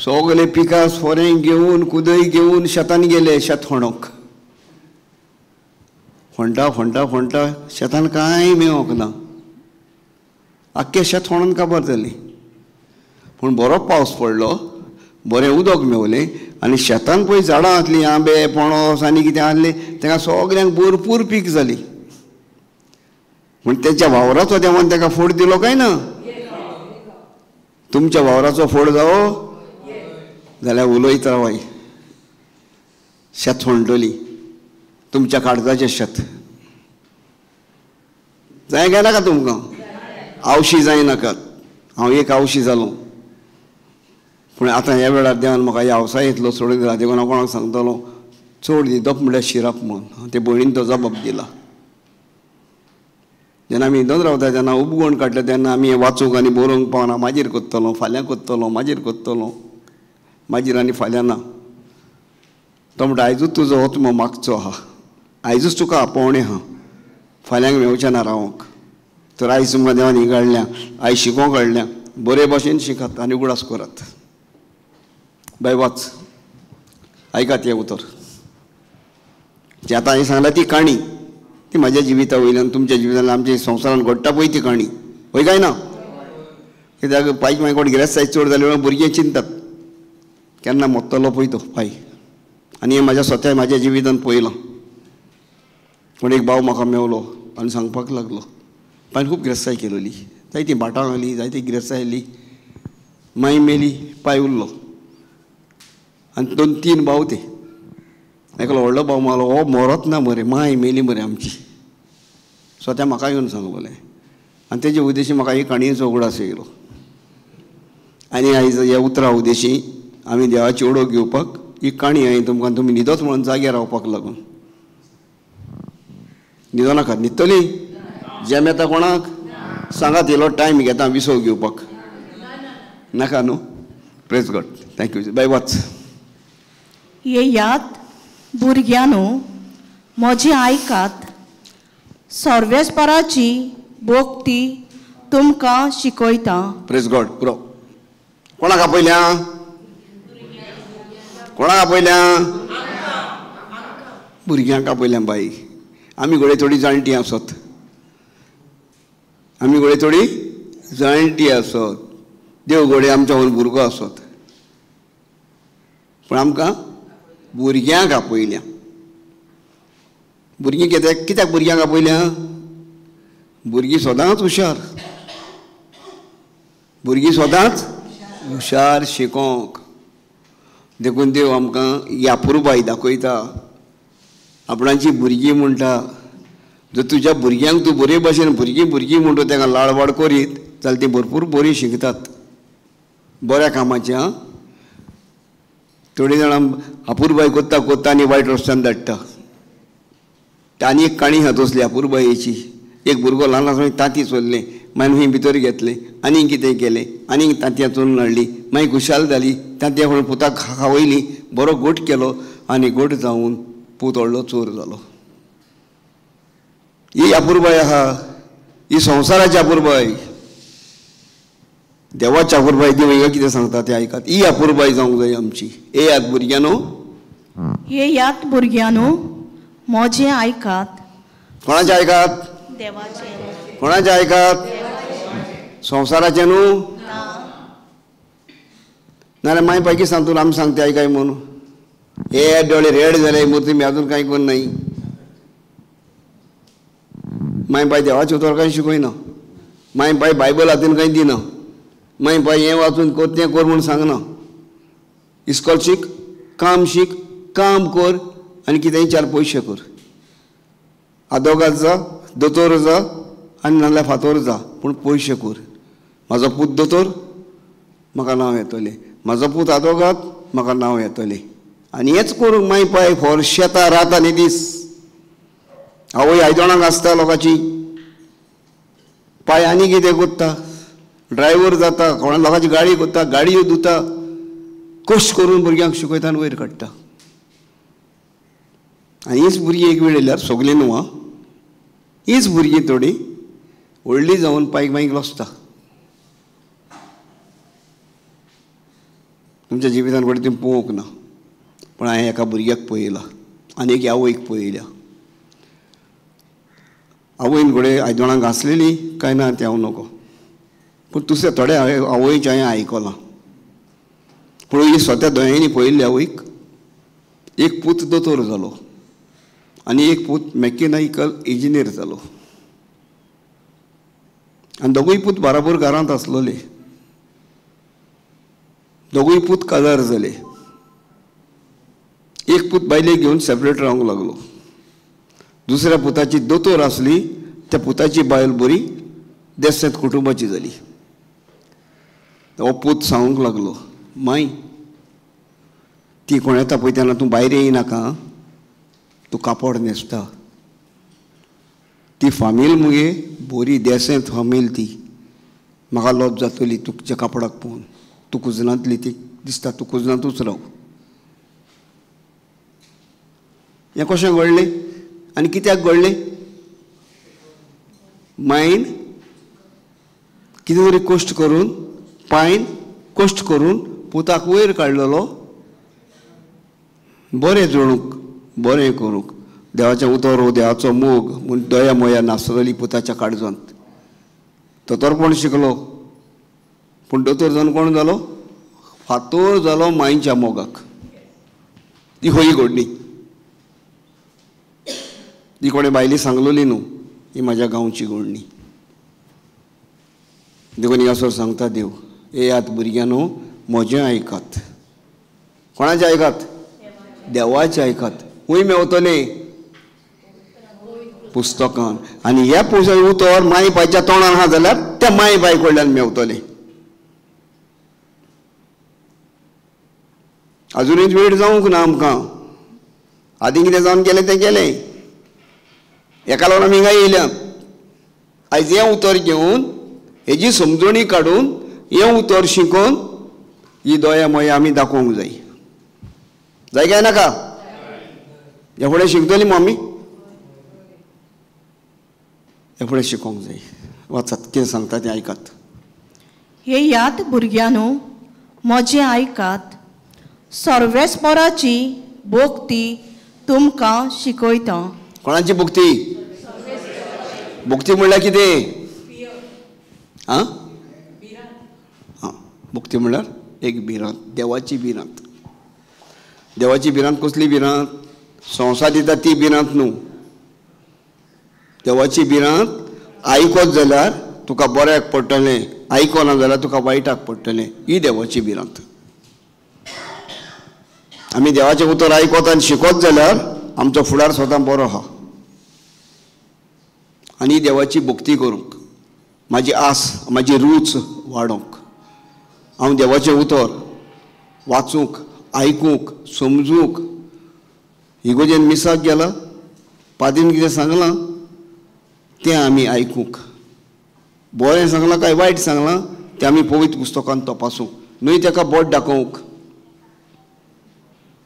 सगळे पिकां सोरें घेवन कुदय घेवन शेतान गेले शेत खणोंक. खणटा शेतान कांय मेळोंक ना. आख्खें शेत खणून काबार जाली. पूण बरो पावस पडलो, बरें उदक मेवलें आनी शेतान पळय झाडां आसलीं आंबे पणस आनी कितें आसलें ताका सगल्यांक भरपूर पीक जाली. पूण तेच्या वावराचो देवान ताका फड दिलो काय ना? तुमच्या वावराचो फड जावो जाल्यार उलयत रावाय. शेत खणटली तुमच्या काळजाचें शेत. जाय काय नाका तुमकां? आवशी जाय नाकात. हांव एक आवशी जालो. पूण आतां ह्या वेळार देवान म्हाका ह्या आवसायेंतलो सोडून दिला. देखून हांव कोणाक सांगतलो चड न्हिदप म्हणल्यार शिरप म्हणून. ते भयणीन तो जबाब दिला. जेन्ना आमी न्हिदोन रावता तेन्ना उपगोण काडटा तेन्ना आमी वाचूंक आनी बरोवंक पावना. मागीर कोत्तलो, फाल्यां कोत्तलो, मागीर कोत्तलो, मागीर आनी फाल्यां ना. तो म्हणटा आयजूच तुजो होत्म मागचो आहा, आयजूच तुका आपोवणें आहा, फाल्यांक मेळचें ना रावंक. तर आयज तुमकां देवान ही काडल्या, आयज शिकोवंक काडल्या. बरे भाशेन शिकात आनी उगडास करात. बाय वाच, आयकात हें उतर. जें आतां हांवें सांगला ती काणी, ती म्हाज्या जिविता वयल्यान तुमच्या जिवितांतल्यान आमच्या संवसारान घडटा पळय ती काणी. वय काय ना? कित्याक पांच मागीर कोण गिरेस्त चड जाले भुरगे चिंतात केन्ना मोत्तलो पळय तो पाय. आनी हें म्हाज्या जिवितांत पळयलां. पूण एक भाव म्हाका मेवलो आनी सांगपाक लागलो पायन खूब गिरेस्ताय केलेली, जायतीं भाटां आयलीं, जायती गिरेस्ताय आयली, माय मेली, पाय उरलो. आनी 2-3 भाव ते. एकलो व्हडलो भाव मागलो हो मरत ना मरे, माय मेली मरे आमची. स्वता म्हाका येवन सांगलोलें. आनी तेजे उद्देशी म्हाका ही काणयेचो उगडास येयलो. आनी आयज ह्या उतरा उद्देशी आमी देवाची ओळख घेवपाक ही काणी हांवें तुमकां तुमी न्हिदोच म्हणून जाग्यार रावपाक लागून. न्हिदो नाकात. न्हिदतली? जेम येता कोणाक? सांगात येयलो टायम घेता विसव घेवपाक. नाका न्हू? Praise God. थँक्यू. बाय वाच. येयात भुरग्यांनो म्हजी आयकात. सर्वेस्पराची भोक्ती तुमकां शिकयता. Praise God. पुरो. कोणाक आपयल्या? कोणाक आपयल्या? भुरग्यांक आपयल्या बाई. आमी घोडे थोडी जाणटी आसत. आमी घोडे थोडी जाणटी आसत. देव घोडे आमच्या वयर भुरगो आसत. पूण आमकां भुरग्यांक आपयल्या. भुरगीं कित्याक भुरग्यांक आपयल्या? भुरगीं सदांच हुशार. भुरगीं सदांच हुशार शिकोवंक. देखून देव आमकां ही आपुरबाय दाखयता. आपणाची भुरगीं म्हणटा. जर तुज्या भुरग्यांक तूं बरे भाशेन भुरगीं म्हणटा ताका लाडवाड करीत जाल्यार तीं भरपूर बरीं शिकतात बऱ्या कामाचें. आं थोडीं जाणां आपुरबाय कोत्ता आनी वायट रस्त्यान धाडटा. आनी एक काणी आहा तसली आपुरबायेची. एक भुरगो ल्हान आसतना तांती चोरलें, मागीर खंय भितर घेतलें, आनीक कितें केलें, आनीक तांतयां चोरून हाडली, मागीर खुशाल जाली. तांतयां कोण पुताक खावयली, बरो गोट केलो आनी गोट जावन पूत व्हडलो चोर जालो. ही आपुरबाय आहा. ही संवसाराची आपुरबाय. देवाची आपुरबाय देव हिंगा कितें सांगता तें आयकात. ही आपुरबाय जावंक जाय आमची. येयात भुरग्यांनो. येयात भुरग्यांनो म्हजें आयकात. कोणाचें आयकात? देवाचें. कोणाचें आयकात? संवसाराचें न्हू? नाल्यार मागीर पळय कितें सांगतलो आमी सांगता आयकाय म्हणून. हे दोळे रेड जाले मूर्ती मी अजून कांय कोन्न नाय. मागीर बाय देवाचें उतर कांय शिकयना. मागीर बाय बायबल हातीन कांय दिना. मागीर बाय हें वाचून कर तें कर म्हूण सांगना. इस्कॉल शीक, काम कर आनी कितेंय 4 पयशे कर. आदोगाद जा, दोतोर जा आनी नाल्यार फातोर जा, पूण पयशे कर. म्हाजो पूत दोतोर, म्हाका नांव येतलें. म्हाजो पूत आदोगाद, म्हाका नांव येतलें. आनी हेंच करूंक मागीर पळय फॉर शेतां रात आनी दीस. आवय आयदोणाक आसता लोकांची, पाय आनी कितें कोत्ता, ड्रायव्हर जाता, कोणा लोकांची गाडी कोत्ता, गाडयो धुता, कश्ट करून भुरग्यांक शिकयता आनी वयर काडटा. आनी हीच भुरगीं एक वेळ येयल्यार सगलीं न्हू आं, हीच भुरगीं थोडीं व्हडलीं जावन पायक मागीर लोसता. तुमच्या जिवितान घडये तुमी पळोवंक ना, पूण हांवें एका भुरग्याक पळयला आनी एक आवयक पळयल्या. आवयन घडये आयदोळां घासलेली काय ना तें हांव नकळो, पूण दुसऱ्या थोड्या आवयचें हांवें आयकलां. पूण ही स्वता दोळ्यांनी पळयल्ली आवयक एक पूत दोतोर जालो आनी एक पूत मॅकॅनिकल इंजिनियर जालो, आनी दोगूय पूत बराबर घरांत आसलोले. दोगूय पूत काजार जाले. एक पूत बायलेक घेवन सेपरेट रावंक लागलो. दुसऱ्या पुताची दोतोर आसली, त्या पुताची बायल बरी देसेंत कुटुंबाची जाली. हो पूत सांगूंक लागलो, माय ती कोण येता पळय तेन्ना तूं भायर येयनाका, तूं कापड न्हेसता. ती फामील मुगे बरी देसेंत फामील ती, म्हाका लॉज जातली तुमच्या कापडाक पळोवन. तूं कुजनांतली ती दिसता, तूं कुजनांतूच राव. हें कशें घडलें आनी कित्याक घडलें? मायन कितें तरी कश्ट करून, पायन कश्ट करून पुताक वयर काडलेलो बरें जोडूंक, बरें करूंक. देवाचें उतर, देवाचो मोग म्हूण दोया मोया नासलेली पुताच्या काळजांत. दोतोरपण शिकलो, पूण दोतोर जावन कोण जालो? फातोर जालो मायच्या मोगाक. ती होई घडली. ती कोणें बायली सांगलोली न्हू, ही म्हाज्या गांवची घडणी. देखून हांगासर सांगता देव, येयात भुरग्यानो म्हजें आयकात. कोणाचें आयकात? देवाचें आयकात. खूंय मेवतलें? पुस्तकान. आनी हे उतर माय बायच्या तोंडान आहा जाल्यार त्या माय बाय कडल्यान मेवतलें. अजुनूय वेळ जावंक ना आमकां. आदीं कितें जावन गेलें तें गेलें. एका लागून आमी हिंगा येयल्यात. आयज हें उतर घेवन हेजी समजणी काडून हें उतर शिकोवन ही दोया मोया आमी दाखोवंक जाय. जाय काय नाका? हे फुडें शिकतली मम्मी? हे फुडें शिकोवंक जाय. वाचात कितें सांगता तें आयकात. हे याद भुरग्यानो म्हजें आयकात. सर्वेस्पराची भोक्ती तुमकां शिकयता. कोणाची भोक्ती? भोक्ती म्हणल्यार कितें? आं हां, भोक्ती म्हणल्यार एक भिरांत, देवाची भिरांत. देवाची भिरांत कसली भिरांत? संवसार दिता ती भिरांत न्हू. देवाची भिरांत आयकत जाल्यार तुका बऱ्याक पडटलें, आयकना जाल्यार तुका वायटाक पडटलें. ही देवाची भिरांत. आमी देवाचें उतर आयकत आनी शिकत जाल्यार आमचो फुडार स्वता बरो आहा. आनी देवाची भोक्ती करूंक, म्हाजी आस, म्हाजी रूच वाडोवंक, हांव देवाचें उतर वाचूंक, आयकूंक, समजूंक. इगोजेन मिसाक गेला, पादीन कितें सांगलां तें आमी आयकूंक. बरें सांगलां काय वायट सांगलां तें आमी पवित्र पुस्तकांत तपासूंक. न्हय ताका बोट दाखोवंक.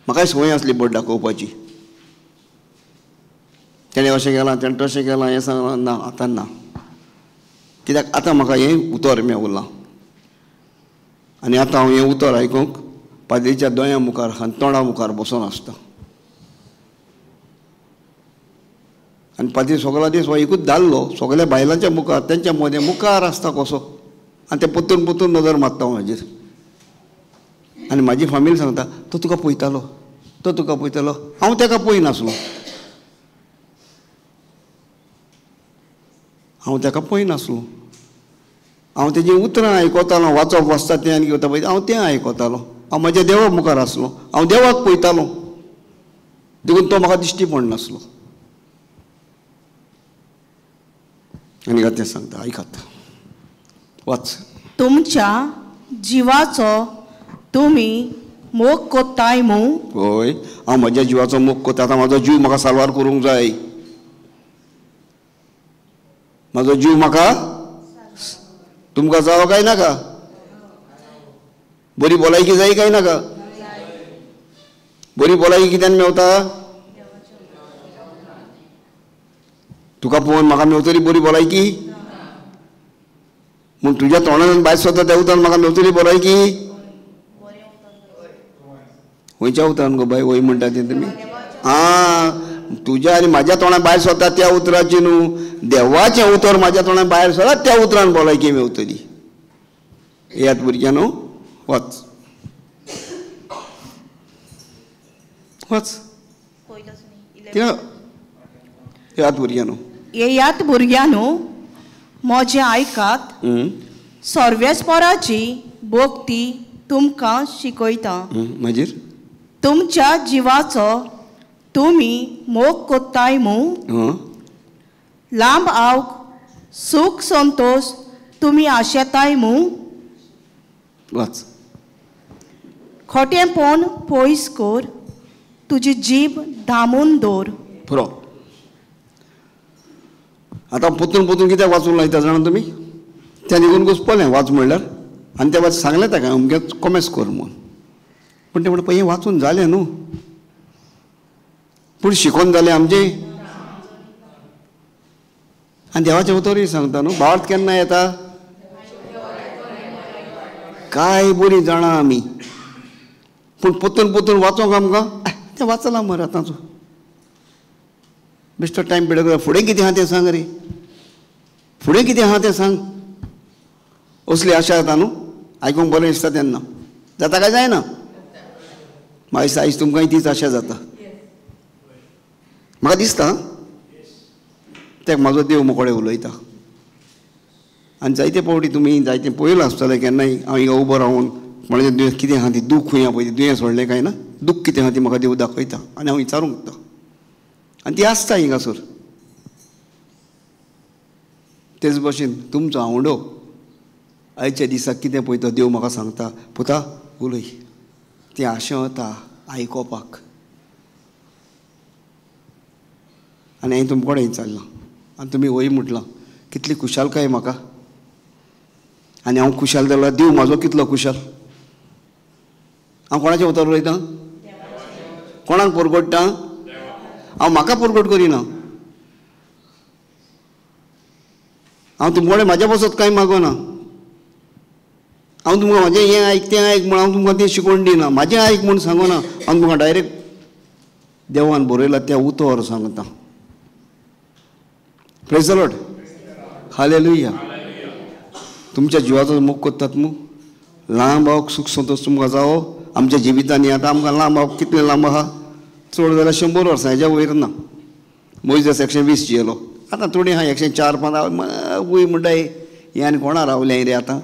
म्हाकाय संवय आसली बोट दाखोवपाची. तेणें अशें केलां, तेणें तशें केलां, हें सांगलां. ना, आतां ना. कित्याक आतां म्हाका हें उतर मेवलां आनी आतां हांव हें उतर आयकूंक पाद्रीच्या दोळ्यां मुखार आनी तोंडा मुखार बसून आसता. आनी पाद्री सगळो दीस हो एकूच धाल्लो सगळ्या बायलांच्या मुखार, तेंच्या मदें मुखार आसता कसो. आनी ते परतून परतून नदर मारता म्हाजेर. आनी म्हाजी फामील सांगता, तो तुका पळयतालो, तो तुका पळयतालो. हांव ताका पळयनासलो. हांव ताका पळयनासलो. हांव तेजीं उतरां आयकतालो, वाचप वाचता तें आनी घेवता पळय हांव तें आयकतालो. हांव म्हाज्या देवा मुखार आसलो. हांव देवाक पळयतालो. देखून तो म्हाका दिश्टी पडनासलो. आनी तें सांगता, आयकात. वाच. तुमच्या जिवाचो तुमी मोग कोत्ताय मूं? हय, हांव म्हज्या जिवाचो मोग कोत्ता. आतां म्हाजो जीव म्हाका साल्वार करूंक जाय. म्हाजो जीव म्हाका तुमकां जावो काय नाका? बरी भलायकी जाय काय नाका? बरी भलायकी कित्यान मेवता? तुका पळोवन म्हाका मेवतली बरी भलायकी? म्हूण तुज्या तोंडान भायर सरता त्या उतान म्हाका मेवतली भलायकी? खंयच्या उतरान गो बाय वय म्हणटा तें तुमी तुज्या आनी म्हाज्या तोंडां भायर सरता त्या उतराची न्हू देवाचें उतर म्हाज्या तोंडां भायर सरता त्या उतरान भलायकी मेवतली याद भुरग्यानो वच वच याद भुरग्यानो येयात भुरग्यानो म्हजें आयकात सर्वेस्पराची भक्ती तुमकां शिकयता मागीर तुमच्या जिवाचो तुमी मोग कोत्ताय मू लांब आवक सुख संतोष तुमी आशेताय मू वाच खोटेपण पयस कर तुजी जीब धामून दवर पुरो आतां पोतून पोतून कित्याक वाचूंक लायता जाणा तुमी त्या निघून घुसपलें वाच म्हणल्यार आनी त्या वाच सांगलें ताका अमकें कॉमेस कर म्हूण पूण तें म्हणटा पळय हें वाचून जालें न्हू पूण शिकोवन जालें आमचें आनी देवाचें उतरूय सांगता न्हू भावार्थ केन्ना येता काय बरी जाणा आमी पूण पोतून पोतून वाचोंक आमकां तें वाचलां मरे आतांचो बेश्टो टायम पिड्यार फुडें कितें आहा तें सांग रे फुडें कितें आहा तें सांग असली आशा जाता न्हू आयकूंक बरें दिसता तेन्ना जाता काय जायना म्हाका आयज तुमकांय तीच आशा जाता म्हाका दिसता तें म्हाजो देव मोकळें उलयता आनी जायते फावटी तुमी जायतें पळयलां आसतलें केन्नाय हांव हिंगा उबो रावन म्हणजे दुयेंस कितें आहा ती दूख खंय आहा पळय दुयेंस व्हडलें काय ना दूख कितें आहा ती म्हाका देव दाखयता आनी हांव विचारूंक वता आनी ती आसता हिंगासर तेच भशेन तुमचो आवडो आयच्या दिसाक कितें पळय तो देव म्हाका सांगता पुता उलय ती आशा वता आयकोपाक आनी हांवें तुमचे कडेन विचारलां आनी तुमी वय म्हटलां कितली खुशालकाय म्हाका आनी हांव खुशाल जाल्यार देव म्हाजो कितलो खुशाल हांव कोणाचें उतर उलयतां कोणाक परगडटा हांव म्हाका परगट करिना हांव तुमचे कडेन म्हाज्या बसत कांय मागोना हांव तुमकां म्हाजें हें आयक तें आयक म्हण हांव तुमकां तें शिकोवन दिना म्हाजें आयक म्हूण सांगना हांव तुमकां डायरेक्ट देवान बरयला त्या उतर सांगता प्रेज द लॉर्ड हालेलुया तुमच्या जिवाचो मोग कोत्तात न्हू लांब आवक सुख संतोश तुमकां जावो आमच्या जिवितांनी आतां आमकां लांब आवक कितलें लांब आहा चड जाल्यार 100 वर्सां हेज्या वयर ना मोइजेस 120 जियेलो आतां थोडीं आहा 104-5 वय म्हणटा हें आनी कोणा रावलें रे आतां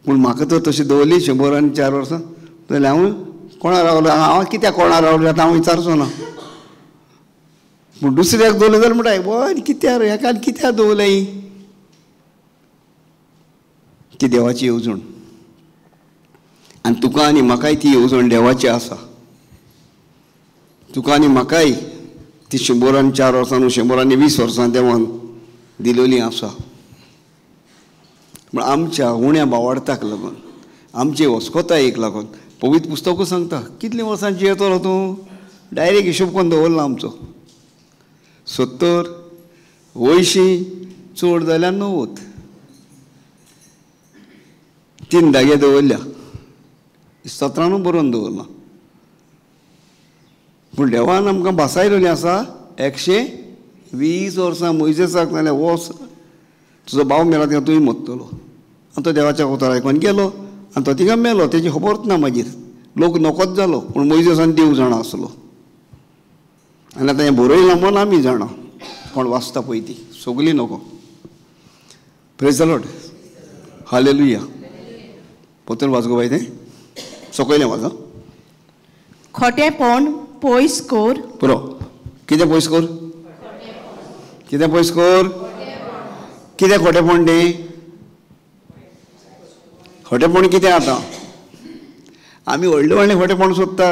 पूण म्हाका तर तशी दवरली 100 आनी 4 वर्सां जाल्यार हांव कोणा रावलो हांव कित्याक कोणा रावलो आतां हांव विचारचो ना पूण दुसऱ्याक दवरलें जाल्यार म्हणटा बरें कित्याक हेका कित्याक दवरलें ती देवाची येवजण आनी तुका आनी म्हाकाय ती येवजण देवाची आसा तुका आनी म्हाकाय ती 100 आनी 4 वर्सां न्हू 100 आनी 20 वर्सां देवान दिलेली आसा म्हण आमच्या उण्या भावार्थाक लागून आमचे वस्कोतायेक लागून पवित्र पुस्तकूच सांगता कितलीं वर्सांची येतलो तूं डायरेक्ट हिशोब करून दवरला आमचो 70 80 चड जाल्यार 90 3 दागे दवरल्या 17 बरोवन दवरला पूण देवान आमकां भासायलेली आसा 120 वर्सां मोइजेसाक नाल्यार वस तुजो भाव मेला तेन्ना तुवें मरतलो आनी तो देवाच्या उतर आयकून गेलो आनी तो थिंगा मेलो तेजी खबरच ना मागीर लोक नकोच जालो पूण मोइजेसान देव जाणा आसलो आनी आतां हें बरयलां म्हूण आमी जाणा कोण वाचता पळय ती सगळीं नको प्रेज द लॉर्ड हालेलुया पोतून वाच गो बाय तें सकयलें वाच खोटेपण पयस कर पुरो कितें पयस कर कितें पयस कर कितें खोटेपण तें खोटेपण कितें आतां आमी व्हडलें व्हडलें खोटेपण सोदता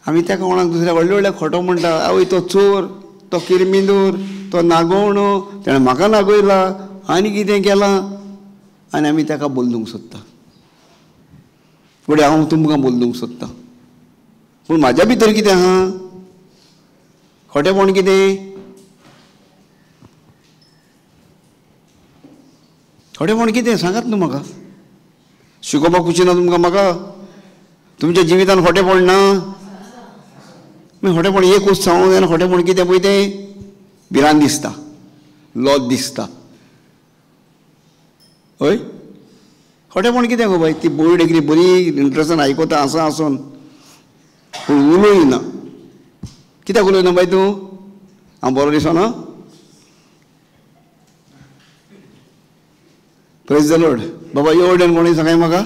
आमी ताका कोणाक दुसऱ्या व्हडले व्हडले खोटो म्हणटा आवय तो चोर तो किरमिंदूर तो नागवणो ताणें म्हाका नागयला आनी कितें केलां आनी आमी ताका बोल्लूंक सोदता फुडें हांव तुमकां बोल्लूंक सोदता पूण म्हाज्या भितर कितें आहा खोटेपण कितें खोटेपण कितें सांगात न्हू म्हाका. शिकोवपाक खुशीना तुमकां म्हाका. तुमच्या जिवितान खोटेपण ना. मागीर खोटेपण एक वस्त सांगूंक जायना. खोटेपण कितें पळय तें भिरांत दिसता, लज दिसता. हय, खोटेपण कितें गो बाय. ती बोर्ड डिग्री बरी इंट्रस्टान आयकता आसा आसून पूण उलोयना. कित्याक उलयना बाय तूं? हांव बरो दिसना? Praise the Lord. बाबा एवढेन कोणी सांगाय म्हाका.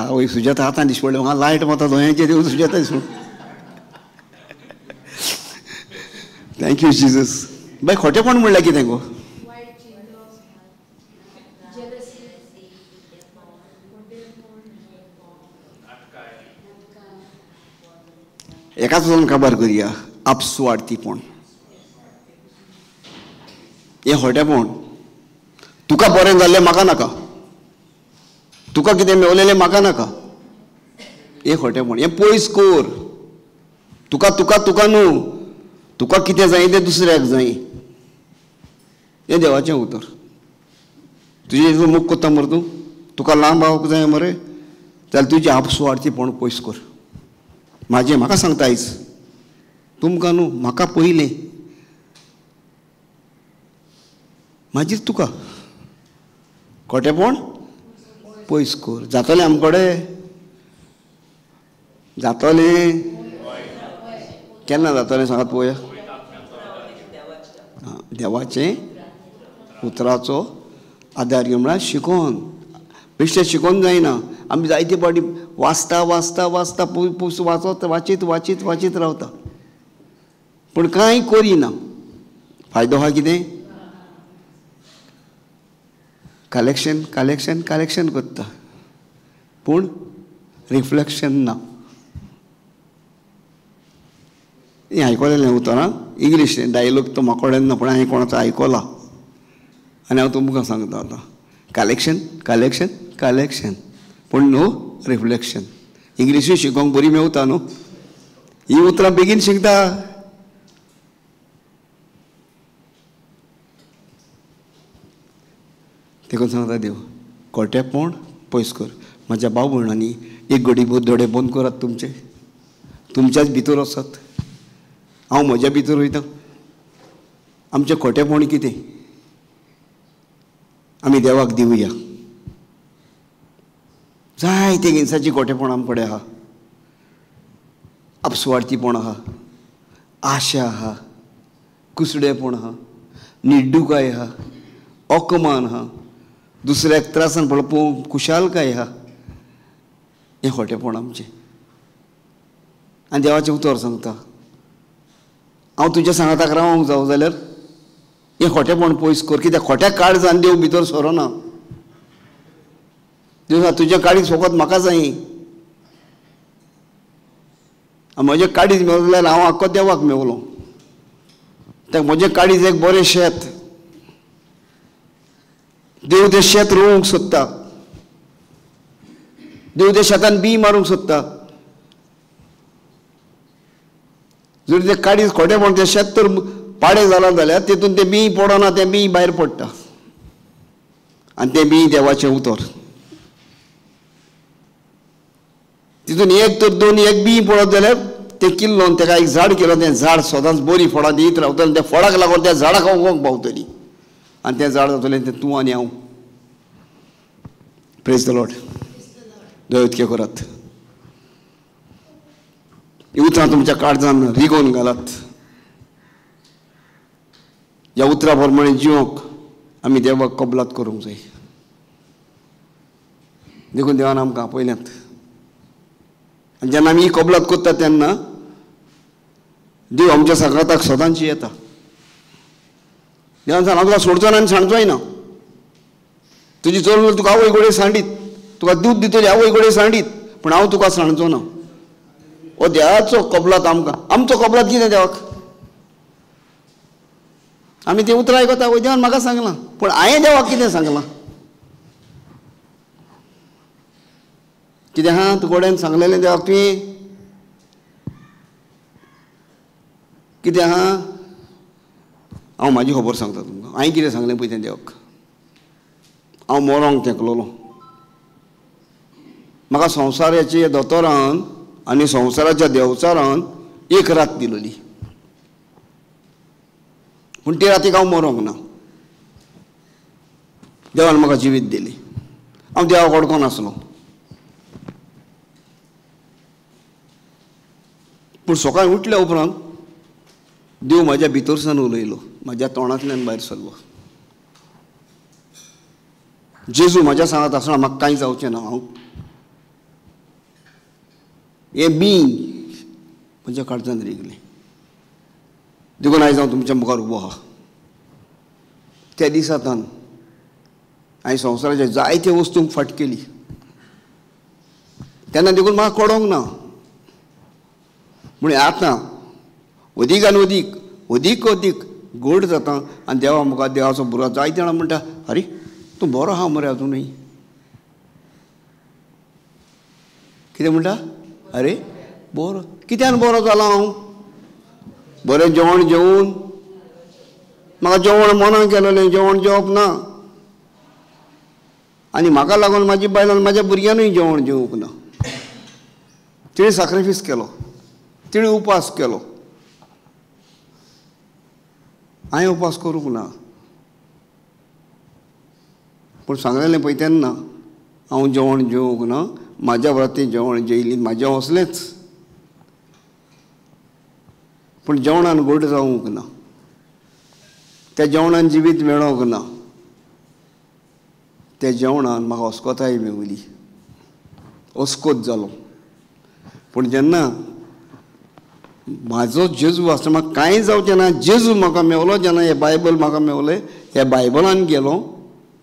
वय सुजाता आतां दिश्टी पडलें म्हाका. लायट माता दोयांचे देव सुजाता दिसूं. Thank you Jesus. बाय खोटेपण म्हणल्यार कितें गो? एकाच वचून काबार करया. आपसुवार्थीपण. हें खोटेपण. तुका बरें जाल्लें म्हाका नाका. तुका कितें मेवलेलें म्हाका नाका. हें खोटेपण. हें पयस कोर. तुका तुका तुका न्हू. तुका कितें जाय तें दुसऱ्याक जाय. हें देवाचें उतर. तुजें मुख कोत्ता मरे तूं. तुका लांब रावंक जाय मरे जाल्यार तुजें आपसुवार्थीपण पयस कर. म्हाजें म्हाका सांगता आयज. तुमकां न्हू म्हाका पयलें. मागीर तुका. खोटेपण पयस कर. जातलें आमचे कडेन? जातलें केन्ना जातलें सांगात पळोवया. देवाचें उतराचो आदार घेवन म्हळ्यार शिकोवन. बेश्टें शिकोवन जायना. आमी जायते फावटी वाचता वाचता वाचता वाचत वाचीत वाचीत वाचीत रावता पूण कांय करिना. फायदो हा कितें? कलेक्शन कलेक्शन कलेक्शन करता पूण रिफ्लेक्शन ना. हें आयकलेलें उतरां इंग्लीश डायलॉग तो म्हाका कळना पूण हांवें कोणाचो आयकला आनी हांव तुमकां सांगता आतां. कलेक्शन कलेक्शन कलेक्शन पूण नो रिफ्लेक्शन. इंग्लिशूय शिकोवंक बरी मेवता न्हू. ही उतरां बेगीन शिकता. देखून सांगता देव खोटेपण पयस कर. म्हाज्या भाव भयणांनी एक घडी दोळे बंद करात तुमचे. तुमच्याच भितर वचात. हांव म्हज्या भितर वयता. आमचें खोटेपण कितें आमी देवाक दिवया. जायते हिंसाची खोटेपण आमचे कडेन आहा. आपसुवार्थीपण आहा. आशा आहा. कुसडेपण आहा. निर्डुकाय आहा. अकमान आहा. दुसऱ्याक त्रासान पळोवंक खुशालकाय आहा. हें खोटेपण आमचें. आनी देवाचें उतर सांगता हांव तुज्या सांगाताक रावंक जावं जाल्यार हें खोटेपण पयस कर. कित्याक खोट्या काळजान देव भितर सरना. देव तुजें काळीज फकत म्हाका जाय. म्हजें काळीज मेवलें जाल्यार हांव आख्खो देवाक मेवलो. त्या म्हजें काळीज एक बरें शेत. देव तें शेत रोवंक सोदता. देव त्या शेतान बी मारूंक सोदता. जर तें काळीज खोटेपण तें शेत तर पाडें जालां जाल्यार तेतून तें बी पडना. तें बी भायर पडटा आनी तें बी देवाचें उतर. तितून एक तर दोन एक बी पडत जाल्यार तें किल्लोन तेका एक झाड केलो. तें झाड सदांच बरी फळां दित रावतलें. त्या फळाक लागून त्या झाडाक वोंक पावतली आनी तें झाड जातलें तें तूं आनी हांव. Praise the Lord. देव इतकें करात. ही उतरां तुमच्या काळजान रिगोवन घालात. ह्या उतरां प्रमाणे जिवंक आमी देवाक कबलात करूंक जाय. देखून देवान आमकां आपयल्यांत. आनी जेन्ना आमी ही कबलात करता तेन्ना देव आमच्या सांगाताक सदांची येता. देवान सांग हांव तुका सोडचो ना आनी सांडचोय ना. तुजी चोर तुका आवय कडेन सांडीत. तुका दूद दितली आवय कडेन सांडीत पूण हांव तुका सांडचो ना. हो देवाचो कबलात आमकां. आमचो कबलात कितें देवाक? आमी तें उतर आयकता. वय देवान म्हाका सांगलां पूण हांवें देवाक कितें सांगलां? कितें आहा तुजे कडेन सांगलेलें देवाक तुवें? कितें आहा? हांव म्हाजी खबर सांगता तुमकां. हांवें कितें सांगलें पळय तें देवाक. हांव मरोंक तेंकलोलो. म्हाका संवसाराच्या दोतोरान आनी संवसाराच्या देंवचारान एक रात दिलोली, पूण ते रातीक हांव मरोंक ना. देवान म्हाका जिवीत दिली. हांव देवाक ओडको नासलो. पूण सकाळीं उठल्या उपरांत देव म्हाज्या भितरसान उलयलो, म्हाज्या तोंडांतल्यान भायर सरलो. जेजू म्हाज्या सांगात आसतना म्हाका कांय जावचें ना. हांव हें बींग म्हज्या काळजांत रिगलें. देखून आयज हांव तुमच्या मुखार उबो आहा. त्या दिसांतल्यान हांवें संवसाराच्या जायत्यो वस्तूंक फाट केली. तेन्ना देखून म्हाका कळोंक ना. म्हण आतां अदीक आनी अदीक अदीक गोड जाता आनी देवा मुखार देवाचो बुरो. जायते जाणां म्हणटा, अरे तूं बरो आहा मरे अजुनूय. कितें म्हणटा? अरे बरो. कित्यान बरो जाला हांव? बरें जेवण जेवून. म्हाका जेवण मना केलेलें, जेवण जेवप ना. आनी म्हाका लागून म्हाजी बायलान म्हाज्या भुरग्यांनूय जेवण जेवूंक ना. तिणें सॅक्रिफीस केलो, तिणें उपास केलो. हांवें उपास करूंक ना. पूण सांगलेलें पळय तेन्ना हांव जेवण जेवूंक ना. म्हाज्या बराबर जेवण जेयली, म्हाजें असलेंच. पूण जेवणान गोड जावूंक ना. त्या जेवणान जिवीत मेळोंक ना. त्या जेवणान म्हाका अस्कोताय मेवली, अस्कोत जालो. पूण जेन्ना म्हाजो जेजू आसता म्हाका कांय जावचें ना, जेजू म्हाका मेवलो. जेन्ना हें बायबल म्हाका मेवलें, ह्या बायबलान गेलो,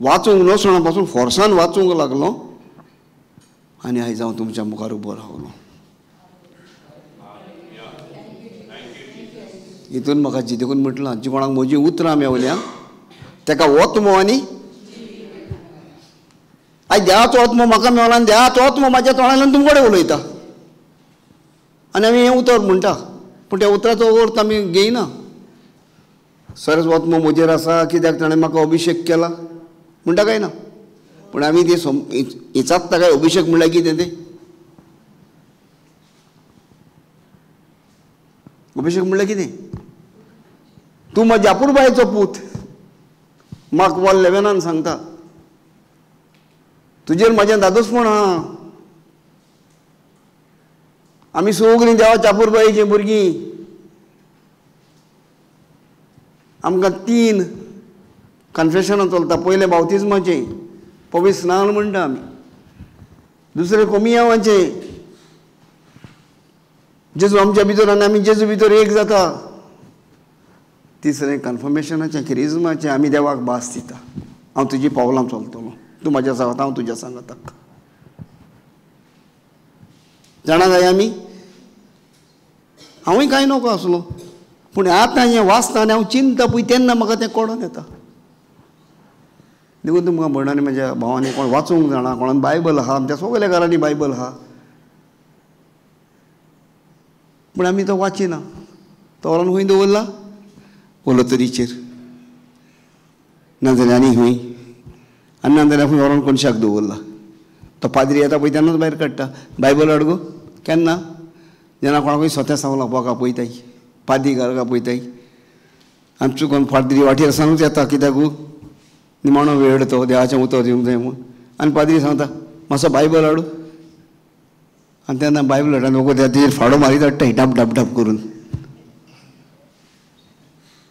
वाचूंक नसतना पासून फोर्सान वाचूंक लागलो. आनी आयज हांव तुमच्या मुखार उबो रावलो. हितून म्हाका देखून म्हटलां, जी कोणाक म्हजीं उतरां मेवल्या ताका वत्मो आनी आयज देवाचो आत्मो म्हाका मेवला आनी देवाचो आत्मो म्हाज्या तोंडांतल्यान तुमचे कडेन उलयता. आनी आमी हें उतर म्हणटा, पूण त्या उतराचो अर्थ आमी घेयना. सरस आत्मो म्हजेर आसा कित्याक ताणें म्हाका अभिशेक केला म्हणटा काय ना. पूण आमी ती हिचांत काय अभिशेक म्हणल्यार कितें तें? अभिशेक म्हणल्यार कितें? तूं म्हाज्या आपुरबायेचो पूत. मार्क 1:11 सांगता, तुजेर म्हाजें दादोसपण आहा. आमी सगळीं देवाच्या आपुरबायेचीं भुरगीं. आमकां 3 कन्फेशनां चलता. पयलें बावतिजमाचें, पवित्र स्नान म्हणटा आमी. दुसरें कोमियावाचें, जेजू आमच्या भितर आनी आमी जेजू भितर एक जाता. तिसरें कन्फर्मेशनाचें, क्रिजमाचें. आमी देवाक भास दिता, हांव तुजी पावलां चलतलो, तूं म्हाज्या सांगात, हांव तुज्या सांगाताक. जाणा काय आमी? हांवूय कांय नोको आसलो, पूण आतां हें वाचता आनी हांव चिंतता पळय तेन्ना म्हाका तें कळोन येता. देखून तुमकां भयणांनी, म्हज्या भावांनी, कोण वाचूंक जाणा, कोणान बायबल आहा, आमच्या सगळ्या घरांनी बायबल आहा, पूण आमी तो वाचिना. तो व्हरोन खंय दवरला? उलोतरीचेर, नाजाल्यार आनी खंय, आनी नाजाल्यार खंय व्हरोन कोणशाक दवरला. तो पाद्री येता पळय तेन्नाच भायर काडटा. बायबल हाड गो. केन्ना? जेन्ना कोणाकूय सोंतें सांगलां पोका पळयताय, पाद्री घालका पळयताय. आमी चुकोन पाद्री वाटेर सांगूच येता, कित्याक निमाणो वेळ तो देवाचें उतर दिवंक जाय म्हूण. आनी पाद्री सांगता, मातसो बायबल हाडू. आनी तेन्ना बायबल हाडटा, लोक तेजेर फाडो मारीत हाडटाय डाब डाब डाब करून.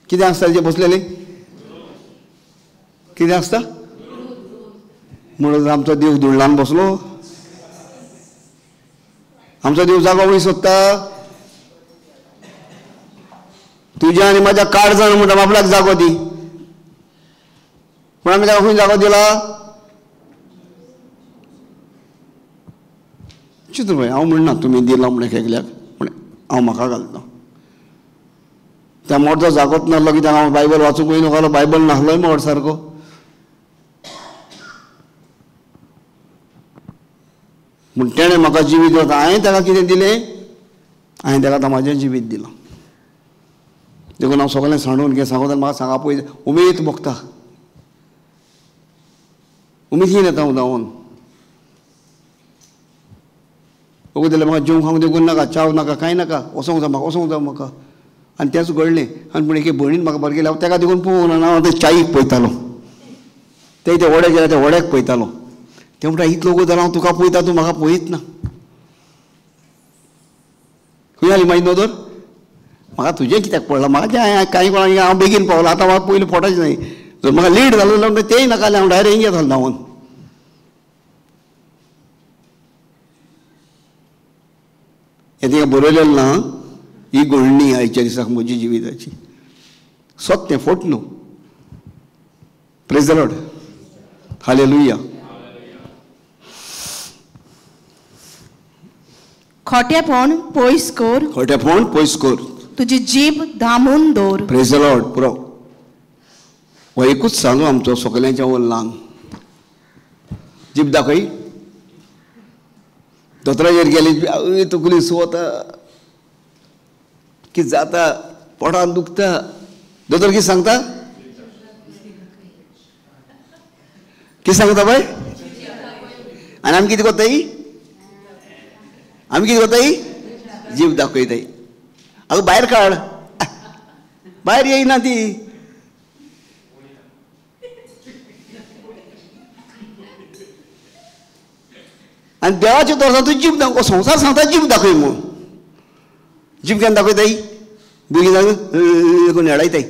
कितें आसता तेजेर बसलेलें? कितें आसता? म्हणून आमचो देव धुळ्ळान बसलो. आमचो देव जागो खंय सोदता? तुज्या आनी म्हाज्या काळजान म्हणटा बाबल्याक जागो दी. पूण आमी ताका खंय जागो दिला? चिंतू पळय. हांव म्हणना तुमी दिला म्हणून एकल्याक, पूण हांव म्हाका घालता. त्या मोठो जागोच नासलो कित्याक हांव बायबल वाचूंकूय नासलो, बायबल नासलोय मोड सारको. पूण तेणें म्हाका जिवीत दिता. हांवें ताका कितें दिलें? हांवें ताका आतां म्हाजें जिवीत दिलां. देखून हांव सगळें सांडून घे सांगता म्हाका सांगा पळय, उमेद भोगता. उमेदीन येता हांव धांवून. वगत जाल्यार म्हाका जेवंक खावंक देगून नाका, चाव नाका, कांय नाका, वचोंक जाय म्हाका. आनी तेंच घडलें. आनी पूण एके भयणीन म्हाका बरें केलें, हांव तेका देखून पळोवंक ना, हांव ते चाईक पळयतालो. ते व्हडे गेले त्या व्हड्याक पळयतालो. ते म्हणटा इतलो वगत जालो हांव तुका पळयता, तूं म्हाका पळयत ना. खंय जाली म्हाजी नदर? म्हाका तुजें कित्याक पडलां? म्हाका कांय कोणाक हांव बेगीन पावलां, आतां म्हाका पयलीं फोटाचें न्हय. जर म्हाका लेट जालो जाल्यार तेंय नाका जालें, हांव डायरेक्ट हिंग येतालो धांवून. हें तिका बरयलेलें ना, ही घडणी आयच्या दिसाक म्हजी जिविताची. सत्य, फोट न्हू. Praise the Lord. हालेलुया. खोटेपण पयस कर. खोटेपण पयस कर. तुजी जीब दामून दवर. Praise the Lord. पुरो हो एकूच सांगू आमचो सगल्यांच्या वल्लान. जीब दाखय. दोतोरागेर गेली, तकली सुवता, कितें जाता, पोटान दुखता. दोतोर कितें सांगता? कितें सांगता बाय? आनी आमी कितें कोत्ताय? आमी कितें कोत्ताय? जीब दाखयताय. आगो भायर काड. भायर येयना ती. आनी देवाच्या तोरसां तूं जीब दाखय. संवसार सांगता जीब दाखय म्हूण. जीब केन्ना दाखयताय? भुरगीं जावन कोण हेडायताय.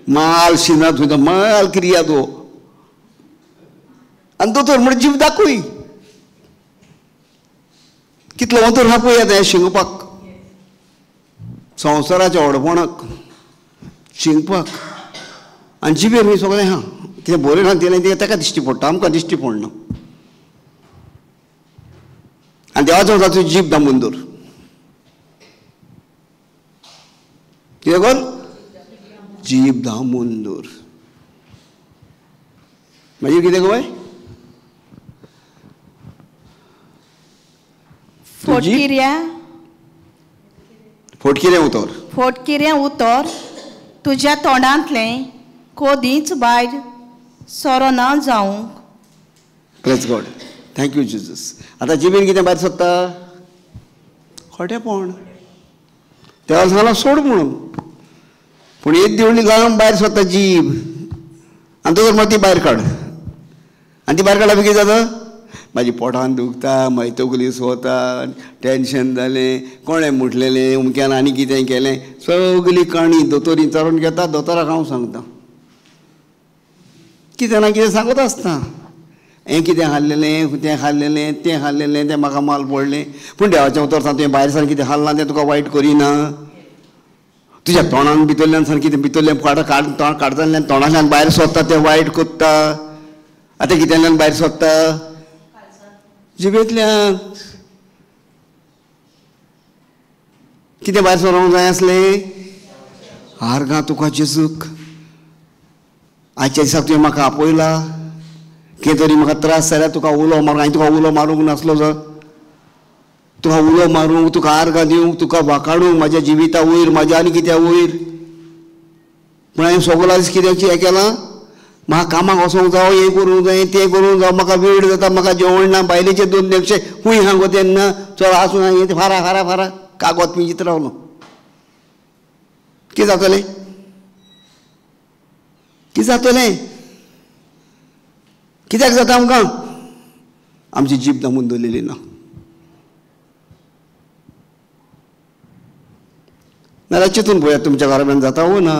माल शिना तुजो, माल क्रिया तो. आनी दोतोर म्हण जीब दाखय. कितलो अंतर आहा पळय आतां हें शिंगपाक. संवसाराच्या व्हडपणाक शिंगपाक. आनी जिबेर न्ही सगळें आहा. कितें बरें ना तें ताका दिश्टी पडटा, आमकां दिश्टी पडना. आनी देवाचो म्हणटा तुजी जीब दामून दवर. कितें कर? जीब दामून दवर. मागीर कितें गो बाय? फोटकिरें उतर. फोटकिरें उतर तुज्या तोंडांतलें कोदींच भायर सोरो ना जावंक. Praise God. Thank you Jesus. आतां जिबेन कितें भायर सरता? खोटेपण. तेव्हा सांगला सोड म्हणून. पूण एक दिवणी लागून भायर सरता जीब. आनी तो मागीर ती भायर काड. आनी ती भायर काडल्यार कितें जाता? म्हाजी पोटान दुखता, म्हाजी तकली सुवता, टेन्शन जालें, कोणें मुटलेलें, उमक्यान आनी कितें केलें, सगली काणी दोतोर विचारून घेता. दोतोराक हांव सांगता. कितें ना कितें सांगत आसता. हें कितें खाल्लेलें, तें खाल्लेलें, तें खाल्लेलें, तें म्हाका माल पडलें. पूण देवाचें उतर सांग, तुवें भायर सावन कितें खाल्लां तें तुका वायट करिना. तुज्या तोंडान भितरल्यान सावन कितें भितरलें तोंड काडटल्यान तोंडांतल्यान भायर सोदता तें वायट कोत्ता. आतां कितेंतल्यान भायर सोदता? जिबेंतल्यान. कितें भायर सरोंक जाय आसलें? आर्गां तुका जेजूक. आयच्या दिसाक तुवें म्हाका आपयला. कितें तरी म्हाका त्रास जाल्यार तुका उलो मारूंक, हांवें तुका उलो मारूंक नासलो जर. तुका उलो मारूंक, तुका आर्गां दिवंक, तुका वाकाडूंक म्हाज्या जिविता वयर, म्हाज्या आनी कित्या वयर. पूण हांवें सगळो दीस कित्याची हें केलां? म्हाका कामाक वचोंक जावं, हें करूंक जाय, तें करूंक जावं, म्हाका वेळ जाता, म्हाका जेवण ना, बायलेचे 2 नेक्षे खूंय हांगो तेन्ना चल आसूं ना, हें फारा फारा फारा कागद पिंजीत रावलो. कितें जातलें? कितें जातलें? कित्याक जाता आमकां? आमची जीब दामून दवरलेली ना. नाल्यार चिंतून पळयात तुमच्या घराब्यान जाता वो ना.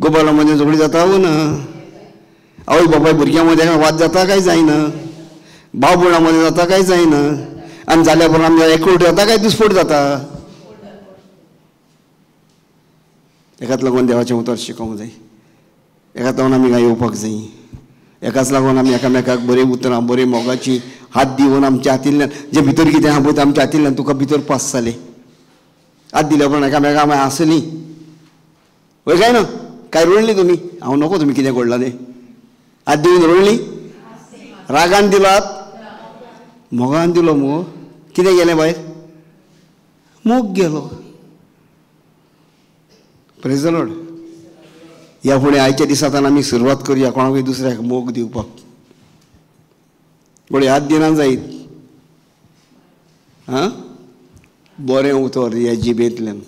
गोबालामध्ये झगडी जाता वो ना. आवय बापाय भुरग्यां वाद जाता काय जायना. भाव भयणां जाता काय जायना. आनी जाल्या बरोबर आमच्या एकवट जाता काय दुस्फोट जाता. एकाच लागून देवाचें उतर शिकोवंक जाय. एकाच लागून आमी हांगा येवपाक जाय. एकाच लागून आमी एकामेकाक बरी उतरां, बरी मोगाची हात दिवन आमच्या हातींतल्यान जें भितर कितें आहा पळय आमच्या हातींतल्यान तुका भितर पास जालें. हात दिल्या उपरांत एकामेकाक आमी हांसलीं. वय काय ना? काय रडलीं तुमी? हांव नको तुमी कितें घडलां तें. हात दिवन रडलीं? रागान दिलो हात? मोगान दिलो मगो. कितें गेलें भायर? मोग गेलो. Praise the Lord. ह्या फुडें आयच्या दिसांतल्यान आमी सुरवात करुया कोणाकूय दुसऱ्याक मोग दिवपाक. पण ह्याच दिनां जायत बरें उतर ह्या जिबेंतल्यान.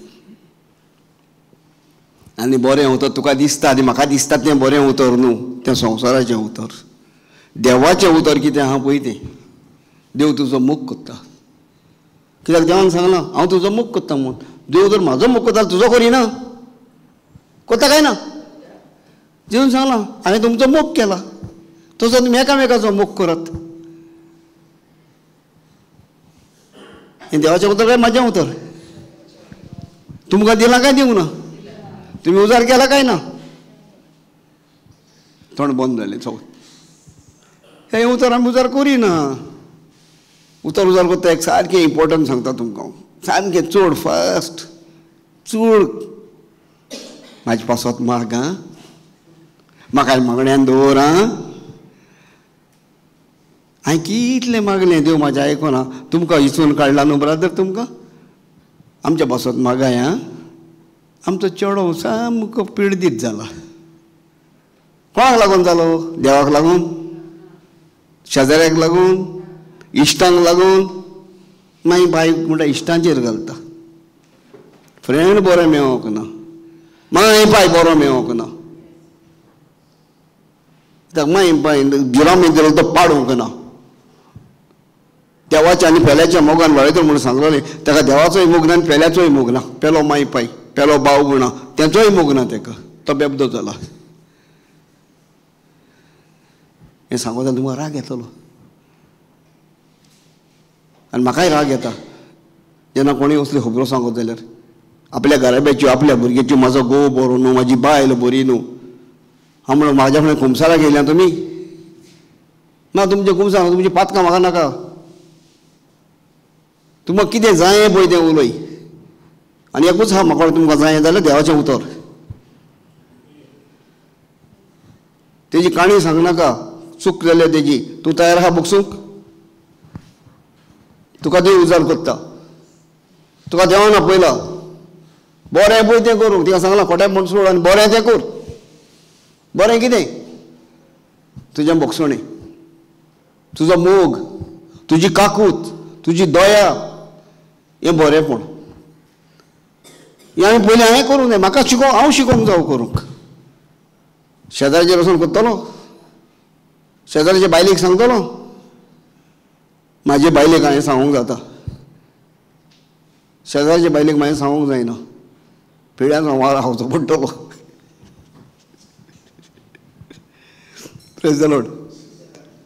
आनी बरें उतर तुका दिसता आनी म्हाका दिसता तें बरें उतर न्हू, तें संवसाराचें उतर. देवाचें उतर कितें आहा पळय तें, देव तुजो मोग करता. कित्याक देवान सांगलां हांव तुजो मोग करता म्हूण. देव जर म्हाजो मोग करता तुजो करिना, करता काय ना? देवून सांगलां हांवें तुमचो मोग केला, तसो तुमी एकामेकाचो मोग करात. हें देवाचें उतर काय म्हाजें उतर? तुमकां दिलां काय दिवंक ना? तुमी उजार केला काय ना? तोंड बंद जालें सगळें. हें उतर आमी उजार करिना. उजार करता एक सारकें इम्पोर्टंट सांगता तुमकां, सारकें चड फास्ट चड. म्हाजे पासत माग म्हाका मागण्यांत दवर. हांवें कितलें मागलें देव म्हाजें आयकना. तुमकां हिचून काडला न्हू ब्रदर, तुमकां आमच्या पासत मागाय. आमचो चेडो सामको पिडीत जाला. कोणाक लागून जालो? देवाक लागून, शेजाऱ्याक लागून, इश्टांक लागून. मागीर बायक म्हणटा इश्टांचेर घालता. फ्रेंड बरो मेळोंक ना, मागीर बाय बरो मेळोंक ना, मागीर बाय गिरामी दिलो तो पाडूंक ना. देवाच्या आनी पेल्याच्या मोगान वळयता म्हणून सांगलोलें. ताका देवाचोय मोग ना आनी पेल्याचोय मोग ना. पेलो माय पाय पेलो भाव म्हणा तेचोय मोग ना ताका. तो बेबदो जाला. हें सांगता तुमकां राग येतलो आनी म्हाकाय राग येता जेन्ना कोणूय असल्यो खबरो सांगत जाल्यार. आपल्या घराब्याच्यो आपल्या भुरग्याच्यो म्हाजो घोव बरो न्हू, म्हाजी बायल बरी न्हू. हांव म्हणून म्हाज्या फुडें खुमसाराक येयल्या तुमी. ना तुमच्या खुमसार तुमची पातकां म्हाका नाका. तुमकां कितें जाय पळय तें उलय. आनी एकूच आहा म्हाका तुमकां जाय जाल्यार देवाचें उतर. तेजी काणी सांगनाका. चूक जाल्या तेजी. तूं तयार आहा बगसूंक? तुका देव उजार करता. तुका देवान आपयला बरें पळय तें करूंक. तिका सांगलां खोटें म्हण सोड आनी बरें तें कर. बरें कितें? तुजें बगसणें, तुजो मोग, तुजी काकूट, तुजी दया, हें बरेंपण. हें हांवें पयलीं हांवें करूंक जाय. म्हाका हांव शिकोवंक जावं करूंक. शेजाऱ्याचेर वचून करतलो, शेजाऱ्याच्या बायलेक सांगतलो. म्हाजे बायलेक हांवें सांगूंक जाता, शेजाऱ्याच्या बायलेक हांवें सांगूंक जायना. पिळ्यान वार खावचो पडटलो. Praise the Lord.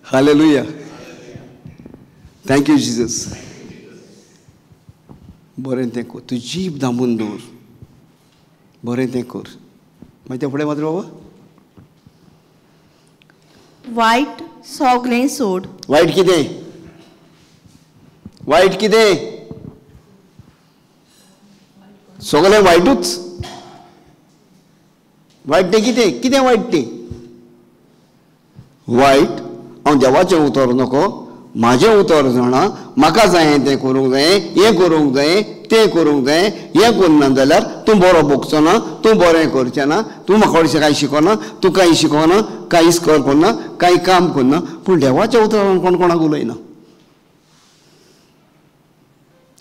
Hallelujah. Thank you Jesus. बरें तें कर. तूं जीब दामून दवर. बरें तें कर. मागीर तें फुडें मात्र बाबा वायट सगळें सोड. वायट कितें? वायट कितें? सगळें वायटूच. वायट तें कितें? कितें वायट तें? वायट हांव देवाचें उतर नको, म्हाजें उतर जाणा. म्हाका जाय तें करूंक जाय, हें करूंक जाय, तें करूंक जाय. हें करना जाल्यार तूं बरो भोगचो ना, तूं बरें करचें ना, तूं म्हाका हरशीं कांय शिकोना, तूं कांय शिकोना, कांयच करना, कांय काम करना. पूण देवाच्या उतरान कोण कोणाक उलयना.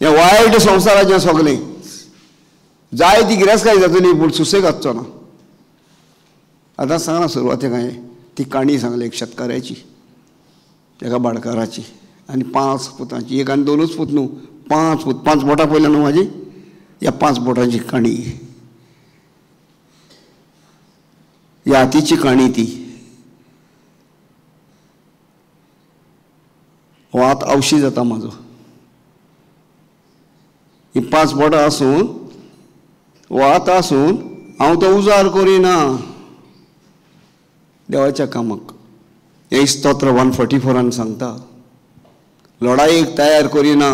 हें वायट संवसाराचें सगलें. जाय ती गिरेस्तकाय जातली पूण सुसेग आसचो ना. आतां सांगना सुरवातेक हांवें ती काणी सांगली एक शेतकाराची, एका भाटकाराची, आनी 5 पुतांची. एक आनी 2च पूत न्हू, 5 पूत. 5 बोटां पयल्या न्हू म्हाजी. ह्या 5 बोटांची काणी. ह्या हातीची काणी ती. हो हात आवशी जाता म्हाजो. ही 5 बोटां आसून, हो हात आसून हांव तो उजार करिना देवाच्या कामाक. हे स्तोत्र 144 सांगता. लढाईक तयार करिना.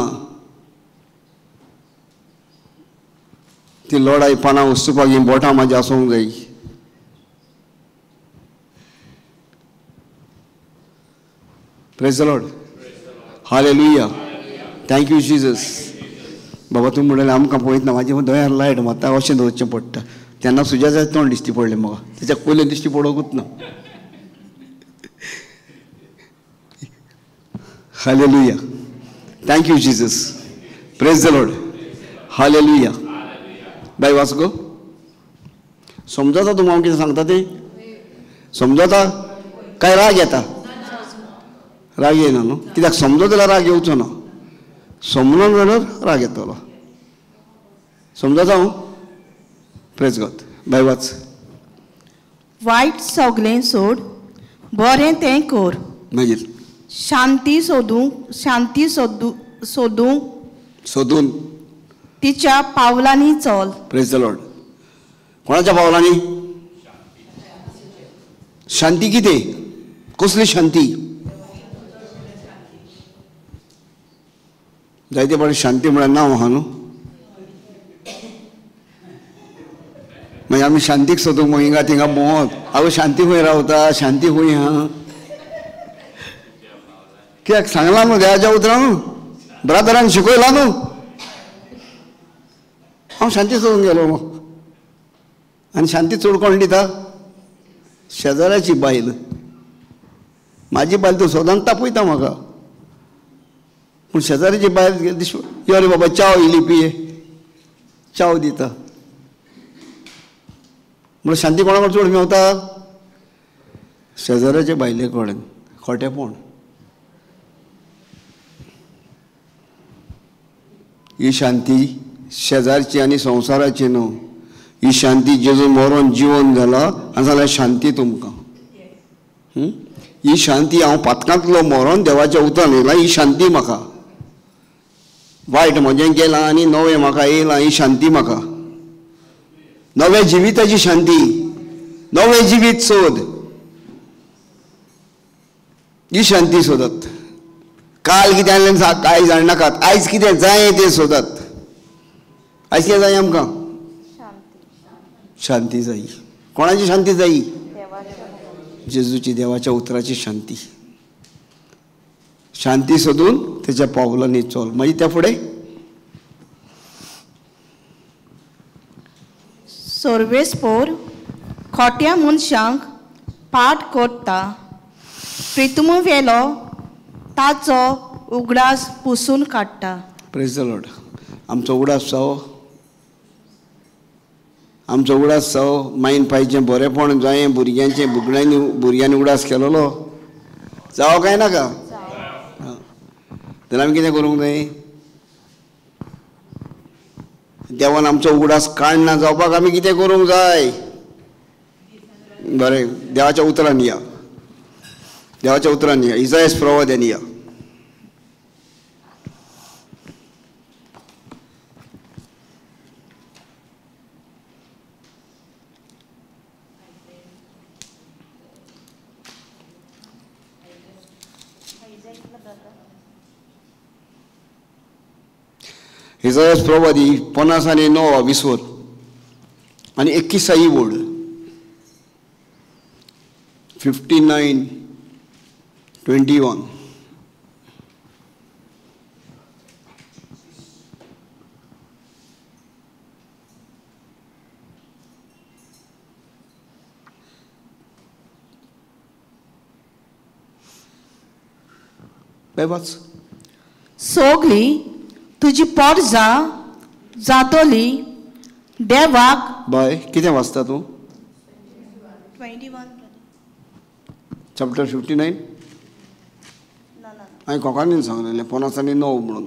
ती लढाई पानां वचपाक ही बोटां म्हाजी आसूंक जाय. Praise the Lord. Hallelujah. Thank you Jesus. बाबा तूं म्हणलें आमकां पळयतना म्हाजे दोळ्यार लायट मारता अशें दवरचें पडटा. तेन्ना सुजाताचें तोंड दिश्टी पडलें म्हाका, तेच्या पयलीं दिश्टी पडोंकूच ना. Hallelujah. Thank you Jesus. Praise the Lord. Hallelujah. बाय वाच गो. समजता तुमकां हांव कितें सांगता तें? समजता काय राग येता? राग येना न्हू. कित्याक समजो जाल्यार राग येवचो ना. समजना जाल्यार राग येतलो. समजता हांव? Praise God. बाय वाच. वायट सगळें सोड, बरें तें कर. मागीर शांती सोदून तिच्या पावलांनी चल. Praise the Lord. कोणाच्या पावलांनी? शांती कितें? कसली शांती? जायते फावटी शांती म्हळ्यार नांव आहा न्हू. मागीर आमी शांतीक सोदूंक मग हिंगा थिंगा भोंवप. आवय शांती खंय रावता, शांती खंय आहा? कित्याक सांगलां न्हू देवाच्या उतरां, ब्रादरान शिकयलां न्हू. हांव शांती सोदूंक गेलो मग. आनी शांती चड कोण दिता? शेजाऱ्याची बायल. म्हाजी बायल तूं सदांच तापयता म्हाका, पूण शेजाऱ्याची बायल यो रे बाबा चाव इली पिये, चाव दिता. म्हळ्यार शांती कोणा कडेन चड मेवता? शेजाऱ्याचे बायले कडेन. खोटेपण. ही शांती शेजारची आनी संवसाराची न्हू. ही शांती जेजू मरोन जिवन जाला आनी जाल्यार शांती तुमकां. ही शांती हांव पातकांतलो मरोन देवाच्या उतरान येयला. ही शांती म्हाका. वायट म्हजें गेलां आनी नवें म्हाका येयलां. ही शांती म्हाका. नव्या जिविताची शांती. नवें जिवीत सोद. ही शांती सोदत. काल कितें आसलें कांय जाणनाकात. आयज कितें जाय तें सोदत. आयज कितें जाय आमकां? शांती जायी. कोणाची शांती जायी? जेजूची, देवाच्या उतराची शांती. शांती सोदून तेच्या पावलांनी चल. मागीर त्या फुडें सर्वेस्पोर खोट्या मनशांक पाट करता, प्रितम वेलो ताचो उगडास पुसून काडटा. Praise the Lord. आमचो उगडास जावो. आमचो उगडास जावो. मागीर पाहिजें बरेंपण जायें. भुरग्यांनी उगडास केलोलो जावो काय नाका? जाल्यार आमी कितें करूंक जाय? देवान आमचो उगडास काडना जावपाक आमी कितें करूंक जाय? बरें, देवाच्या उतरान या. देवाच्या उतरान या. इसायास प्रवाद्यान या. इसायास प्रवादी 59 आनी 21 वड. 59:21. वाच. सोगली तुजी पोरजां जातोली देवाक. बाय कितें वाचता तूं? 21 चॅप्टर 59. हांवें कोंकणीन सांगलेलें 59 म्हणून.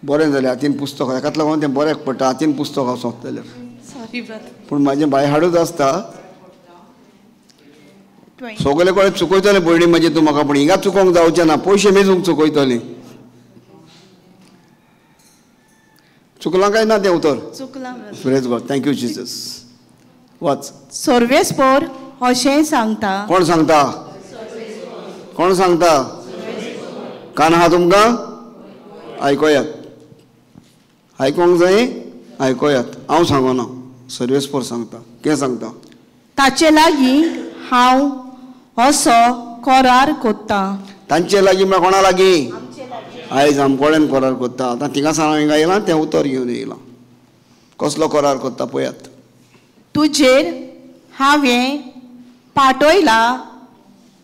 बरें जालें हातीन पुस्तक. हेकाच लागून तें बऱ्याक पडटा हातीन पुस्तक आसत जाल्यार. Sorry brother. पूण म्हाजें बायहाडूच आसता. सगळे कडेन चुकयतलें भयणी म्हणजे तूं म्हाका. पूण हिंगा चुकोवंक जावचें ना. पयशे मेजूंक चुकयतलें. चुकलां काय ना तें उतर? चुकलां. Praise God. Thank you Jesus. वाच. सर्वेस्पोर अशें सांगता. कोण सांगता? कोण सांगता? कान आहा तुमकां? आयकोयात. आयकोंक जाय? आयकोयात. हांव सांगना. सर्वेस्पोर सांगता. कितें सांगता? ताचे लागीं हांव असो करार कोत्ता. तांचे लागीं म्हळ्यार कोणा लागीं? आयज आमकोडेन करार कोत्ता. आतां थिंगा सावन हिंगा येयलां तें उतर घेवन येयलां. कसलो करार कोत्ता पळयात. तुजेर हांवें पाटयला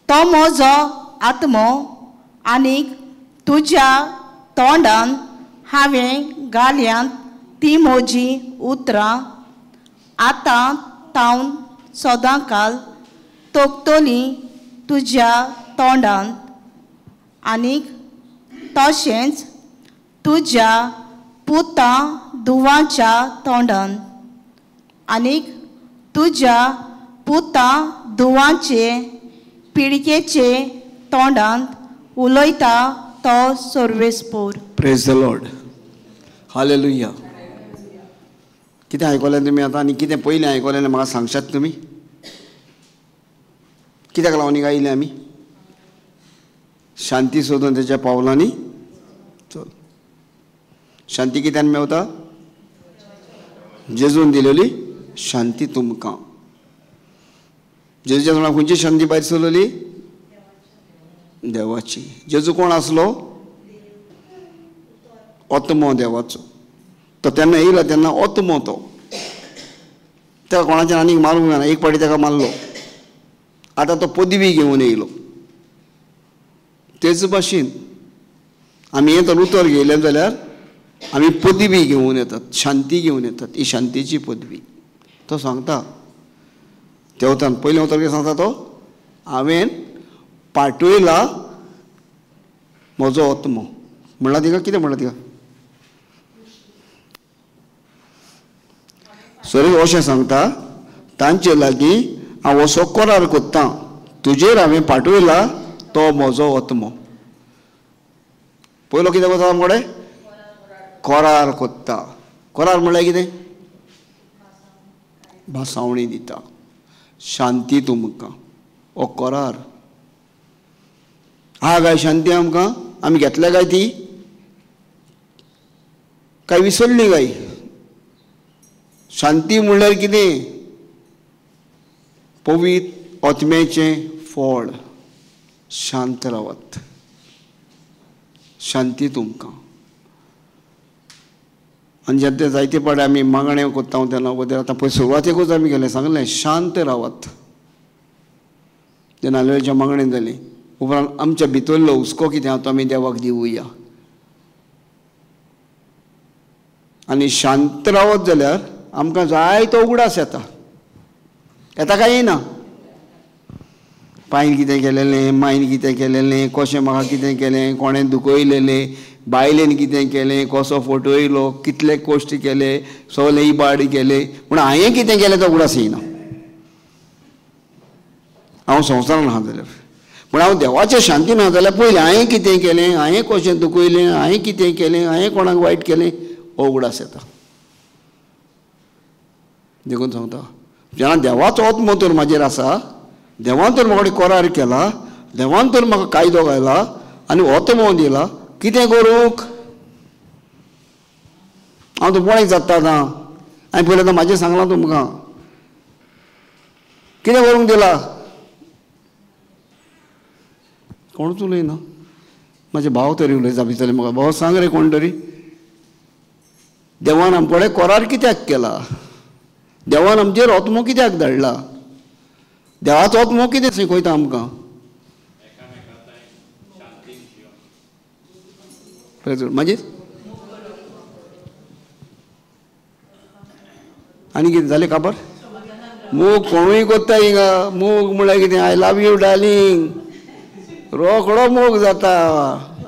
तो म्हजो आत्मो आनीक तुज्या तोंडान हांवें घाल्यांत ती म्हजी उतरां आतां तावन सदांकाल तोखतलीं तुज्या तोंडांत आनीक तशेंच तुज्या पुतां धुवांच्या तोंडांत आनीक तुज्या पुतां धुवांचे पिडकेचे तोंडांत उलयता तो सर्वेस्पोर. Praise the Lord. हालेलुया. कितें आयकलें तुमी आतां आनी कितें पयलीं आयकलें म्हाका सांगशात तुमी? कित्याक लागून गायले आमी? शांती सोदून तेच्या पावलांनी चल. शांती कित्यान मेवता? जेजून दिलेली शांती तुमकां. जेजूच्या तोंडार खंयची शांती भायर सरलेली? देवाची. जेजू कोण आसलो? आत्मो देवाचो. तो तेन्ना येयलो तेन्ना आत्मो तो. तेका कोणाच्यान आनीक मारूंक जायना. एक पाटी तेका मारलो. आतां तो पदवी घेवन येयलो. तेच भाशेन आमी हें तर उतर घेयलें जाल्यार आमी पदवी घेवन येतात, शांती घेवन येतात. ही शांतीची पदवी. तो सांगता तेवतान पयलें उतर कितें सांगता तो? हांवें पाटयला म्हजो आत्मो. म्हणला तिका कितें म्हणला तिका? सर अशें सांगता तांचे लागीं हांव असो करार कोत्ता तुजेर हांवें पाटयला तो म्हजो आत्मो. पयलो कितें कोत्ता आमकडे? करार कोत्ता. करार म्हणल्यार कितें? भासावणी दिता. शांती तुमकां. हो करार हा काय शांती आमकां? आमी घेतल्या काय ती? काय विसरली काय? शांती म्हणल्यार कितें? पवित्र आत्म्याचें फळ. शांत रावत. शांती तुमकां. आनी जेन्ना जायते पावटी आमी मागणें कोत्ता तेन्ना आतां पळय सुरवातेकूच आमी गेले सांगलें शांत रावत. जेन्ना हालेलुयाच्या मागणें जाली उपरांत आमच्या भितरलो हुस्को कितें आहा तो आमी देवाक दिवया. आनी शांत रावत जाल्यार आमकां जाय तो उगडास येता. येता काय येना? पायन कितें केलेलें, मायन कितें केलेलें, कशें म्हाका कितें केलें, कोणें दुखयलेलें, बायलेन कितें केलें, कसो फोटो येयलो, कितले कश्ट केले, सगलें इबाड केलें, पूण हांवें कितें केलें तो उगडास येना. हांव संवसारान आहा जाल्यार. पूण हांव देवाचे शांतीन आहा जाल्यार पयलीं हांवें कितें केलें, हांवें कशें दुखयलें, हांवें कितें केलें, हांवें कोणाक वायट केलें हो उगडास येता. देखून सांगता जेन्ना देवाचो आत्मो तर म्हाजेर आसा, देवान तर म्हाका करार केला, देवान तर म्हाका कायदो घाला आनी आत्मो दिला, कितें करूंक? हांव तो बोळें जाता आतां. हांवें पयलें आतां म्हाजें सांगलां तुमकां. कितें करूंक दिला? कोणूच उलयना. म्हाजे भाव तरी उलयता भितरले म्हाका, भाव सांग रे कोण तरी. देवान आमकडे करार कित्याक केला? देवान आमचेर आत्मो कित्याक धाडला? देवाचो आत्मो कितें शिकयता आमकां? मागीर आनी कितें जालें काबार? मोग कोणूय कोत्ता हिंगा. मोग म्हळ्यार कितें? I love you darling. रोखडो मोग जाता.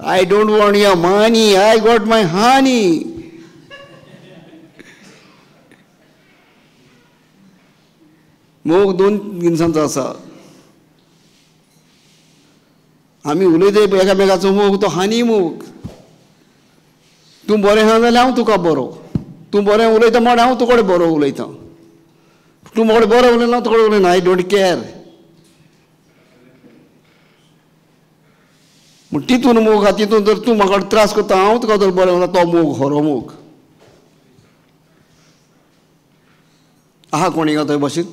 I don't want your money, I got my honey. मोग दोन जिनसांचो आसा. आमी उलयता एकामेकाचो मोग तो हानी मोग. तूं बरें आहा जाल्यार हांव तुका बरो. तूं बरें उलयता म्हण हांव तुका बरो उलयता. तूं म्हाका बरो उलयना तुका उलयना. I don't care. पूण तितून मोग आहा. तितून जर तूं म्हाका त्रास करता हांव तुका जर बरें उलयता तो मोग खरो मोग आहा. कोणी थंय बशीत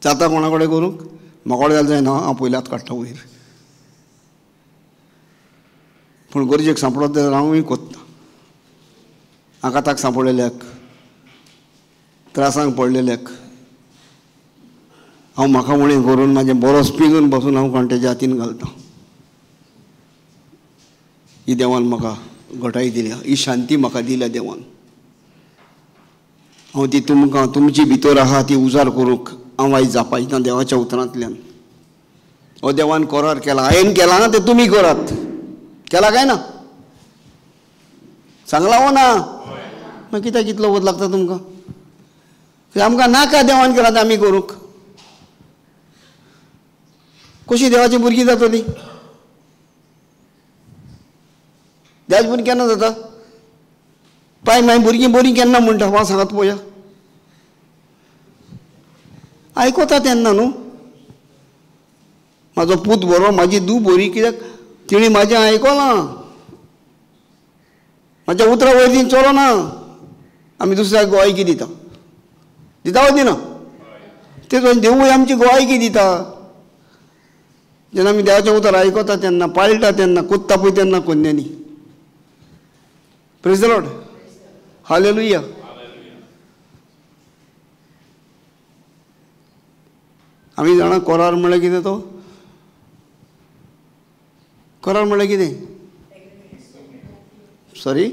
जाता कोणा कडेन करूंक? म्हाका कडेन जाल्यार जायना. हांव पयल्याच काडटा वयर. पूण गरजेक सांपडत जाल्यार हांवूय कोत्ता. आकाताक सांपडलेल्याक, त्रासांक पडलेल्याक हांव म्हाका उणें करून म्हाजें बरोस पिनून बसून हांव कोणत्याच्या हातीन घालतां. ही देवान म्हाका घटाय दिल्या, ही शांती म्हाका दिल्या देवान. हांव ती तुमकां तुमची भितर आहा ती उजार करूंक हांव आयज जापायता देवाच्या उतरांतल्यान. हो देवान करार केला, हांवें केला ना ते तुमी करात. केला काय ना? सांगला हो ना? मागीर कित्याक कितलो वोत लागता तुमकां? आमकां नाका देवान केला ते आमी करूंक. कशी देवाची भुरगीं जातली? देवाची भुरगीं केन्ना जाता? पाय मागीर भुरगीं बरीं केन्ना म्हणटा वा सांगात पळोवया. आयकता तेन्ना न्हू. म्हाजो पूत बरो, म्हाजी धूव बरी, कित्याक तिणी म्हाजें आयकलां. म्हाज्या उतरा वयर चलोना. आमी दुसऱ्याक गोवायकी दिता. दिता वा दिना? तेच देवूय आमची गोवायकी दिता. जेन्ना आमी देवाचें उतर आयकता तेन्ना, पाळटा तेन्ना, कोत्ता पळय तेन्ना कोन्यांनी. Praise the Lord. हालेलुया. आमी जाणा करार म्हणल्यार कितें तो? करार म्हणल्यार कितें? सॉरी,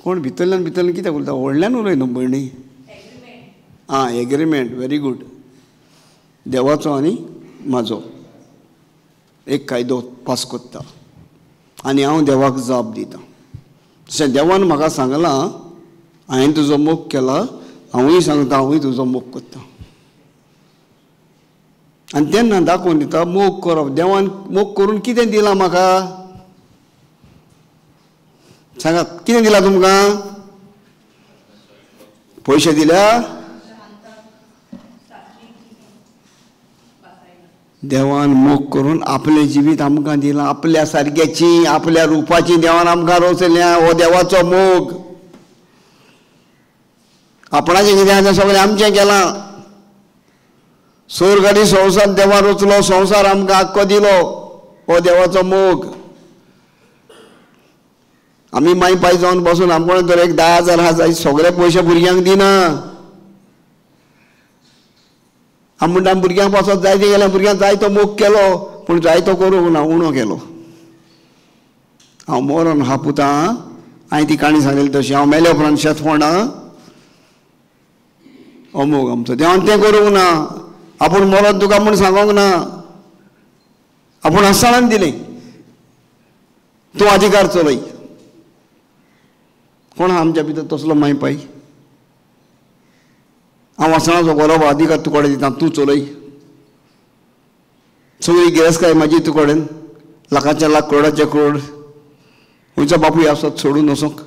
कोण भितरल्यान कित्याक उलयता? व्हडल्यान उलय न्हू भयणी. आं, एग्रीमेंट. Very good. देवाचो आनी म्हाजो एक कायदो पास कोत्ता आनी हांव देवाक जाप दिता. तशें देवान म्हाका सांगलां, हांवें तुजो मोग केला, हांवूय सांगता हांवूय तुजो मोग करता. आनी तेन्ना दाखोवन दिता मोग करप. देवान मोग करून कितें दिलां म्हाका? सांगात, कितें दिलां तुमकां? पयशे दिल्या? देवान मोग करून आपलें जिवीत आमकां दिलां. आपल्या सारक्याची, आपल्या रुपाची देवान आमकां रचल्या. हो देवाचो मोग. आपणाचें कितें आसा सगळें आमचें केलां. स्वर्ग आनी संवसार देवान रचलो, संवसार आमकां आख्खो दिलो. हो देवाचो मोग. आमी मागीर पाय जावन बसून आमकोण तर एक 10,000 आहा जाय सगळे पयशे भुरग्यांक दिना. आमी म्हणटा भुरग्यांक पासत जाय ते गेल्या, भुरग्यांक जाय तो मोग केलो पूण जाय तो करूंक ना, उणो केलो. हांव मरोन हा पुता, हांवें ती काणी सांगलेली तशी, हांव मेल्या उपरांत शेत फोंडा, हो मोग आमचो. देवान तें करूंक ना. आपूण मरोन तुका म्हूण सांगोंक ना. आपूण आसतनाच दिलें, तूं अधिकार चलय. कोण आहा आमच्या भितर तसलो मागीर पाय? हांव आसतनाचो गरोवप अधिकार तुका कडेन दिता, तूं चलय. सगळी गिरेस्तकाय म्हाजी तुका कडेन, लाखाचे लाख, करोडाचे करोड. खंयचो बापूय आसत सोडून वचोंक?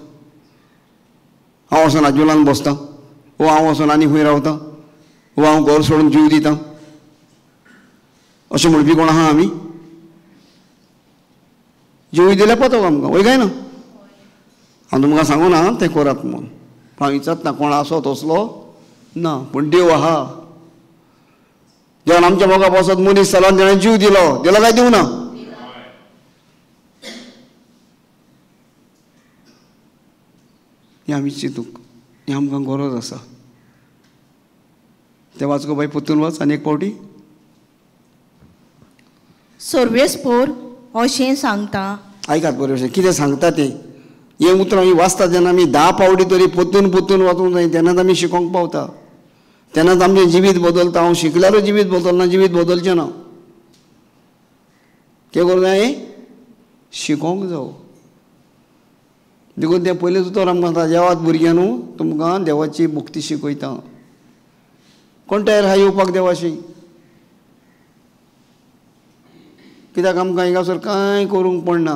हांव वचोन आजुलान बसतां, वो हांव वचोन आनी खंय रावतां, वो हांव घर सोडून जीव दितां, अशें म्हणपी कोण आहा आमी? जीव दिल्यार पतो आमकां, वय काय ना? हांव तुमकां सांगूं ना तें करात म्हणून. हांव विचारता कोण आसो तसलो ना, पूण देव आहा. जेवण आमच्या मोगा पासत मनीस जालो, तेणें जीव दिलो. दिलो काय दिवं ना? हें आमी चिंतूंक, हें आमकां गरज आसा. तें वाच गो बाय, पोत्तून वाच आनी एक पावटी. सर्वेस्पोर अशें सांगता. आयकात बरें कितें सांगता तें. हें उतर आमी वाचता जेन्ना आमी 10 पावटी तरी पोत्तून वाचूंक जाय, तेन्नाच आमी शिकोंक पावता. तेन्नाच आमचें जिवीत बदलता. हांव शिकल्यारूय जिवीत बदलना, जिवीत बदलचें ना. कितें करूं जाय? शिकोंक जावो. देखून तें पयलें उतर आमकां सांगता, देवाच भुरग्यां न्हू, तुमकां देवाची भक्ती शिकयता. कोण तयार आहा येवपाक देवाशी? कित्याक आमकां हिंगासर कांय करूंक पडना,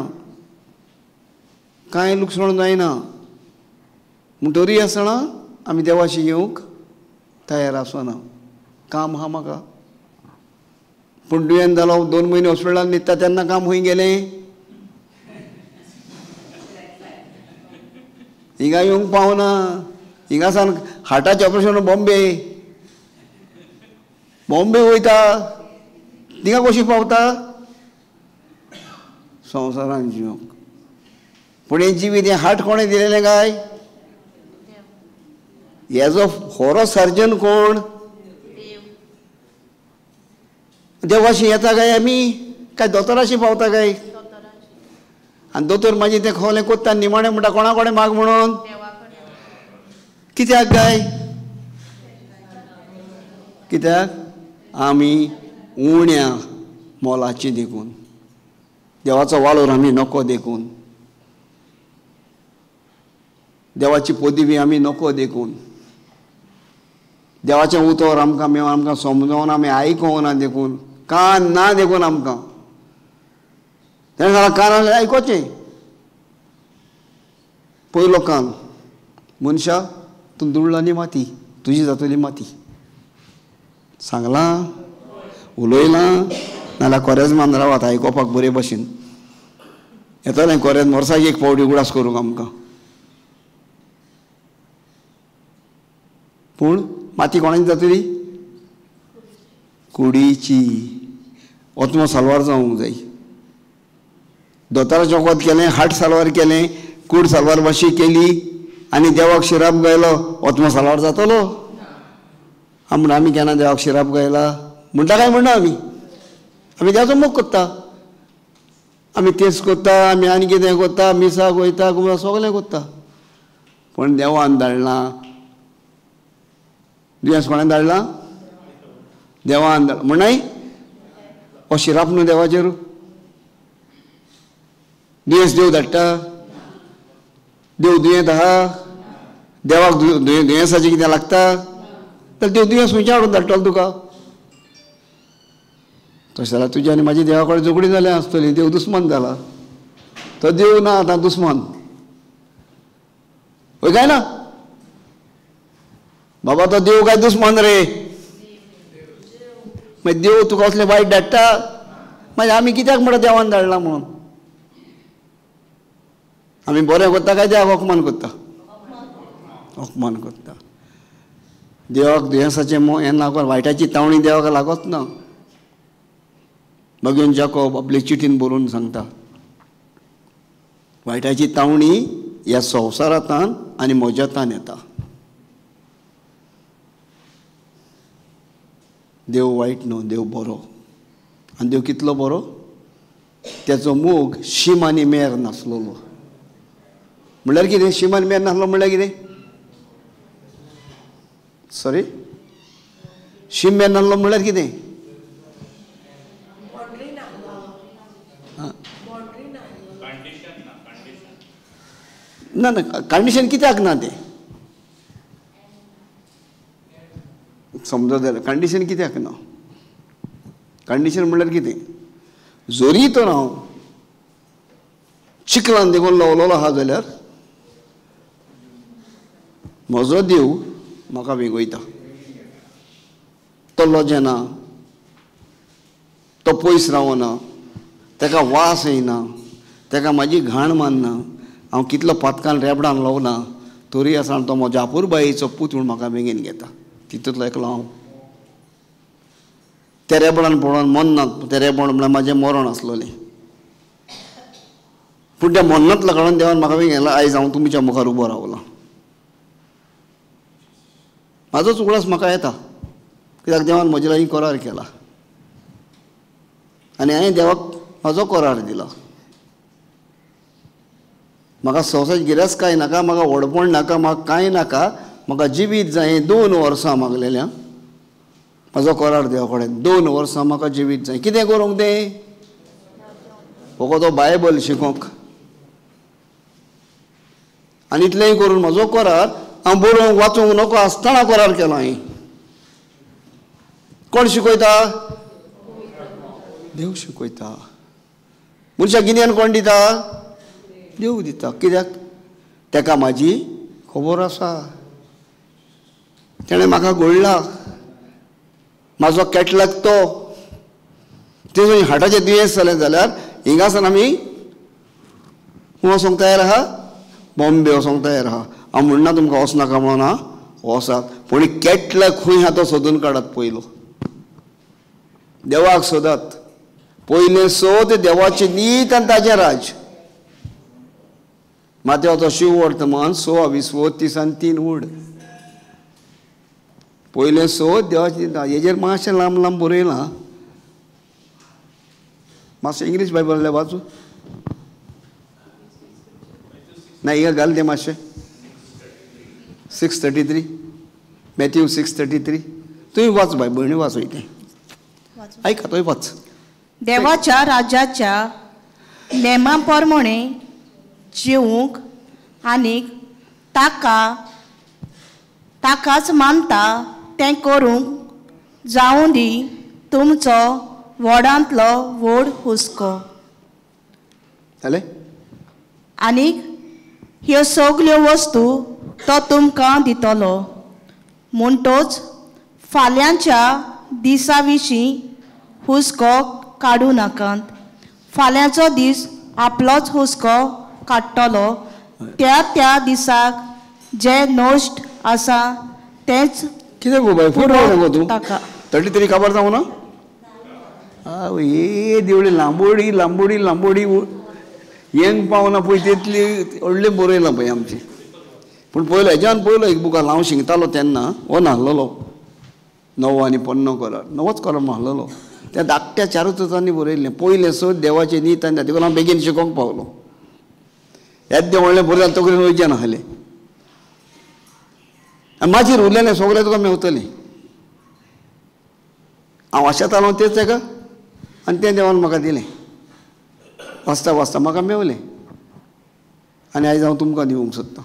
कांय लुकसाण जायना. म्हणटरी आसतना आमी देवाशी येवंक तयार आसना. काम आहा म्हाका. पूण दुयेंत जालो, 2 म्हयने हॉस्पिटलांत न्हिदता तेन्ना काम खंय गेलें? हिंगा येवंक पावना. हिंगासान हार्टाचें ऑपरेशन बॉम्बे वयता. थिंगा कशी पावता? संवसारान जिवंक. पूण हें जिवीत, हें हार्ट कोणें दिलेलें काय? हेजो खरो सर्जन कोण? देवाशी येता काय आमी काय दोतोराशी पावता काय आनी दोतोर मागीर तें खोलें कोत्ता निमाणें म्हणटा कोणा कडेन माग म्हणून कित्याक काय कित्याक आमी उण्या मोलाची देखून देवाचो वालोर आमी नको देखून देवाची पदवी आमी नको देखून देवाचें उतर आमकां मेळोन आमकां समजोवन आमी आयकोना देखून कान ना देखून आमकां तेणें सांगलां कान आयकोचें पयलो कान मनशा तूं दुडला न्ही माती तुजी जातली माती सांगलां उलयलां नाल्यार कोरेजमान रावात आयकोपाक बरे भाशेन येतलें कोरेज वर्साक एक फावटी उगडास करूंक आमकां पूण माती कोणाची जातली कुडीची ओतमो सालवार जावंक जाय दोतोराचें वखद केलें हाट सालवार केलें कूड सालवार भाशी केली आनी देवाक शिराप गायलो ओतमो सालवार जातलो म्हणून आमी केन्ना देवाक शिराप गायला म्हणटा काय म्हणना आमी देवाचो मोग कोत्ता आमी तेच कोत्ता आमी आनी कितें कोत्ता मिसाक वयता सगळें कोत्ता पूण देवान धाडलां दुयेंस कोणें धाडलां देवान धाड म्हणाय हो शिराप न्हू देवाचेर दुयेंस देव धाडटा देव दुयेंत आहा देवाक दुयेंसाचें कितें लागता तर देव दुयेंस खंयच्या हाडून धाडटलो तुका तशें जाल्यार तुजी आनी म्हाजी देवा कडेन झगडी जाल्या आसतली देव दुस्मान जाला तो देव ना आतां दुस्मान वय काय ना बाबा तो देव काय दुस्मान रे मागीर देव तुका असलें वायट धाडटा मागीर आमी कित्याक म्हणटा देवान धाडला म्हणून आमी बरें कोत्ता काय देवाक अपमान कोत्ता अपमान कोत्ता देवाक दुयेंसाचें हें लागोन वायटाची तावणी देवाक लागत ना भगवान जाकोब आपले चिठीन बरोवन सांगता वायटाची तावणी ह्या संवसारांतान आनी मोज्यातान येता देव वायट न्हू देव बरो आनी देव कितलो बरो तेचो मोग शीम आनी मेर नासलोलो म्हणल्यार कितें शीम आनी मेर नासलो म्हणल्यार कितें सॉरी शीम मेर नासलो म्हणल्यार कितें ना ना कंडिशन कित्याक ना तें समजत जाल्यार कंडिशन कित्याक ना कंडिशन म्हणल्यार कितें जोरी तर हांव चिखलान देखून लवलेलो आहा जाल्यार म्हजो देव म्हाका वेगयता तो लजना तो पयस रावना ताका वास येना ताका म्हाजी घाण मानना हांव कितलो पातकान रेबडान लावना तरी आसा तो म्हज्या आपुरबायेचो पूत म्हूण म्हाका बेगीन घेता तितूंतलो एकलो हांव त्या रेबडान पळोवन मरना तें रेबड म्हळ्यार म्हाजें मरण आसलेलें पूण त्या मरणांतल्या कारणान देवान म्हाका बेगीन गेला आयज हांव तुमच्या मुखार उबो रावला म्हाजोच उगडास म्हाका येता कित्याक देवान म्हजे लागीं करार केला आनी हांवें देवाक म्हाजो करार दिला म्हाका संवसाराची गिरेस्त नाका म्हाका व्हडपण नाका म्हाका कांय नाका म्हाका जिवीत जाय 2 वर्सां मागलेल्या म्हाजो करार देवा कडेन 2 वर्सां म्हाका जिवीत जाय कितें करूंक तें फकत तो बायबल शिकोवंक आनी इतलेंय करून म्हजो करार हांव बरोवंक वाचूंक नको आसतना करार केलो हांवें कोण शिकयता देव शिकयता मनशाक गिन्यान कोण दिता देव दिता कित्याक ताका म्हाजी खबर आसा तेणें म्हाका घडला म्हाजो कॅटलक तो तेजो हार्टाचें दुयेंस जालें जाल्यार हिंगासान आमी खंय वचोंक तयार आहा बॉम्बे वचोंक तयार आहा हांव म्हणना तुमकां वचनाका म्हणून हा वचात पूण कॅटलक खंय आहा तो सोदून काडात पयलो देवाक सोदात पयलें सोद देवाचें नीत आनी ताजें राज माथ्याचो शिव वर्तमान 16:20-30 वड पयलें सोद देवाचें हेजेर मातशें लांब लांब बरयलां मातशें इंग्लीश बायबल जाल्यार वाचू ना हिंगा घाल तें मातशें 6:33 मॅथ्यू 6:33 तुवें वाच बाय भयणी वाच तें आयका तुवें वाच. देवाच्या राज्याच्या नेमा प्रमाणे जिवूंक आनीक ताकाच मानता तें करूंक जावं दी तुमचो व्हडांतलो व्हड हुस्को. जालें? आनीक ह्यो सगल्यो वस्तू तो तुमकां दितलो. म्हणटच फाल्यांच्या दिसा विशीं हुस्को काडूं नाकात. फाल्यांचो दीस आपलोच हुस्को काडटलो. त्या दिसाक जे नश्ट आसा तेच कितें गो बाय फुटबॉल तूं ताका 33 खबर जावं ना हे देवळी लांबोडी येंग पावना पळय तितली व्हडलें बरयलां पळय आमची. पूण पयलो हेज्यान पयलो एक बुकां हांव शिंगतालो तेन्ना हो नाहलेलो 9 आनी 50 कलर 9च कलर नाहलेलो. त्या धाकट्या 4 चुचांनी बरयल्लें पयलें सद देवाचें नीत आनी देखून हांव बेगीन शिकोवंक पावलो. हेच देव व्हडलें बरयलें तकलेन वयचें नाहलें. मागीर उरलेलें सगळें तुका मेवतलें. हांव वाचतालो तेच हेका आनी तें देवान म्हाका दिलें. वाचता म्हाका मेवलें आनी आयज हांव तुमकां दिवंक सोदतां.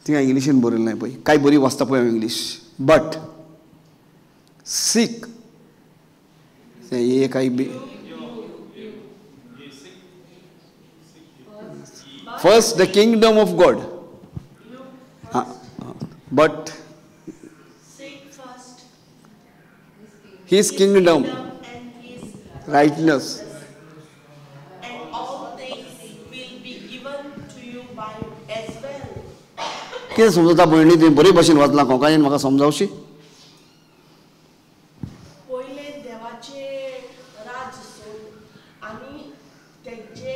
थिंगा इंग्लिशीन बरयलें पळय कांय बरी वाचता पळय हांव इंग्लीश. बट सीक ये काही first the kingdom of God but his kingdom rightness and all things will be given to you by as well. कितें समजता भयणी तुवें बरे भाशेन वाचलां कोंकणीन म्हाका समजावशी. पयले देवाचे राज सोद आनी तेंचे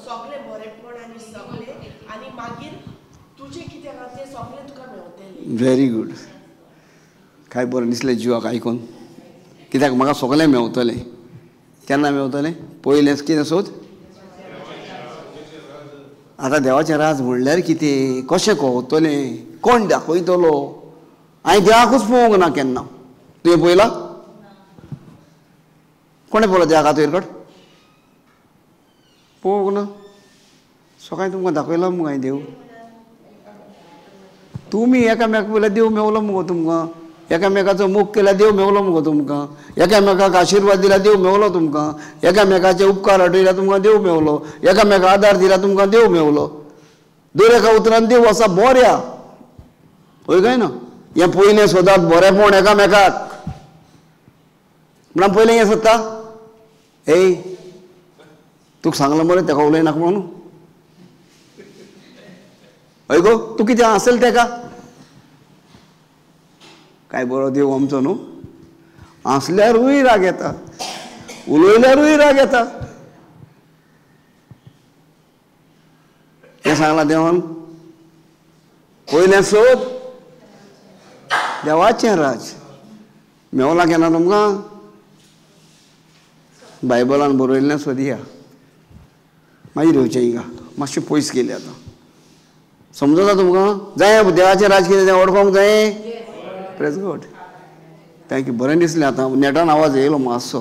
सगळे बरेपण आनी सगळे आनी मागीर तुजें कितें आहा तें सगळें तुका मेवतलें. Very good. काय बरें दिसलें जिवाक आयकून. कित्याक म्हाका सगळें मेवतलें. केन्ना मेवतलें? पयलेंच कितें सोद. आतां देवाचें राज म्हणल्यार कितें कशें कळतलें कोण दाखयतलो. हांवें देवाकूच पळोवंक ना केन्ना. तुवें पळयला? कोणें पळयलो देवाक हात वयर काड. पळोवंक ना. सकाळीं तुमकां दाखयला मुगो हांवें देव. तुमी एकामेका पयल्यार देव मेवलो मुगो तुमकां. एकामेकाचो मोग केल्यार देव मेवलो मुगो तुमकां. एकामेकाक आशिर्वाद दिल्यार देव मेवलो तुमकां. एकामेकाचे उपकार आठयल्यार तुमकां देव मेवलो. एकामेकाक आदार दिल्यार तुमकां देव मेवलो. दर एका उतरान देव आसा बऱ्या. होय काय ना? हें पयलें सोदात बरेपण एकामेकाक. म्हणून पयलें हें सोदता तुका सांगलां मरे तेका उलयनाका म्हणून. हय गो तूं कितें आसलें तेका. काय बरो देव आमचो न्हू. आसल्यारूय राग येता उलयल्यारूय राग येता. हें सांगलां देवान. पयलें सोद देवाचें राज मेवलां केन्ना तुमकां. बायबलान बरयल्लें सोदया मागीर येवचें हिंगा. मातशें पयस गेलें आतां. समजता तुमकां. जाय देवाचें राज कितें तें ओळखोंक जाय. Praise God. थँक्यू. बरें दिसलें आतां नेटान आवाज येयलो मातसो.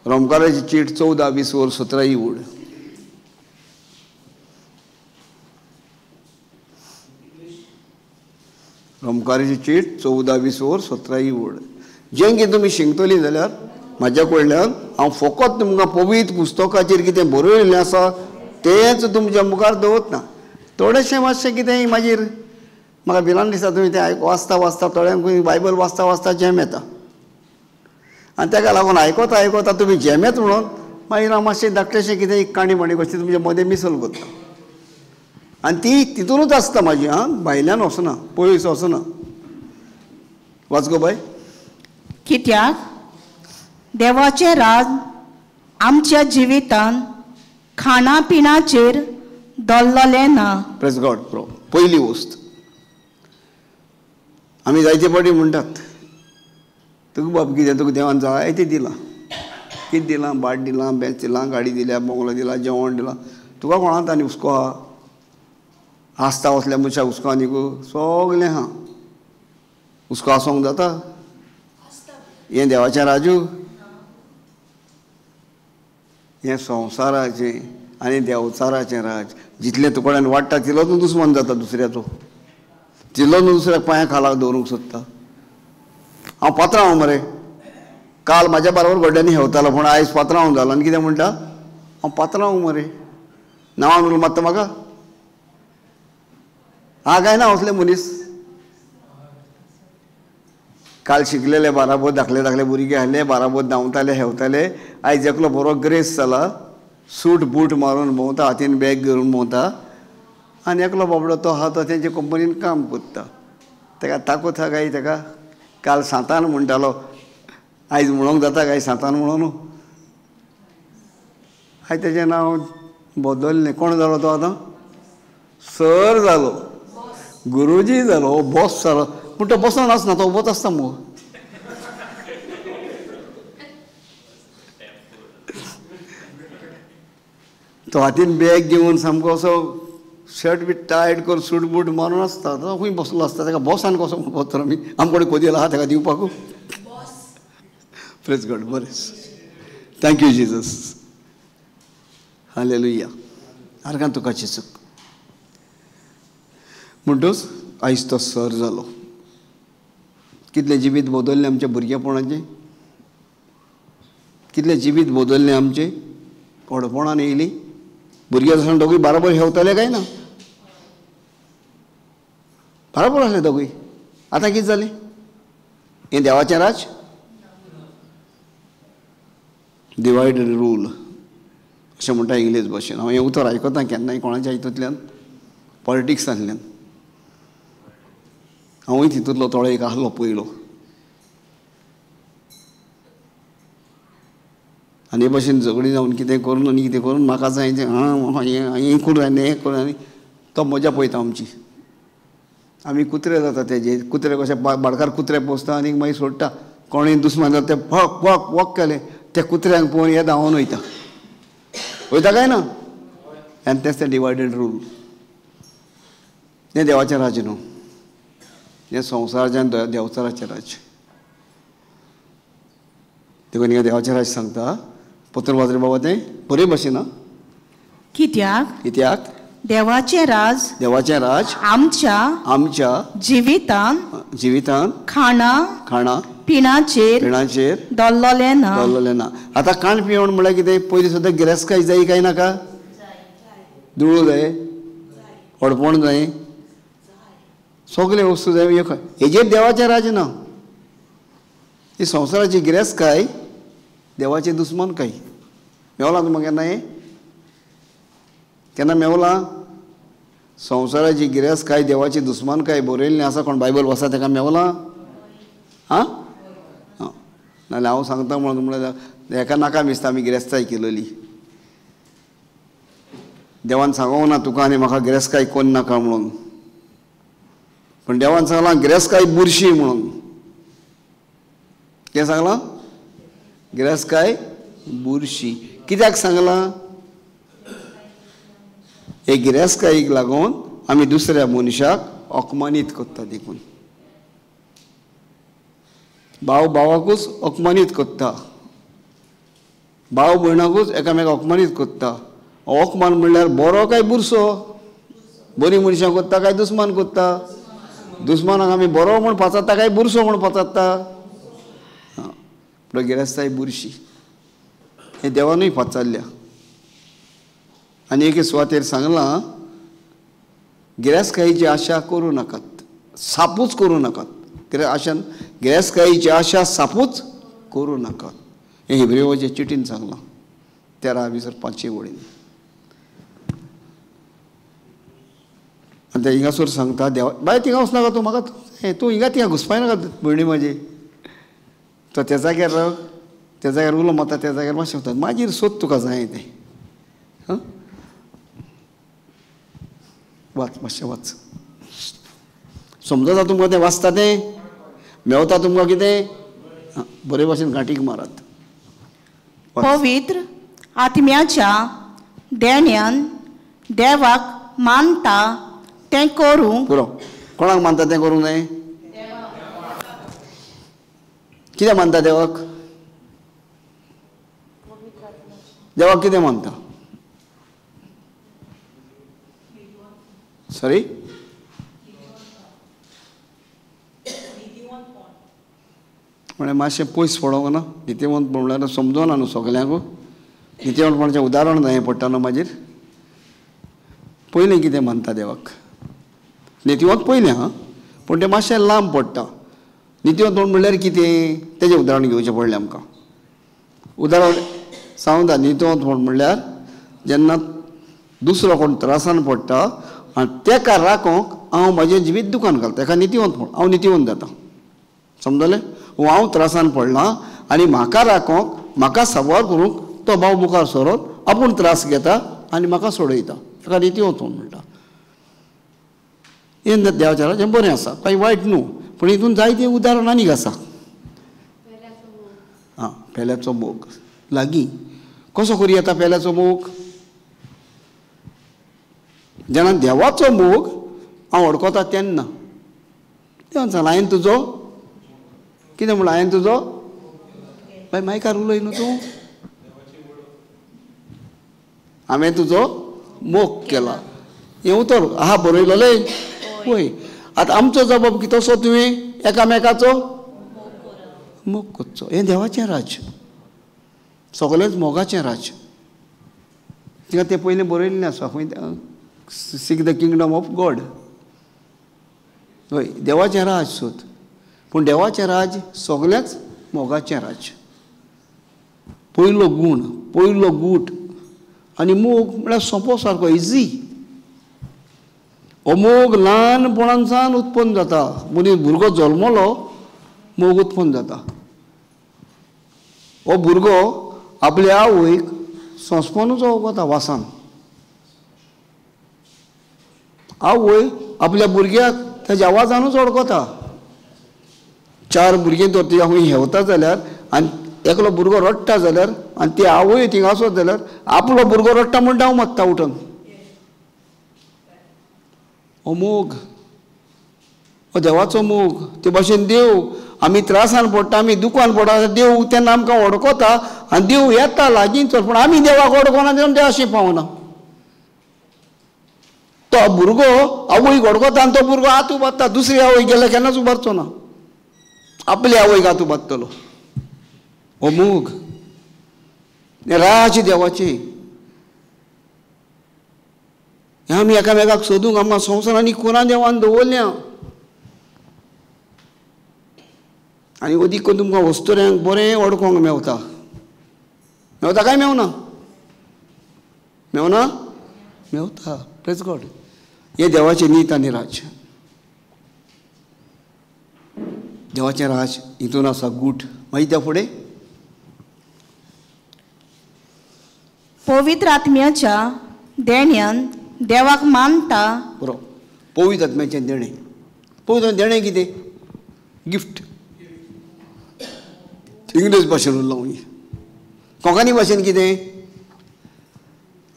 रोमकाराची चीट 14-20 वर 17 वूड. रोमकाराची चीट 14-20 वर 17 वूड. जें कितें तुमी शिंगतलीं जाल्यार म्हाज्या कडल्यान हांव फकत तुमकां पवित्र पुस्तकाचेर कितें बरयल्लें आसा तेंच तुमच्या मुखार दवरना. थोडेशें मातशें कितें मागीर म्हाका भिरांत दिसता. तुमी तें वाचता थोड्यांक बायबल वाचता झेम येता. आनी ताका लागून आयकोता तुमी झेम येता म्हणून मागीर हांव मातशें धाकटेशें कितें एक काणी म्हणी कशी तुमच्या मदें मिसल करता. आनी ती तितूनच आसता म्हाजी. भायल्यान वचना पयस वचना. वाच गो बाय. कित्याक देवाचें राज आमच्या जिवितान खाणा पिणाचेर दल्ललें ना. Praise God. पयली वस्त आमी जायते फावटी म्हणटात तुका बाब कितें तुका देवान जाय तें दिलां. कितें दिलां? बाट दिलां, बेंच दिलां, गाडी दिल्या, बंगलो दिला, जेवण दिलां. तुका कोणाक आनी हुस्को आहा? आसता वसल्या मनशाक हुस्को आनी सगलें आहा. हुस्को आसोंक जाता? हें देवाचें राजू? हें संवसाराचें आनी देवचाराचें राज. जितलें तुकोड्यान वाडटा तितलो तूं दुस्मान जाता दुसऱ्याचो. तितलो तूं दुसऱ्याक पांया खालाक दवरूंक सोदता. हांव पात्रांव मरे. काल म्हाज्या बरोबर गोड्ड्यांनी हेवतालो पूण आयज पात्रांव जालो आनी कितें म्हणटा? हांव पात्रांव मरे. नांवान उलो मात्ता म्हाका? हा काय ना असले मनीस? काल शिकलेले बाराबोध धाकले धाकले भुरगे आहले, बाराबोध धांवताले हेवताले. आयज एकलो बरो ग्रेस जाला, सूट बूट मारून भोंवता, हातीन बॅग घेवन भोंवता. आनी एकलो बाबडो तो आहा तो तेंचे कंपनीन काम करता. ताका ताकूत आहा काय ताका? काल सांतान म्हणटालो, आयज म्हणोंक जाता काय सांतान म्हणून? आयज तेजें नांव बदललें. कोण जालो तो आतां? सर जालो, गुरुजी जालो, बॉस जालो. पूण तो बसोन आसना, तो उबोच आसता मगो. तो हातीन बॅग घेवन सामको असो शर्ट बी टायट करून सूट बूट मारून आसता. तो खंय बसलो आसता. ताका बॉसान कसो म्हणपाक तर आमी आमकडे कोदेल आहा ताका दिवपाक. Praise God. बरें. Thank you Jesus. हालेलुया. आर्गां तुका चिसूक. म्हणटूच आयज तो सर जालो. कितलें जिवीत बदललें आमच्या भुरगेपणाचें. कितलें जिवीत बदललें आमचें. व्हडपणान येयली. भुरगे आसतना दोगूय बाराबर हेवताले काय ना? बाराबर आसले दोगूय. आतां कितें जालें? हें देवाचें राज? डिवायड एंड रूल अशें म्हणटा इंग्लीश भाशेन. हांव हें उतर आयकतां केन्नाय कोणाच्या हितूंतल्यान, पॉलिटिक्सांतल्यान. हांवूय तितूंतलो थोडो एक आहलो पयलो. आनी हे भाशेन झगडीं जावन कितें करून आनी कितें करून म्हाका जाय तें हें करून आनी हें करून आनी तो मजा पळयता आमची. आमी कुत्रे जाता तेजे. कुत्रे कशे भाडकार कुत्रे पोसता आनी मागीर सोडटा. कोणूय दुस्मान जाता तें फक वक वक केलें त्या कुत्र्यांक पळोवन हे धांवून वयता. वयता काय ना? आनी तेंच तें डिवायडेड रूल. हें देवाचें राज न्हू. हें संवसाराचें देवचाराचें राज. देखून हिंगा देवाचें राज सांगता. पत्र वाचले बाबा तें बरे भाशेन. कित्याक? देवाचें राज. देवाचें राज आमच्या जिवितान खाणा पिणाचेर दल्लोलें ना. आतां खाण पिवण म्हळ्यार कितें? पयलीं सुद्दां गिरेस्तकाय जाय काय नाका? दुळू जाय, व्हडपण जाय, सगळे वस्तू जाय. हेजेर देवाचें राज ना. ही संवसाराची गिरेस्तकाय देवाची दुस्मनकाय. मेवलां तुमकां केन्ना हें? केन्ना मेवलां? संवसाराची गिरेस्तकाय देवाची दुस्मनकाय बरयल्लें आसा. कोण बायबल वाचता ताका मेवलां? आं? नाल्यार हांव सांगता म्हणून हेका नाका दिसता आमी गिरेस्ताय केलेली. देवान सांगूंक ना तुका आनी म्हाका गिरेस्तकाय कोण नाका म्हणून. पण देवान सांगलां गिरेस्तकाय बुरशी म्हणून. कितें सांगलां? गिरेस्तकाय बुरशी. कित्याक सांगलां? हे गिरेस्तकायेक लागून आमी दुसऱ्या मनशाक अपमानीत करता. देखून भाव भावाकूच अपमानीत करता. भाव भयणाकूच एकामेकाक अपमानीत करता. अपमान म्हणल्यार बरो काय बुरसो? बरी मनशां करता काय दुस्मान करता? दुस्मानाक आमी बरो म्हूण पाचारता काय बुरसो म्हूण पाचारता? गिरेस्ताय बुरशी. हें देवानूय पाचारल्या. आनी एक सुवातेर सांगलां गिरेस्तकायेची आशा करूं नाकात, सापूच करूं नाकात. गिरेस्तकायेची आशा सापूच करूं नाकात. हें हिब्रेवाचे चिटीन सांगलां 13:5 वळीन. आनी ते हिंगासोर सांगता देवा बाय थिंगा वचनाका तूं. म्हाका तूं हिंगा थिंगा घुसपाय नाका भयणी म्हाजी. तो त्या जाग्यार राव, त्या जाग्यार उलो मारता, त्या जाग्यार मातशें वता. मागीर सोद तुका जाय तें. हां वाच, मातशें वाच. समजता तुमकां तें वाचता तें? मेवता तुमकां कितें? बरे भाशेन घांटीक मारात. पवित्र आत्म्याच्या देण्यान देवाक मानता तें करूंक. पुरो कोणाक मानता तें करूंक जाय? कितें मानता देवाक? देवाक कितें मानता? सॉरी, म्हळ्यार मातशें पयस पडोंक ना. नितीवंत म्हणल्यार समजोना न्हू सगल्यांक. नितीवंतपणाचें उदाहरण जाय पडटा न्हू मागीर. पयलें कितें मानता देवाक? नितीवंत पयलें हां, पूण तें मातशें लांब पडटा. नितीवंत म्हणल्यार कितें तेजें उदाहरण घेवचें पडलें आमकां. उदाहरण सांगता. नितीवंत म्हणल्यार जेन्ना दुसरो कोण त्रासान पडटा आनी तेका राखोंक हांव म्हाजें जिवीत दुकान घालता, तेका नितीवंत म्हण. हांव नितीवंत जाता. समजलें? हांव त्रासान पडलां आनी म्हाका राखोंक, म्हाका सांबाळ करूंक तो भाव मुखार सरोन आपूण त्रास घेता आनी म्हाका सोडयता, ताका नितीवंत म्हणटा. हें देवाच्या राज्यान बरें आसा, कांय वायट न्हू. पूण हितून जायतीं उदाहरण आनीक आसा. हां, पेल्याचो मोग लागीं कसो करूं येता पेल्याचो मोग? जेन्ना देवाचो मोग हांव अडकता तेन्ना देवान सांगलां हांवें तुजो कितें म्हणलां? हांवें तुजो बाय मायकार उलय न्हू तूं. हांवें तुजो मोग केला. हें उतर आहा बरयलेलें पळय. आतां आमचो जबाब कितें तसो तुवें एकामेकाचो मोग करचो. हें देवाचें राज, सगळेंच मोगाचें राज. तिका तें पयलें बरयल्लें आसा खंय, seek the kingdom of God. हय, देवाचें राज सोद. पूण देवाचें राज सगळेंच मोगाचें राज. पयलो गूण, पयलो गूट आनी मोग म्हळ्यार सोंपो सारको, इजी. हो मोग ल्हानपणान सावन उत्पन्न जाता. मनीस भुरगो जल्मलो मोग उत्पन्न जाता. हो भुरगो आपल्या आवयक संस्पनूच वता वासान. आवय आपल्या भुरग्याक ताच्या आवाजानूच वळखता. 4 भुरगीं तर तिच्या खंय हेवता जाल्यार आनी एकलो भुरगो रडटा जाल्यार आनी ती आवय थिंग आसत जाल्यार आपलो भुरगो रडटा म्हण हांव मात्ता उठून. हो मोग, हो देवाचो मोग. ते भाशेन देव आमी त्रासान पडटा, आमी दुखान पडटा, देव तेन्ना आमकां वडखता आनी देव येता लागींच. पूण आमी देवाक वडखना तेन्ना देवाशी पावना. तो भुरगो आवयक वडखता आनी तो भुरगो हात उबारता. दुसरी आवय गेल्यार केन्नाच उबारचो ना, आपले आवयक हात उबारतलो. हो मोग, राज देवाचे. हें आमी एकामेकाक सोदूंक आमकां संवसारांनी कोणा देवान दवरल्या. आनी अदीक करून तुमकां वस्तुऱ्यांक बरें वडखोंक मेवता. मेवता काय मेवना? मेवना? मेवता. Praise God. हें देवाचें नीत आनी राज. देवाचें राज हितून आसा गूट. मागीर त्या फुडें पवित्र आत्म्याच्या देण्यान देवाक मानता. बरो. पवित्र आत्म्याचें देणें. पवित्र देणें कितें? गिफ्ट. इंग्लीश भाशेन उरलो हांव. कोंकणी भाशेन कितें?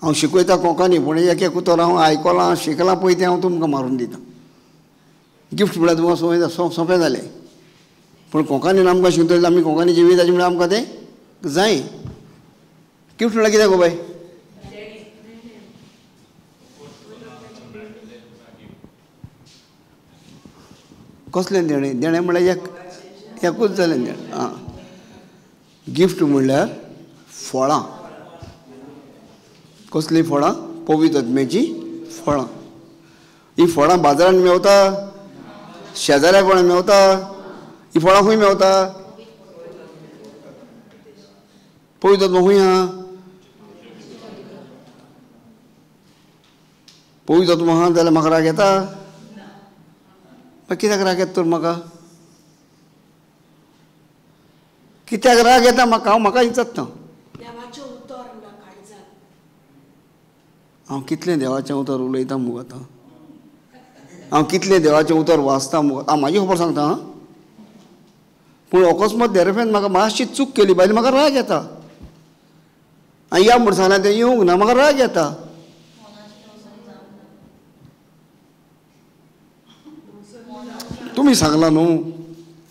हांव शिकयता कोंकणी, पूण एक उतर हांव आयकलां शिकलां पळय तें हांव तुमकां मारून दितां. गिफ्ट म्हळ्यार तुमकां सोंपें जालें. पूण कोंकणीन आमकां शिकयता, आमी कोंकणी जिविताची म्हळ्यार आमकां तें जाय. गिफ्ट म्हळ्यार कितें गो बाय? कसलें देणें? देणें म्हळ्यार एकूच जालें देणें. आं, गिफ्ट म्हणल्यार फळां. कसलीं फळां? पवित्र आत्म्याची फळां. ही फळां बाजारांत मेवता, शेजाऱ्या कोणाक मेवता. ही फळां खंय मेवता? पवित्र आत्मा खंय आहा? पवित्र आत्मा आहा जाल्यार म्हाका राग येता? कित्याक राग येता तर म्हाका? कित्याक राग येता म्हाका? हांव म्हाका इचत ना. हांव कितलें देवाचें उतर उलयतां मुगो आतां. हांव कितलें देवाचें उतर वाचतां मुगो. हांव म्हाजी खबर सांगता. पूण अकस्मात देरेफेन म्हाका मातशी चूक केली बायल म्हाका राग येता. आनी या म्हणून सांगलें तें येवंक ना, म्हाका राग येता. तुमी सांगला न्हू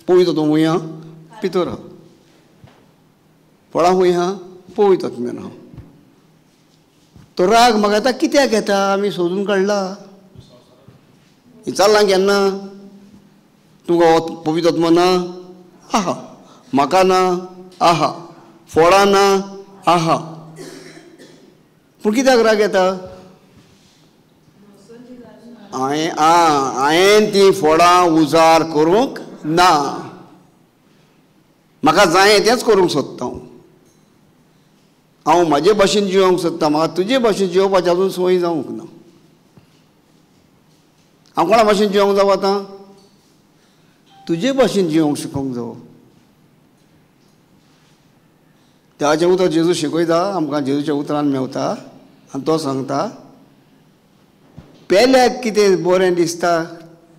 पळयता तो खूंय आहा भितर आहा, फळां खूंय आहा पळयता तुमी हांव. तो राग म्हाका येता कित्याक येता आमी सोदून काडला. विचारलां केन्ना तुका पवित्र ना आहा, म्हाका ना आहा, फळां ना आहा, पूण कित्याक राग येता. हांवें ती फळां उजार करूंक ना, म्हाका जाय तेंच करूंक सोदता. हांव म्हाजे भाशेन जिवंक सोदता, म्हाका तुजे भाशेन जिवपाची अजून संवय जावंक ना. हांव कोणा भाशेन जिवंक जावं आतां, तुजे भाशेन जिवंक शिकोवंक जावो. देवाचें उतर जेजू शिकयता आमकां, जेजूच्या उतरान मेवता आनी तो सांगता पेल्याक कितें बरें दिसता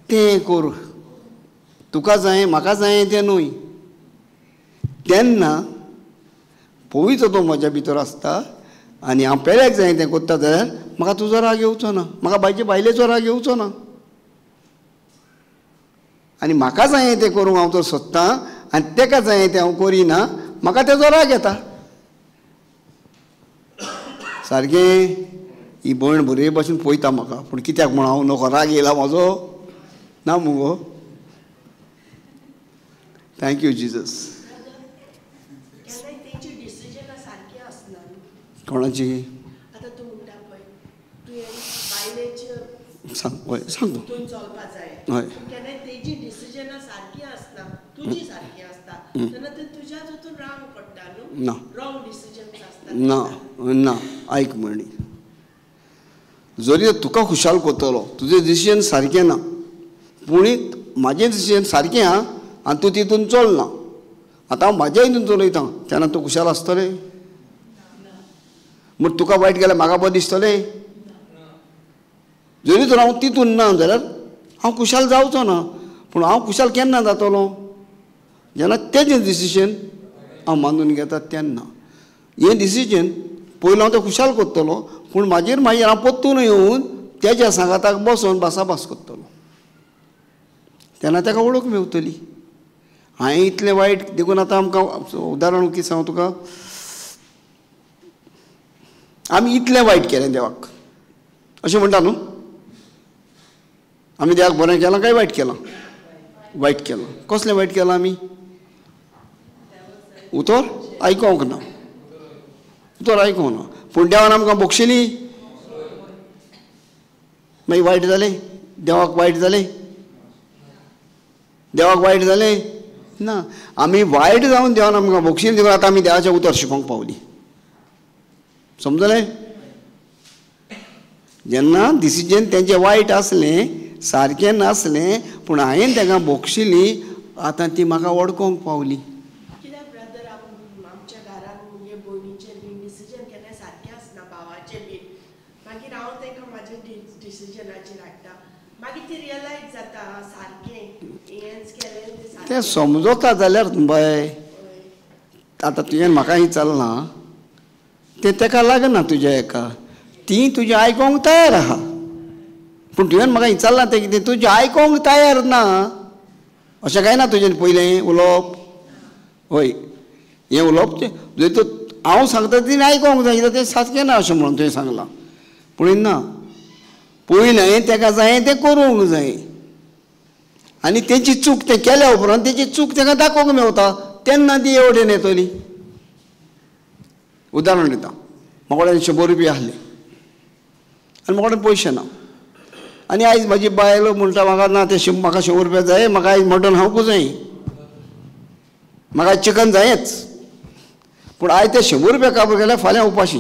तें कर, तुका जाय म्हाका जाय तें न्हय. तेन्ना पवित्र तो म्हज्या भितर आसता आनी हांव पेल्याक जाय तें करता जाल्यार म्हाका तुजो राग येवचो ना, म्हाका बायलेचो राग येवचो ना. आनी म्हाका जाय तें करूंक हांव तर सोदतां आनी तेका जाय तें हांव करिना, म्हाका तेजो राग येता. सारकें ही भयण बरे भाशेन पळयता म्हाका, पूण कित्याक म्हूण हांव नोको राग येयला म्हाजो ना मुगो. Thank you Jesus. कोणाची सांग हय सांग हय ना ना ना ऐक म्हणी जरी तुका खुशाल कोत्तलो तुजें डिसिजन सारकें ना, पूण म्हाजें डिसिजन सारकें आहा आनी तूं तितून चलना. आतां हांव म्हाज्या हितून चलयतां तेन्ना तूं खुशाल आसतलें. म्हूण तुका वायट केल्यार म्हाका बरें दिसतलें. जरी तर हांव तितून ना जाल्यार हांव खुशाल जावचो ना. पूण हांव खुशाल केन्ना जातलो जेन्ना तेजें डिसिजन हांव मानून घेता तेन्ना. हें डिसिजन पयलो हांव तें खुशाल करतलो, पूण मागीर हांव परतून येवन तेज्या सांगाताक बसोन भासाभास करतलो. तेन्ना ताका वळख मेवतली. हांवें इतलें वायट देखून आतां आमकां उदाहरण कितें सांगू तुका, आमी इतलें वायट केलें देवाक अशें म्हणटा न्हू. आमी देवाक बरें केलां काय वायट केलां? वायट केलां. कसलें वायट केलां आमी? उतर आयकोंक ना, उतर आयकोंक ना. पूण देवान आमकां बक्षिली मागीर वायट जालें? देवाक वायट जालें? देवाक वायट जालें ना. आमी वायट जावन देवान आमकां बक्षील देखून आतां आमी देवाचें उतर शिकोवंक पावली. समजलें? जेन्ना डिसिजन तेंचें वायट आसलें, सारकें नासलें, पूण हांवें ताका बक्षिली, आतां ती म्हाका वळखोंक पावली. कित्याक ब्रदर आमच्या घरान म्हणजे भयणीचें बीन डिसिजन केन्ना सारकें आसना, भावाचें बीन. मागीर हांव ताका म्हाज्या डिसिजनाचेर हाडटा, मागीर ती रियलायज जाता सारकें हेंच केलें तें समजता जाल्यार बाय. आतां तुवें म्हाका विचारलां तें ताका लागना तुज्या हेका, ती तुजें आयकोंक तयार आहा. पूण तुवें म्हाका विचारलां तें कितें तुजें आयकोंक तयार ना अशें काय ना तुजें पयलें उलोवप. हय हें उलोवप जर तर हांव सांगता तिणें आयकोंक जाय तें सारकें ना अशें म्हणून तुवें सांगलां. पूण ना, पयलें ताका जाय तें करूंक जाय आनी तेची चूक तें केल्या उपरांत तेची चूक ताका दाखोवंक मेवता, तेन्ना ती एवडेन येतली. उदाहरण दिता, म्हाका कडेन 100 रुपया आहले आनी म्हाका कडेन पयशे ना. आनी आयज म्हाजी बायल म्हणटा म्हाका ना ते म्हाका 100 रुपया जाय, म्हाका आयज मटण खावंकूच जाय, म्हाका आयज चिकन जायच. पूण आयज ते 100 रुपया काबार केल्यार फाल्यां उपाशी,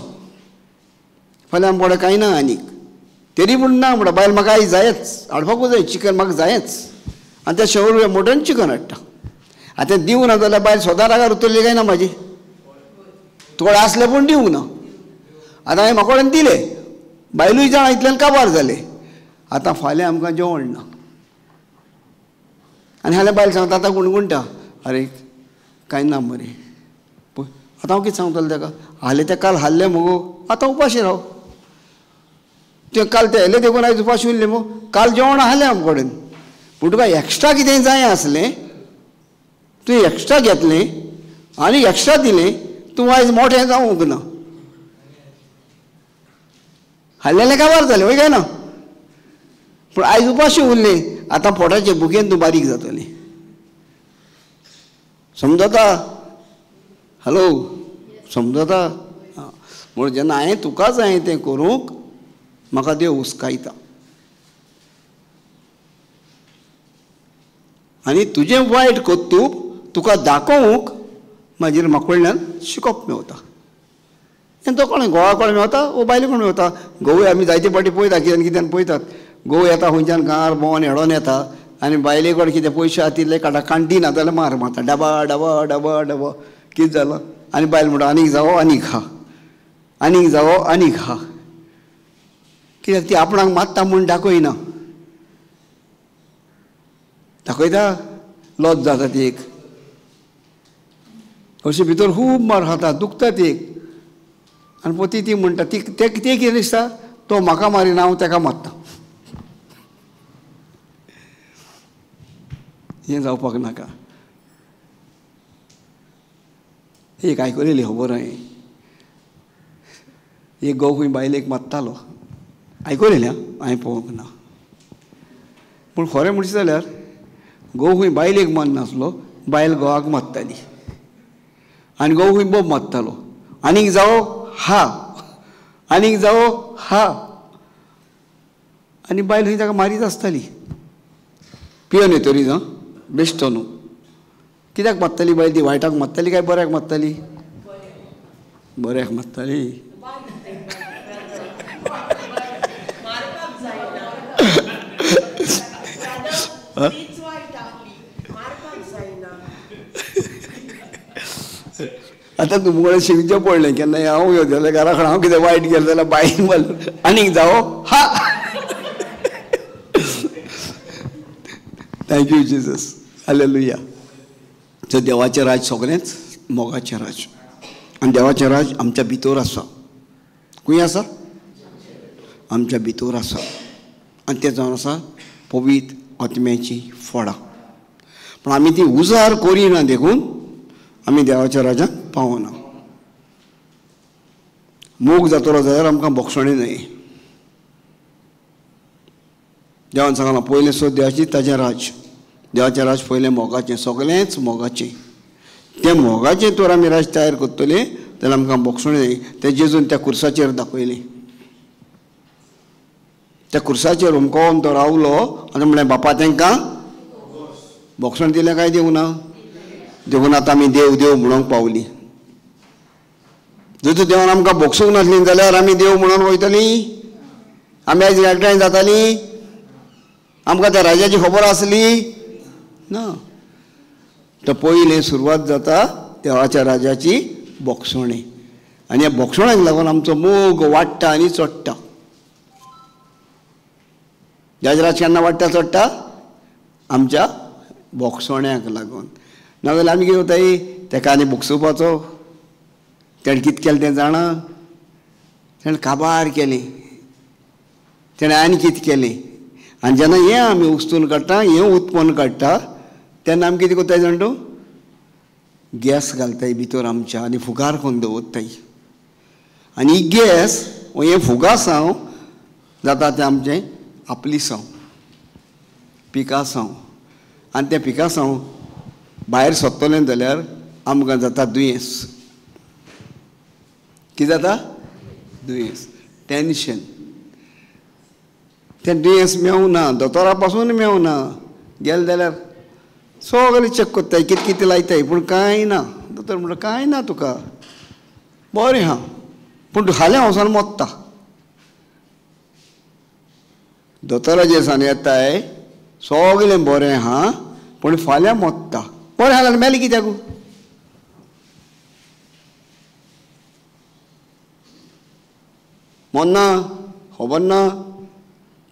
फाल्यां आमचे कडेन कांय ना आनीक. तरी पूण ना म्हणटा बायल म्हाका आयज जायच, हाडपाकूच जाय चिकन म्हाका जायच. आनी ते 100 रुपया मटण चिकन हाडटा. आतां दिवं ना जाल्यार बायल सदां रागार उतरली काय ना म्हाजी? तुकडे आसले पूण दिवंक ना. आतां हांवें म्हाका कडेन दिले, बायलूय जाणा इतल्यान काबार जाले. आतां फाल्यां आमकां जेवण ना. आनी हाल्या बायल सांगता आतां गुणगुणटा, अरे कांय ना मरे पळय आतां हांव कितें सांगतलें ताका हालें तें काल हाल्लें मुगो आतां उपाशी राव तुवें काल ते हेले देखून आयज उपाशी उरलें मगो काल जेवण आहलें आमचे कडेन पूण तुका एक्स्ट्रा कितें जाय आसलें तुवें एक्स्ट्रा घेतलें आनी एक्स्ट्रा दिलें तूं आयज मोठें जावंक ना हाल्लेलें काबार जालें वय काय ना पूण आयज उपाशी उरलें आतां पोटाचे भुकेन तूं बारीक जातलें समजता हॅलो समजता म्हूण जेन्ना हांवें तुका जाय तें करूंक म्हाका देव हुस्कायता आनी तुजें वायट कर्तूब तुका दाखोवंक मागीर म्हाका कडल्यान शिकप मेवता आनी तो कोण घोवा कोण मेवता वो बायले कोण मेवता घोव आमी जायते फावटी पळयता कित्यान कित्यान पळयतात घोव येता खंयच्यान गांवार भोंवन हेडोन येता आनी बायले कोण कितें पयशे आहा तितले काडा कांटी ना जाल्यार मार मारता डबा डबा डबा डबा कितें जालां आनी बायल म्हणटा आनीक जावो आनीक खा आनीक जावो आनीक खा कित्याक ती आपणाक मात्ता म्हूण दाखयना दाखयता लॉस जाता ती एक अशें भितर खूब मार खाता दुखता ती एक आनी पती ती म्हणटा ती ते कितें दिसता तो म्हाका मारिना हांव ताका मारता हें जावपाक नाका एक आयकलेली खबर हांवें एक घोव खंय बायलेक मारतालो आयकलेलें हांवें पळोवंक ना पूण खरें म्हणचें जाल्यार घोव खंय बायलेक मारनासलो बायल घोवाक मारताली आनी घोव खंय बोब मारतालो आनीक जावो हा आनीक जावो हा आनी बायल खंय ताका मारीत आसताली पियोन येतरी जां बेश्टो न्हू कित्याक मारताली बायल ती वायटाक मारताली काय बऱ्याक मारताली बऱ्याक मारताली आतां तुमकडे शिवचें पडलें केन्ना हांव येतलें घरा कडेन हांव कितें वायट केलें जाल्यार बायक मारलें आनीक जावो हा थँक्यू जिजस हालेलुया तर देवाचें राज सगळेंच मोगाचें राज आनी देवाचें राज आमच्या भितर आसा खंय आसा आमच्या भितर आसा आनी तें जावन आसा पवित्र आत्म्याची फळां पूण आमी ती उजार करिना देखून आमी देवाच्या राजांत पावना मोग जातलो जाल्यार आमकां बोक्षणें न्हय देवान सांगलां पयलें सोद देवाची ताजें राज देवाचें राज पयलें मोगाचें सगळेंच मोगाचें तें मोगाचें तर आमी राज तयार करतले जाल्यार आमकां बोक्षणें न्हय तें जेजून त्या खुर्साचेर दाखयलें त्या खुर्साचेर हुमकोवन तो रावलो आनी म्हणलें बापा तांकां बोक्षण दिलें काय दिवं ना देखून आतां आमी देव देव म्हणूंक पावलीं जर देवान आमकां बोगसूंक नासलीं जाल्यार आमी देव म्हणून वयतलीं आमी आयज एकठांय जातालीं आमकां त्या राजाची खबर आसली ना तर पयलें सुरवात जाता देवाच्या राजाची बोगसणें आनी ह्या बोगसणाक लागून आमचो मोग वाडटा आनी चडटा देवाचें राज केन्ना वाडटा चडटा आमच्या बोगसण्याक लागून नाजाल्यार आमी कितें करताय तेका आनी बोगसोवपाचो तेणें कितें केलें तें जाणा तेणें काबार केलें तेणें आनी कितें केलें आनी जेन्ना हें आमी उस्तून काडटा हें उत्पन्न काडटा तेन्ना आमी कितें करताय जाण तूं गॅस घालताय भितर आमच्या आनी फुगार करून दवरताय आनी ही गॅस हें फुगासांव जाता तें आमचें आपलीसांव पिकासांव आनी तें पिकासांव भायर सोदतलें जाल्यार आमकां जाता दुयेंस कितें जाता दुयेंस टेन्शन तें दुयेंस मेवना दोतोरा पासून मेवना गेले जाल्यार सगळें चॅक कोत्ताय कितें कितें लायताय पूण कांय ना दोतोर म्हणटा कांय ना तुका बरें आहा पूण तूं हाल्या वचोन मोत्ता दोतोराचेर सान येताय सगळें बरें आहा पूण फाल्यां मोत्ता बरें आहा जाल्यार मेलें कित्याक मोन्ना खबर ना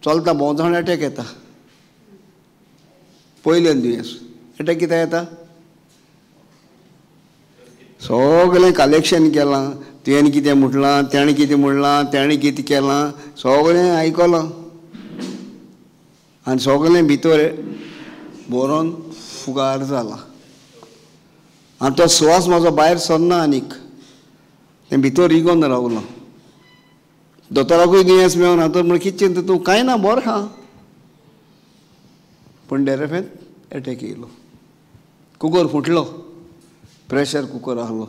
चलता भोंवतण एटॅक येता पयलें दुयेंस एटॅक कित्याक येता सगळें कलेक्शन केलां, तुवें कितें म्हटलां, तेणें कितें म्हणलां, तेणें कितें केलां, सगळें आयकलां आनी सगळें भितर बरोवन फुगार जाला. आनी तो सुवास म्हाजो भायर सरना आनीक, तें भितर इगोन रावलां. दोतोराकूय दुयेंस मेळना तर म्हण कितें चिंता तूं, कांय ना बरो आहा. पूण डेरेफेंत एटॅक येयलो, कुकर फुटलो, प्रेशर कुकर आहलो,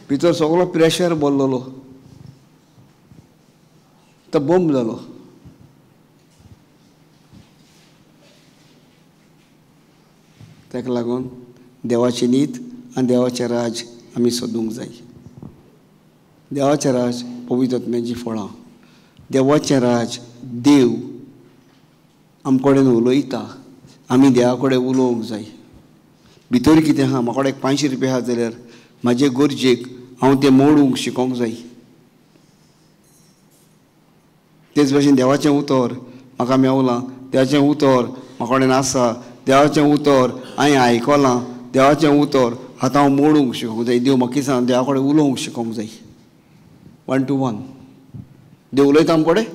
भितर सगळो प्रेशर भरलेलो, तो बॉम्ब जालो. ताका लागून देवाची नीत आनी देवाचें राज आमी सोदूंक जाय. देवाचें राज पवित्र आत्म्याची फळां, देवाचें राज देव आमचे कडेन उलयता, आमी देवा कडेन उलोवंक जाय. भितर कितें आहा, म्हाका कडेन 500 रुपया आहा जाल्यार म्हाजे गरजेक हांव तें मोडूंक शिकोवंक जाय. तेच भशेन देवाचें उतर म्हाका मेवलां, देवाचें उतर म्हाका कडेन आसा, देवाचें उतर हांवें आयकलां, देवाचें उतर आतां हांव मोडूंक शिकोवंक जाय. देव म्हाका सांग देवा कडेन उलोवंक शिकोवंक जाय. 1 to 1 देव उलयता आमचे कडेन,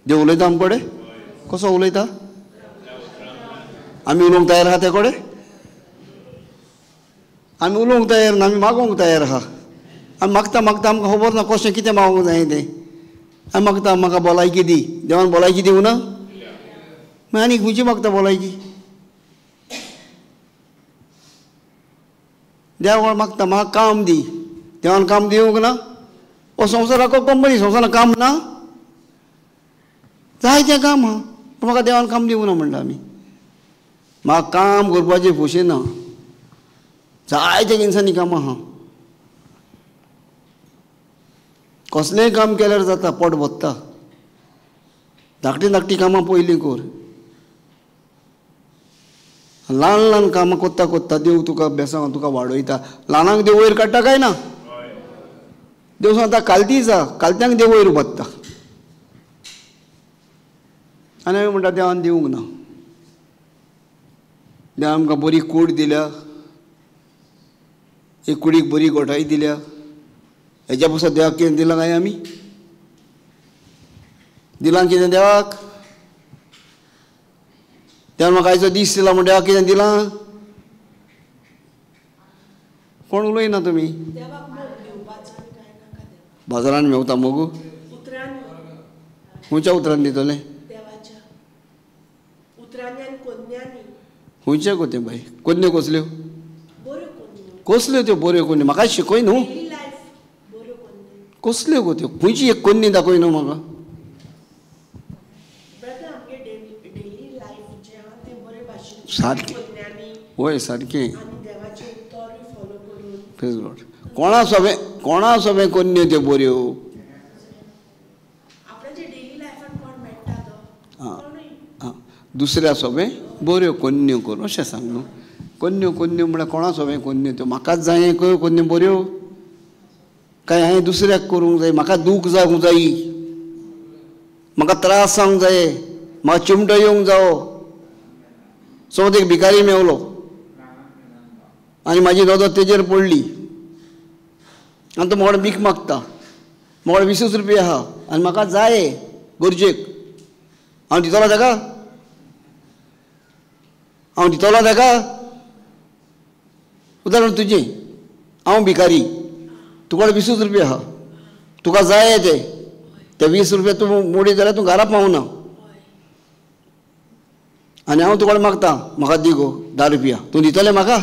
देव उलयता आमचे कडेन. कसो उलयता? आमी उलोवंक तयार आहा ते कडेन? आमी उलोवंक तयार ना, आमी मागोवंक तयार आहा. आमी मागता मागता आमकां खबर ना कशें कितें मागोवंक जाय तें. आमी मागता म्हाका भलायकी दी, देवान भलायकी दिवना, मागीर आनी खंयची मागता भलायकी? देवा मागता म्हाका काम दी, देवान काम दिवंक ना. ओ संवसाराक कंपनी संवसाराक काम ना, जाय तें काम आहा, पूण म्हाका देवान काम दिवंक ना म्हणटा आमी. म्हाका काम करपाचें खोशें ना, जायते इन्सानी कामां आहा. कसलेंय काम केल्यार जाता, पोट भरता. धाकटी धाकटी कामां पयलीं कर, ल्हान ल्हान कामां कोत्ता कोत्ता देव तुका बेसांव तुका वाडयता. ल्हानांक देव वयर काडटा काय ना? देव सांगता कालती जा, कालत्यांक देव वयर बसता. आनी आमी म्हणटा देवान दिवंक ना. देव आमकां बरी कूड दिल्या, एक कुडीक बरी गोठाई दिल्या, हेज्या पासून देवाक कितें दिलां काय आमी? दिलां कितें देवाक? देवान म्हाका आयचो दीस दिला म्हण देवाक कितें दिलां? कोण उलयना तुमी? बाजारान मेवता मोगू? खंयच्या उतरान दितले? खंयच्या कोते बाय? कोन्यो कसल्यो? कसल्यो त्यो बऱ्यो कोन्यो? म्हाका शिकय न्हू. कसल्यो गो त्यो? खंयची एक कोन्नी दाखय न्हू म्हाका. सारकें, वय सारकें. Praise Lord. कोणा सोबे कोन्यो त्यो बऱ्यो? दुसऱ्या सोबे बऱ्यो कोन्यो कर अशें सांग न्हू. कोन्यो कोन्यो म्हळ्यार कोणा सोबे कोन्यो त्यो? म्हाकाच जाय कोन्यो बऱ्यो काय हांवें दुसऱ्याक करूंक जाय? म्हाका दूख जावंक जाय, म्हाका त्रास जावंक जाय, म्हाका चिमटो येवंक जावो. समज एक भिकारी मेवलो आनी म्हाजी नदर तेजेर पडली आनी तो म्हाका भीक मागता, म्हाका 20 रुपया आहा आनी म्हाका जाय गरजेक, हांव दितलो ताका? हांव दितलो ताका? उदाहरण तुजें, हांव भिकारी, तुका 20 रुपया आहा, तुका जाय ते 20 रुपया तूं मोडी जाल्यार तूं घरा पावना आनी हांव तुका मागता म्हाका दी गो 10 रुपया, तूं दितलें म्हाका?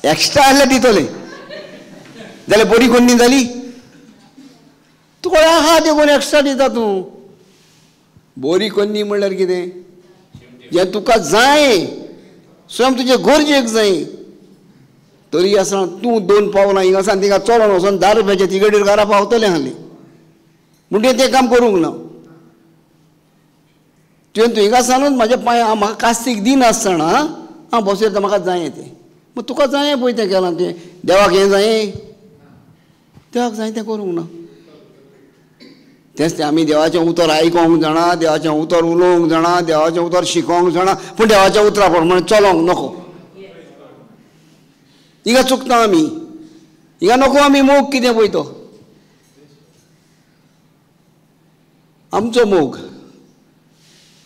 एक्स्ट्रा आहल्यार दितलें जाल्यार बरी कोन्नी जाली. तुका आहा तें कोण एक्स्ट्रा दिता तूं? बरी कोन्नी म्हणल्यार कितें? जें तुका जाय, स्वयं तुजे गरजेक जाय, तरी आसतना तूं 2 पावलां हिंगा सान थिंगा चलोन वचोन 10 रुपयाच्या तिकेटीर घरा पावतलें हालीं, म्हणटकीर तें काम करूंक ना. तुवें हिंगा सानूच म्हाज्या पांयां म्हाका कास्तीक दिनासतना हांव बसयता म्हाका जाय तें. मग तुका जाय पळय तें केलां तें, देवाक हें जाय? देवाक जाय तें करूंक ना. तेच ते आमी देवाचें उतर आयकोंक जाणा, देवाचें उतर उलोवंक जाणा, देवाचें उतर शिकोवंक जाणा, पूण देवाच्या उतरा प्रमाणे चलोंक नको. हिंगा चुकता आमी. हिंगा नको आमी मोग कितें पळय तो आमचो मोग.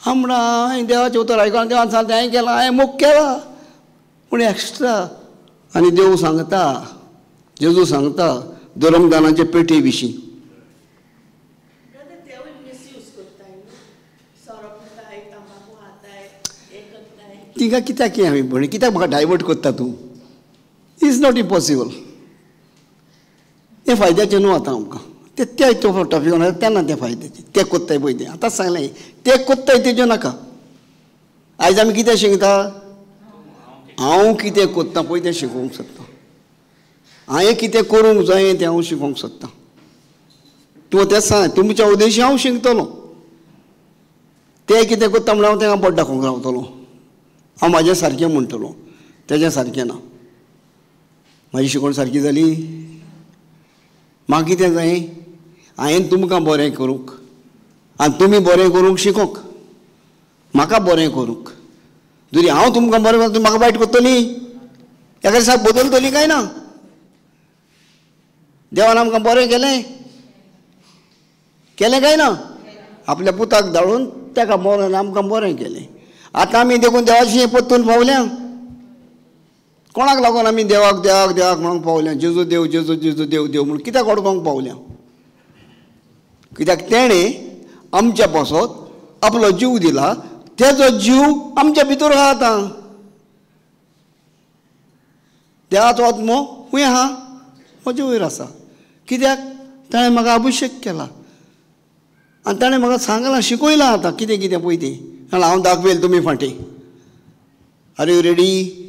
म्हणा हांवें देवाचें उतर आयकोन देवान सांगलें हांवें केलां, हांवें मोग केला पूण एक्स्ट्रा. आनी देव सांगता, जेजू सांगता धर्मदानाचे पेटी विशीं. तिका कित्याक की हांवें म्हण कित्याक म्हाका डायवर्ट करता तूं? Is not impossible. हें फायद्याचें न्हू आतां आमकां. ते टॉपिकान तेन्ना तें फायद्याचें. तें कोत्ताय पळय तें आतांच सांगलें. तें कोत्ताय तेजें नाका. आयज आमी कितें शिकता? हांव कितें कोत्ता पळय तें शिकोवंक सोदता. हांवें कितें करूंक जाय तें हांव शिकोवंक सोदता. तूं तें सांग तुमच्या उद्देशी हांव शिकतलों. तें कितें कोत्ता म्हण हांव तेंका बोट दाखोवंक रावतलों. हांव म्हाजें सारकें म्हणटलों, तेजें सारकें ना. म्हाजी शिकवण सारकी जाली? म्हाका कितें जाय? हांवें तुमकां बरें करूंक आनी तुमी बरें करूंक शिकोवंक. म्हाका बरें करूंक. जरी हांव तुमकां बरें करता, म्हाका वायट करतली? एका दिसाक बदलतली काय ना? देवान आमकां बरें केलें काय ना? आपल्या पुताक धाडून तेका मरण आमकां बरें केलें. आतां आमी देखून देवाची पत्तून पावल्या. कोणाक लागून आमी देवाक देवाक देवाक म्हणून पावल्या? जेजू देव जेजू जेजू देव देव म्हणून कित्याक अडकोंक पावल्या? कित्याक तेणें आमच्या पासत आपलो जीव दिला. तेजो जीव आमच्या भितर आहा. आतां देवाचो आत्मो खूंय आहा? म्हजे वयर आसा. कित्याक? ताणें म्हाका अभिशेक केला आनी ताणें म्हाका सांगलां, शिकयलां आतां कितें कितें पळय तें. हांव दाखयलें, तुमी फाटीं. Are you ready?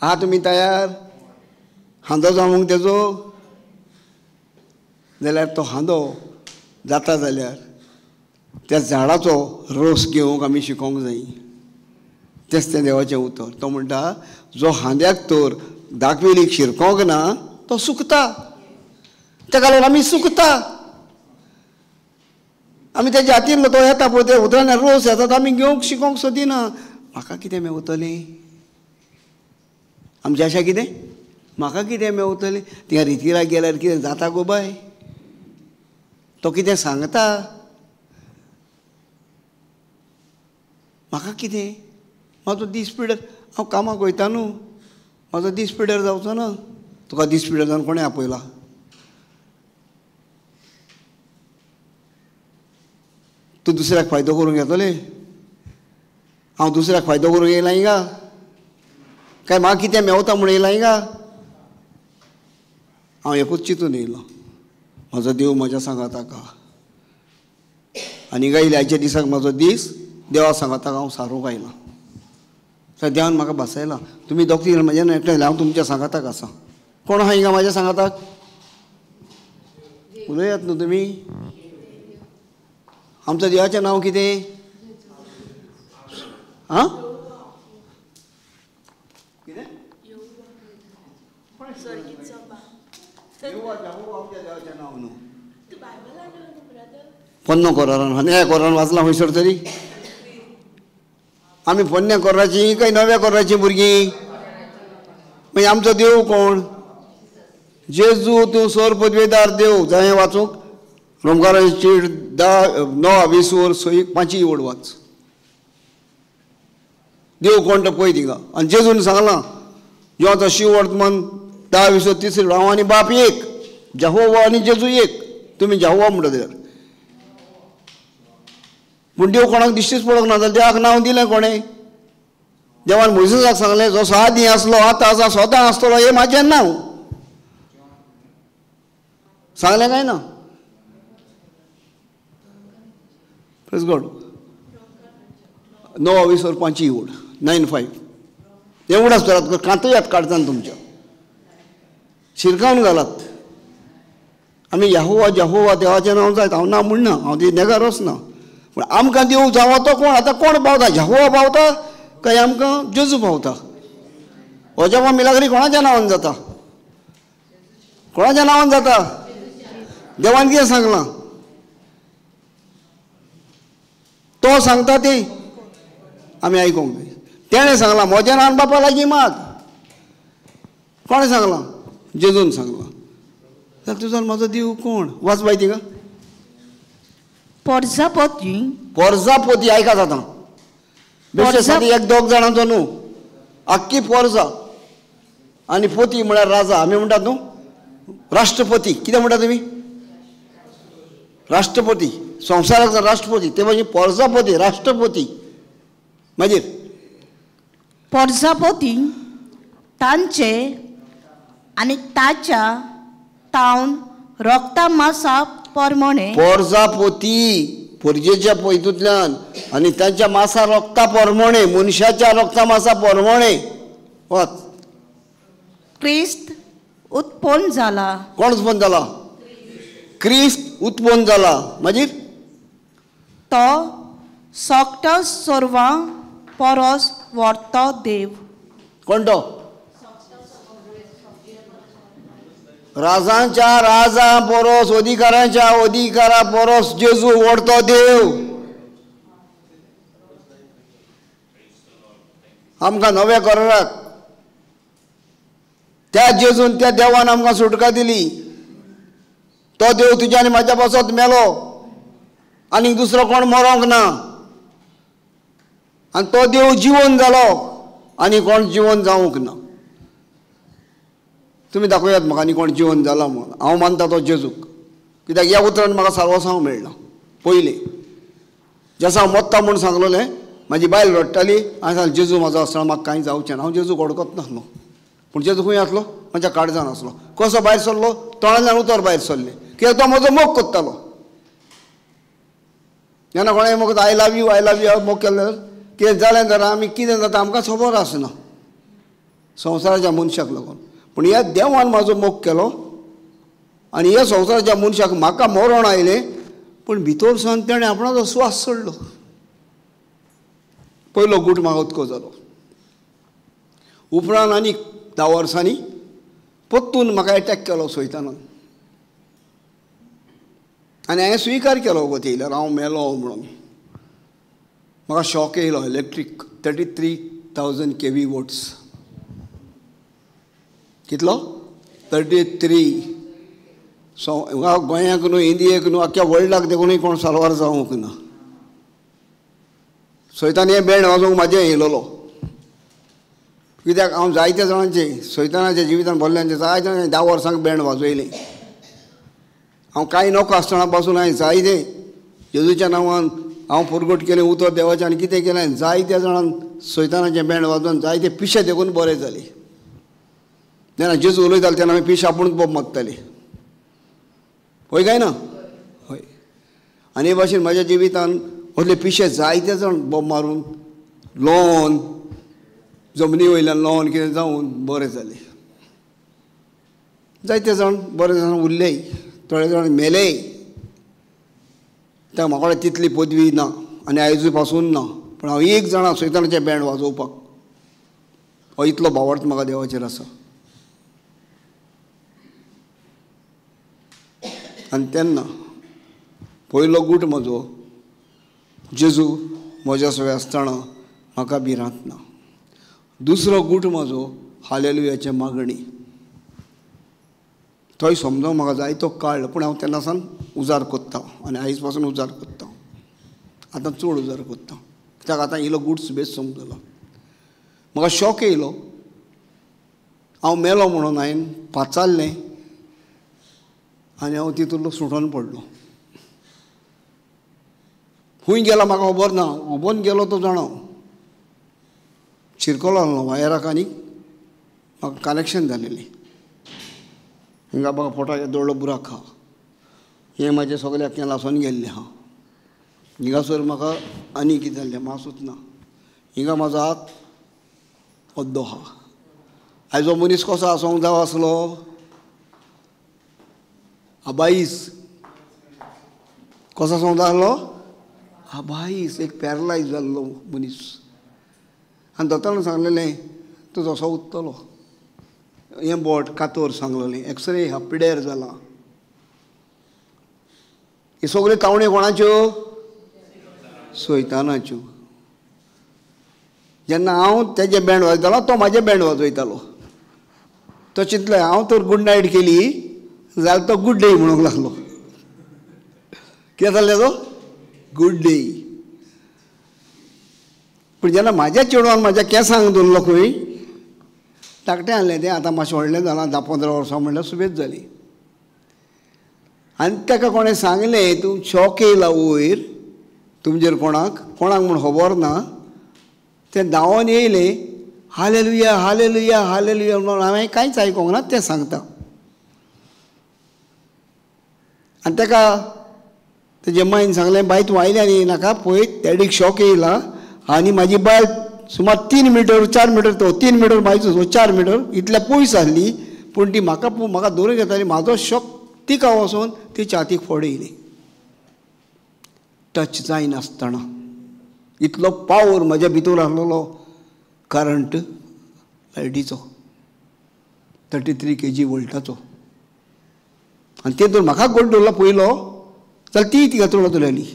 आहा तुमी तयार? हांदो जावंक तेजो जाल्यार तो हांदो जाता जाल्यार त्या झाडाचो रोस घेवंक आमी शिकोवंक जाय. तेच तें देवाचें उतर. तो म्हणटा जो हांद्याक तर दाखवेलीक शिरकोंक ना तो सुकता. तेका लागून आमी सुकता. आमी तेज्या हातीन तो येता पळय ते उतरांतल्यान रोस येता तो आमी घेवंक शिकोवंक सोदिना. म्हाका कितें मेवतलें? आमची आशा कितें? म्हाका कितें मेवतलें? तिंगा रितीला गेल्यार कितें जाता गो बाय? तो कितें सांगता? म्हाका कितें? म्हाजो दीस पिड्यार हांव कामाक वयता न्हू. म्हाजो दीस पिड्यार जावचो ना. तुका दीस पिड्यार जावन कोणें आपयला? तूं दुसऱ्याक फायदो करूंक येतलें? हांव दुसऱ्याक फायदो करूंक येयला हिंगा? काय म्हाका कितें मेवता म्हूण येयला हिंगा? हांव एकूच चिंतून येयलो, म्हजो देव म्हज्या सांगाताक आहा. आनी हिंगा येयल्या आयच्या दिसाक म्हाजो दीस देवा सांगाताक हांव सारूंक आयलां. तर देवान म्हाका बसयलां. तुमी दोग तीग म्हज्यान एकठांय हांव तुमच्या सांगाताक आसा. कोण आहा हिंगा म्हाज्या सांगाताक? उलयात न्हू तुमी. आमच्या देवाचें नांव कितें? आं? कितें? देवाचें नांव न्हू. पोन्नो कोरान ह्या कोरान वाचलां खंयसर तरी? आमी पोन्न्या कोराची काय नव्या कोराची भुरगीं? मागीर आमचो देव कोण? जेजू. तूं सोर पदवेदार देव. जाय वाचूंक? रोमकाराची 10-9-20 वर 5 वड वाच. देव कोण तो पळय थिंगा. आनी जेजून सांगलां जो शिव वर्तमान 10-20 हांव आनी बाप एक. जेहोवा आनी जेजू एक. तुमी जेहोवा म्हणटा जाल्यार. पूण देव कोणाक दिश्टीच पडोंक ना जाल्यार देवाक नांव दिलें कोणें? देवान मोइसेसाक सांगलें जसो आदीं आसलो आतां आसा सदां आसतलो हें म्हाजें नांव. सांगलें काय ना? Praise God. 9-20 वर 5 वड 9-5 एवढं आसतात. कांतयात काडटात तुमच्या शिरकावन घालात. आमी यहोवा यहोवा देवाचें नांव जायत. हांव ना म्हणना, हांव ती नेगारच ना. पूण आमकां देव जावो तो कोण? आतां कोण पावता? यहोवा पावता काय आमकां जेजू पावता? अजापा मिलाग्री कोणाच्या नांवान जाता? कोणाच्या नांवान जाता? देवान कितें सांगलां? तो सांगता ते आमी आयकूंक जाय. तेणें सांगलां म्हज्या ल्हान बापा लागीं माग. कोणें सांगलां? जेजून सांगलां. जाल्यार तुजो म्हजो देव कोण? वाच बाय तिका. प्रजापती पोरजापोती आयकात आतां. बेश्टे सादी एक दोग जाणांचो न्हू, आख्खी पोरजा. आनी पोती म्हळ्यार राजा. आमी म्हणटात न्हू राष्ट्रपती. कितें म्हणटा तुमी? राष्ट्रपती. संवसाराक राष्ट्रपती ते म्हणजे पोरजापोती राष्ट्रपती. मागीर प्रजापती तांचे आनी ताच्या तावन रोगता मासा प्रमाणे. पोरजापोती पोरजेच्या पयतूंतल्यान आनी तांच्या मासा रोगता प्रमाणे, मनशाच्या रोगता मासा प्रमाणे. वच. क्रिस्त उत्पन्न जाला. कोण उत्पन्न जाला? क्रिस्त उत्पन्न जाला. मागीर तो सोगटा सोर्वां परस व्हरतो देव. कोण तो? राजांच्या राजा परस, अधिकारांच्या अधिकारा परस जेजू व्हरतो देव. आमकां नव्या कराराक त्या जेजून त्या देवान आमकां सुटका दिली. तो देव तुज्या आनी म्हाज्या पासत मेलो आनी दुसरो कोण मरोंक ना. आनी तो देव जिवन जालो आनी कोण जिवन जावंक ना. तुमी दाखयात म्हाका आनी कोण जिवन जाला म्हणून. हांव मानता तो जेजूक. कित्याक ह्या उतरान म्हाका सारवसांव मेळना. पयलीं जेसा हांव मोत्ता म्हूण सांगलोलें, म्हाजी बायल रडटाली. हांवें सांगलें जेजू म्हाजो आसतना म्हाका कांय जावचें ना. हांव जेजू ओडखत नासलो. पूण जेजू खंय आसलो? म्हज्या काळजान आसलो. कसो भायर सरलो? तोंडांतल्यान उतर भायर सरलें. कित्याक तो म्हजो मोग कोत्तालो. जेन्ना कोणें मोग आय लव यू मोग केलो कितें जालें जाल्यार आमी कितें जाता आमकां खबर आसना संवसाराच्या मनशाक लागून. पूण ह्या देवान म्हाजो मोग केलो आनी ह्या संवसाराच्या मनशाक म्हाका मरण आयलें. पूण भितर सावन तेणें आपणाचो स्वास सोडलो. पयलो गूट म्हाका उदको जालो. उपरांत आनीक 10 वर्सांनी परतून म्हाका एटॅक केलो सैतानान. आनी हांवें स्विकार केलो गो येयल्यार हांव मेलो म्हणून. म्हाका शॉक येयलो. Electric 33,000 kV votes. कितलो? 33. गोंयाक न्हू, इंडियेक न्हू, आख्ख्या वर्ल्डाक देखूनय कोण साल्वार जावंक ना. सैतान हें बँड वाजोवंक म्हाजें येयलोलो. कित्याक हांव जायत्या जाणांचे सैतानाच्या जिवितान भरल्यांचे जायते जाणांचे 10 वर्सांक बँड वाजयलें. हांव कांय नोको आसतना पासून हांवें जायते जेजूच्या नांवान हांव पुरगोट केलें उतर देवाचें आनी कितें केलें. जायत्या जाणांक सैतानाचें बँड वाजोवन जायते पिशे देखून बरे जाले. जेन्ना जेजू उलयताले तेन्ना आमी पिशे आपुणूच बोब मागताले. होय काय ना? हय. आनी हे भाशेन म्हाज्या जिवितान असले पिशे जायते जाण बोब मारून लोन जमनी वयल्यान लोन कितें जावन बरें जालें. जायते जाण बरे जाण उरलेय, थोडे जाण मेलेय. त्या म्हाका तितली पदवी ना आनी आयजू पासून ना. पूण हांव एक जाणा सैतानाचें बँड वाजोवपाक. हो इतलो भावार्थ म्हाका देवाचेर आसा. आनी तेन्ना पयलो गूट म्हजो जेजू म्हज्या सगळ्या आसतना म्हाका भिरांत ना. दुसरो गूट म्हजो हालेलुयाची मागणी. थंय समजोंक म्हाका जायतो काळ. पूण हांव तेन्ना सावन उजार कोत्ता आनी आयज पासून उजार कोत्ता. आतां चड उजार कोत्ता. कित्याक आतां इल्लो गूट बेस समजलो. म्हाका शॉक येयलो. हांव मेलो म्हणून हांवें पाचारलें आनी हांव तितूंतलो सुटोन पडलो. खूंय गेला म्हाका खबर ना. उबोन गेलो तो जाणो. शिरकोलो आहलो वायराक आनी म्हाका कनेक्शन जालेलें. हिंगा म्हाका पोटाचेर दोळ्ळो बुराक आहा. हें म्हाजें सगळें आख्खें लासोन गेल्लें आहा. हिंगासर म्हाका आनी कितें जाल्लें मासूच ना. हिंगा म्हाजो हात ओद्दो आहा. आयजो मनीस कसो आसोंक जाय आसलो? आबाईस. कसो आसोंक जाय आसलो? आबाईस. एक पॅरलायज जाल्लो मनीस. आनी दोतोरान सांगलेलें तुजो असो उत्तलो. हें बोट कातोर सांगलोलें. एक्सरे हा पिड्यार जाला. हे सगल्यो तावण्यो कोणाच्यो? सोयतानाच्यो. जेन्ना हांव तेजे बँड वाजयतालो तो म्हाजें बँड वाजयतालो. तो चिंतलें हांव तर गूड नायट केली जाल्यार तो गूड डे म्हणूंक लागलो. कितें जालें तो गूड डे. पूण जेन्ना म्हाज्या चेडवान म्हाज्या केंसांक धरलो खंय धाकटें आहलें तें आतां मातशें व्हडलें जालां 10-15 वर्सां म्हणल्यार सुबेज जाली. आनी ताका कोणें सांगलें तूं शॉक येयला वयर तुमचेर कोणाक म्हूण खबर ना. ते धांवोन येयले हालेलुया हालेलुया हालेलुया म्हणून हांवें कांयच आयकोंक ना तें सांगता. आनी ताका तेजे मायन सांगलें बाय तूं आयल्यान येयनाका पळय डॅडीक शॉक येयला आनी म्हाजी बायल सुमार 3 मिटर 4 मिटर तो 3 मिटर बायचो 4 मिटर इतल्या पयस आहली. पूण ती म्हाका धरून घेताली. म्हाजो शॉक तिका वचून ती छातीक फोडयली. टच जायनासतना इतलो पावर म्हज्या भितर आहलोलो करंट लायटीचो 33 kg वोल्टाचो. आनी तेतून म्हाका गोड धरलो पयलो जाल्यार ती तिका चडोतली.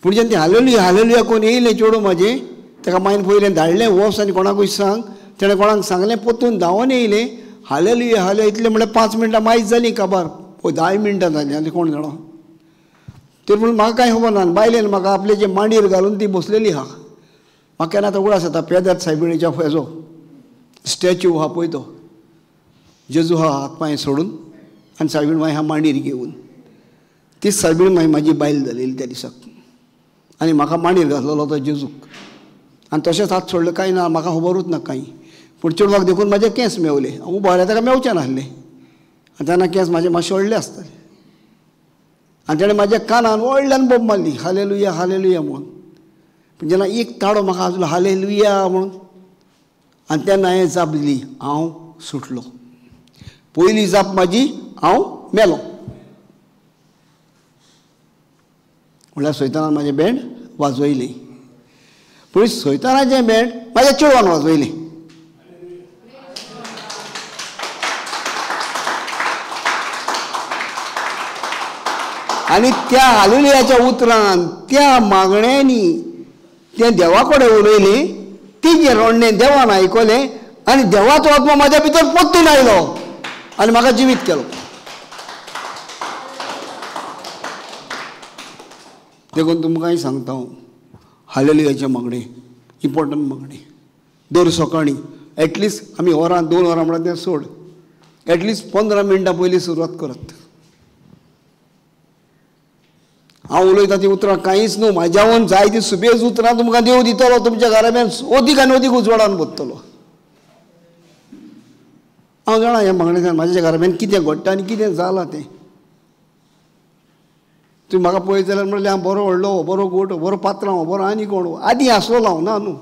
पूण जेन्ना ती हालेलुया हालेलुया कोण येयलें चेडूं म्हाजें ताका मागीर पयलें धाडलें वच आनी कोणाकूय सांग. तेणें कोणाक सांगलें परतून धांवोन येयलें हालेलुया हालेलुया इतलें म्हणल्यार 5 मिनटां मायज जालीं काबार. पळय 10 मिनटां जालीं आनी कोण जाणो. तर पूण म्हाका कांय खबर ना. बायलेन म्हाका आपले जे मांडयेर घालून ती बसलेली आहा. म्हाका केन्ना तो उगडास येता पेद्यार सायबिणीच्या हेजो स्टॅच्यू आहा पळय तो जेजू आहा हात पांय सोडून आनी सायबीण मागीर ह्या मांडयेर घेवन ती सायबीण मागीर म्हाजी बायल जालेली त्या दिसाक. आनी म्हाका मांडयेर घातलेलो तो जेजूक. आनी तशेंच हात सोडले कांय ना म्हाका खबरूच ना कांय. पूण चेडवाक देखून म्हाजे केंस मेवले. हांव उबो आसलें ताका मेवचें नासलें. आनी तेन्ना केंस म्हाजे मातशे व्हडले आसताले. आनी ताणें म्हाज्या कानान व्हडल्यान बोब मारली हालेलुया हालेलुया म्हणून. पूण जेन्ना एक ताळो म्हाका आजलो हालेलुया म्हणून आनी तेन्ना हांवें जाप दिली हांव सुटलो. पयली जाप म्हाजी हांव मेलो. म्हणल्यार सैतानान म्हाजें बँड वाजयलें. पूण सैतानाचें बँड म्हाज्या चेडवान वाजयलें. आनी त्या हालेलुयाच्या उतरान त्या मागण्यांनी तें देवा कडेन उलयलें. तिजें रोडणें देवान आयकलें आनी देवाचो आत्मा म्हाज्या भितर परतून आयलो आनी म्हाका जिवीत केलो. देखून तुमकांय सांगता हांव हालेलुयाचे मागणे इम्पॉर्टंट मागणे दर सकाळीं एटलिस्ट आमी वरां 2 वरां म्हणल्यार तें सोड एटलिस्ट 15 मिनटां पयलीं सुरवात करत. हांव उलयतां ती उतरां कांयच न्हू म्हाज्यावन जाय ती सुबेज उतरां तुमकां देव दितलो. तुमच्या घराब्यान अदीक आनी अदीक उजवाडान बसतलो. हांव जाणा ह्या मागणेंतल्यान म्हाज्या घराब्यान कितें घडटा आनी कितें जालां तें. तुमी म्हाका पळयत जाल्यार म्हणलें हांव बरो व्हडलो बरो गोट बरो पात्रांव बरो आनी कोण आदीं आसलो हांव ना न्हू.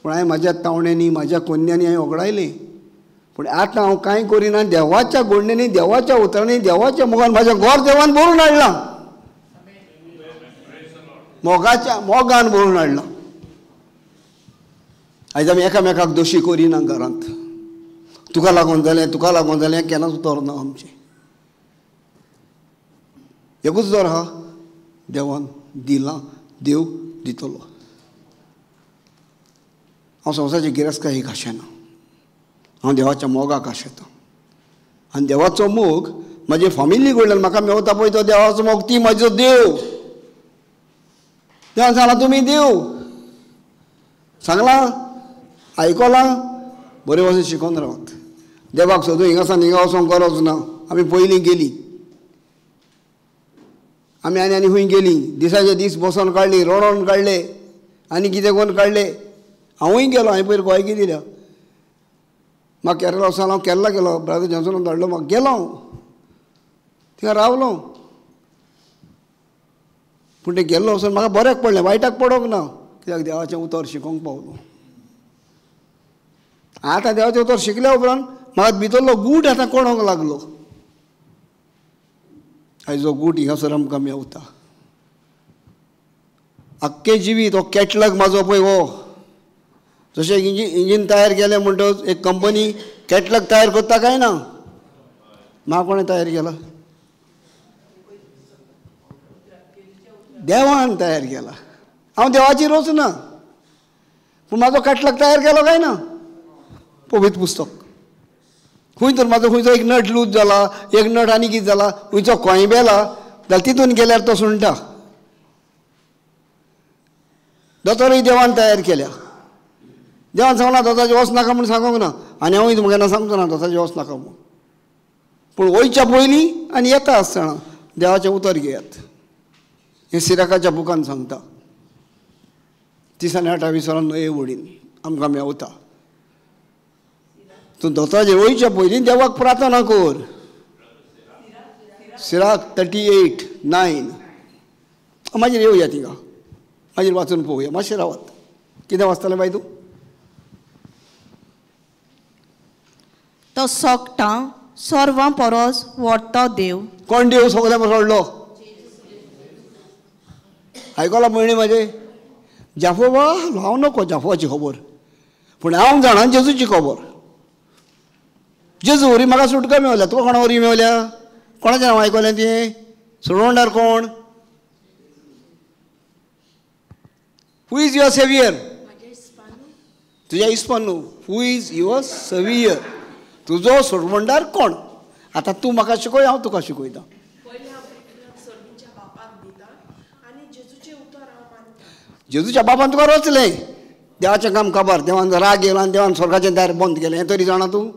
पूण हांवें म्हाज्या तावण्यांनी म्हाज्या कन्यांनी हांवें वगडायलें. पूण आतां हांव कांय करिना. देवाच्या गोडण्यांनी देवाच्या उतरांनी देवाच्या मोगान म्हाजें घर देवान भरून हाडलां. मोगान भरून हाडलां. आयज आमी एकामेकाक दोशी करिना घरांत. तुका लागून जालें केन्नाच उतर ना आमचें. एकूच जोर आहा देवान दिलां देव दितलो. हांव संवसाराची गिरेस्तकाय एक आशेना. हांव देवाच्या मोगाक आशेतां. आनी देवाचो मोग म्हाजे फॅमिली कडल्यान म्हाका मेवता पळय तो देवाचो मोग ती म्हाजो देव. देवान सांगलां तुमी देव सांगलां आयकलां बरे भशेन शिकोवन रावत. देवाक सोदूं हिंगा सावन हिंगा वचोंक गरज ना. आमी पयलीं गेलीं आमी आनी खंय गेलीं दिसाचे दीस बसोन काडलीं रडोन काडले आनी कितें करून काडले. हांवूय गेलो. हांवें पयर गोंयकी दिल्या. म्हाका केरला वचून हांव केरला गेलो. ब्रादर जॉन्सनान धाडलो म्हाका गेलो हांव थिंगा रावलो. पूण तें गेल्लो वचून म्हाका बऱ्याक पडलें वायटाक पडोंक ना. कित्याक देवाचें उतर शिकोवंक पावलो. आतां देवाचें उतर शिकल्या उपरांत म्हाका भितरलो गूट आतां कळोंक लागलो. आयजो गूट हिंगासर आमकां मेवता. आख्खें जिवीत हो कॅटलॉग म्हाजो पळय हो जशें इंजीन तयार केलें म्हणटच एक कंपनी कॅटलॉग तयार करता काय ना. म्हाका कोणें तयार केला देवान तयार केला. हांव देवाचेर वचना, पूण म्हाजो कटलाक तयार केलो काय ना पवित्र पुस्तक. खंय तर म्हाजो खंयचो एक नट लूज जाला, एक नट आनी कितें जाला, खंयचो कोयबेला जाल्यार तितून गेल्यार तो सुणटा. दोतोरय देवान तयार केल्या. देवान सांगला दोताचें वच नाका म्हूण सांगूंक ना, आनी हांवूय तुमकां सांगचो ना दोताचें वच नाका म्हूण. पूण वयच्या पयलीं आनी येता आसतना देवाचें उतर घेयात. हें सिराकाच्या बुकान सांगता. 38 न्हंये वडीन आमकां मेवता. तूं दोतोराचेर वयच्या पयलीं देवाक प्रार्थना कर. सिराक 38:9 मागीर येवया थिंगा, मागीर वाचून पळोवया. मातशें रावात. कितें वाचतलें बाय तूं? तो सोगटा सर्वां परस व्हडतो देव. कोण देव सगळ्या परस व्हडलो? आयकलां म्हणे म्हाजे जाफोबा हांव नको जाफोवाची खबर, पूण हांव जाणा जेजूची खबर. जेजू वरी म्हाका सुटका मेवल्या. तुका कोणा वरी मेवल्या? कोणाचें नांव आयकलें तें? सोडवणार कोण? Who is your saviour? तुज्या इस्पान न्हू. Who is your saviour? तुजो सोडवणदार कोण? आतां तूं म्हाका शिकय, हांव तुका शिकयतां. जेजूच्या बापान तुका रचलें. देवाचें काम खबर. देवान राग येयलो आनी देवान स्वर्गाचें दार बंद केलें. हें तरी जाणा तूं?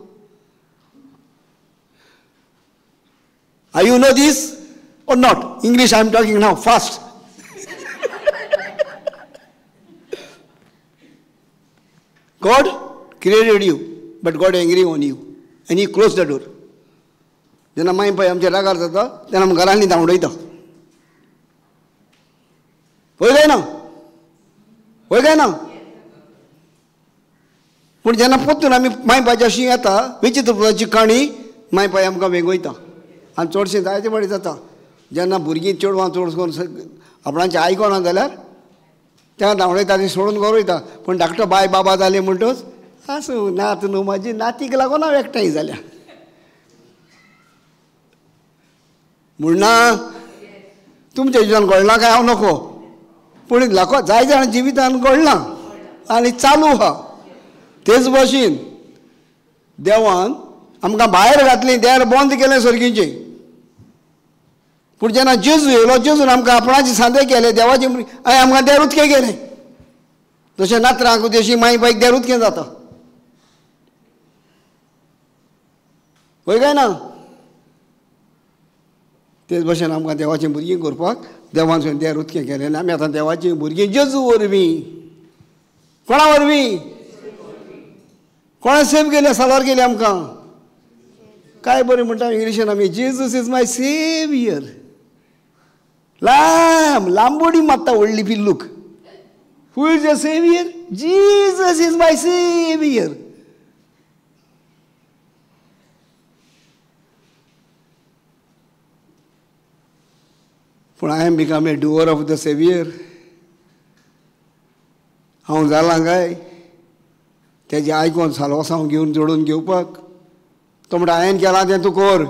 Are you know this or not? English I am talking now, fast. God created you, but God angry on you, and He closed the door. जेन्ना मागीर पळय आमचे रागार जाता तेन्ना आमी घरांनी धांवडयता. होय काय ना? होय काय ना? पूण जेन्ना परतून आमी मायपाच्या अशी येता विचित्रची काणी माय पाय आमकां वेगयता. आनी चडशें जायते बरें जाता जेन्ना भुरगीं चेडवां चड करून आपणाचें आयकना जाल्यार त्या धांवडयता ती सोडून गरयता. पूण धाकटो बाय बाबा जाले म्हणटच आसूं नात न्हू म्हाजी नातीक लागून हांव एकठांय जाल्या म्हणना. तुमच्या जिवान घडलां काय हांव नको, पूण लाखो जाय जाण जिवितान घडलां आनी चालू आहा. तेच भाशेन देवान आमकां भायर घातलीं, देर बंद केलें सर्गीचें. पूण जेन्ना जेजू येयलो, जेजून आमकां आपणाचे सांदे केले, देवाचे आमकां देर उदकें गेलें. तशें नात्रांक तशी माई बायक देर उदकें जाता. होय काय ना? तेच भशेन आमकां देवाचें भुरगीं करपाक देवान सुद्दां देर उदकें केलें. आनी आमी आतां देवाचीं भुरगीं जेजू वरवीं. कोणा वरवीं? कोणा सेव केलें, सालार केलें आमकां. काय बरें म्हणटा इंग्लिशीन आमी, जेजूस इज माय सेवियर. लांबोडी मारता व्हडली पिल्लूक. Who is your saviour? Jesus is my saviour. पूण I am become a door of the saviour. हांव जालां काय तेजें आयकोन सालवासांव घेवन जोडून घेवपाक? तो म्हणटा हांवें केलां तें तूं कर.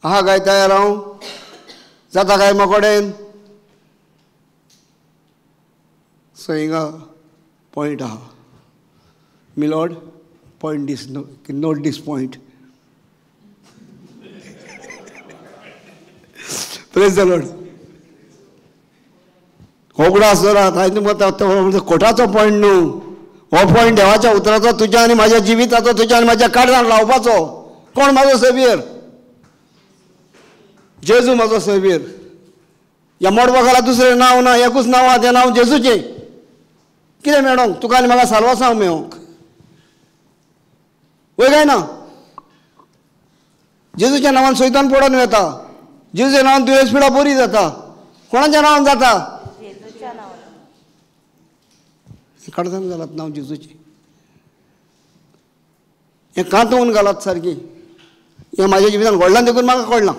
आहा काय तयार हांव? जाता काय मोकोडेन? सो हिंगा पॉयंट आहा. Milord point this, note this point. Praise the Lord. होगडास जोरात. हांवें तुमकां कोटाचो पॉयंट न्हू, हो पॉयंट देवाच्या उतराचो, तुज्या आनी म्हाज्या जिविताचो, तुज्या आनी म्हाज्या काळजांत लावपाचो. कोण म्हाजो सेवियर? जेजू म्हाजो सेवियर. ह्या मोडवा दुसरें नांव ना, एकूच नांव आहा, तें नांव जेजूचें. कितें मेळोंक तुका आनी म्हाका? साल्वासांव मेळोंक. वय काय ना? जेजूच्या नांवान सैतान पडोन वता. जेजूच्या नांवान दुयेंस पिडा बरी जाता. कोणाच्या नांवान जाता? काळजांत घालात नांव जेजूचें. हें कांतोवन घालात सारकी. हें म्हाज्या जिवितान घडलां देखून म्हाका कळना.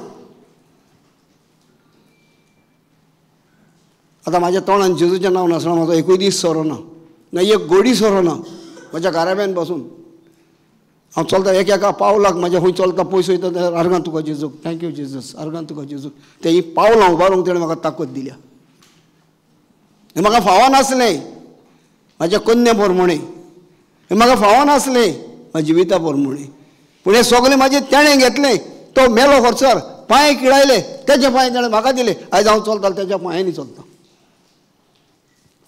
आतां म्हाज्या तोंडान जेजूचें नांव नासतना म्हाजो एकूय दीस सोरो ना, ना एक गोडी सोरो ना. म्हज्या घराब्यान बसून हांव चलता एका पावलाक म्हाज्या खंय चलता पयस वयता जाल्यार आर्गां तुका जेजूक, थँक्यू जेजस, आर्गां तुका जेजूक. तें ही पावलां उबारूंक तेणें म्हाका ताकद दिल्या. हें म्हाका फावो नासलें म्हाज्या कन्या पोरमोणे, हें म्हाका फावो नासलें म्हाज्या जिविता पोरमोणे, पूण हें सगळें म्हाजें तेणें घेतलें. तो मेलो खर्चार, पांय किळायले, तेजे पांय ताणें म्हाका दिले. आयज हांव चलतां तेज्या पांयांनी चलतां.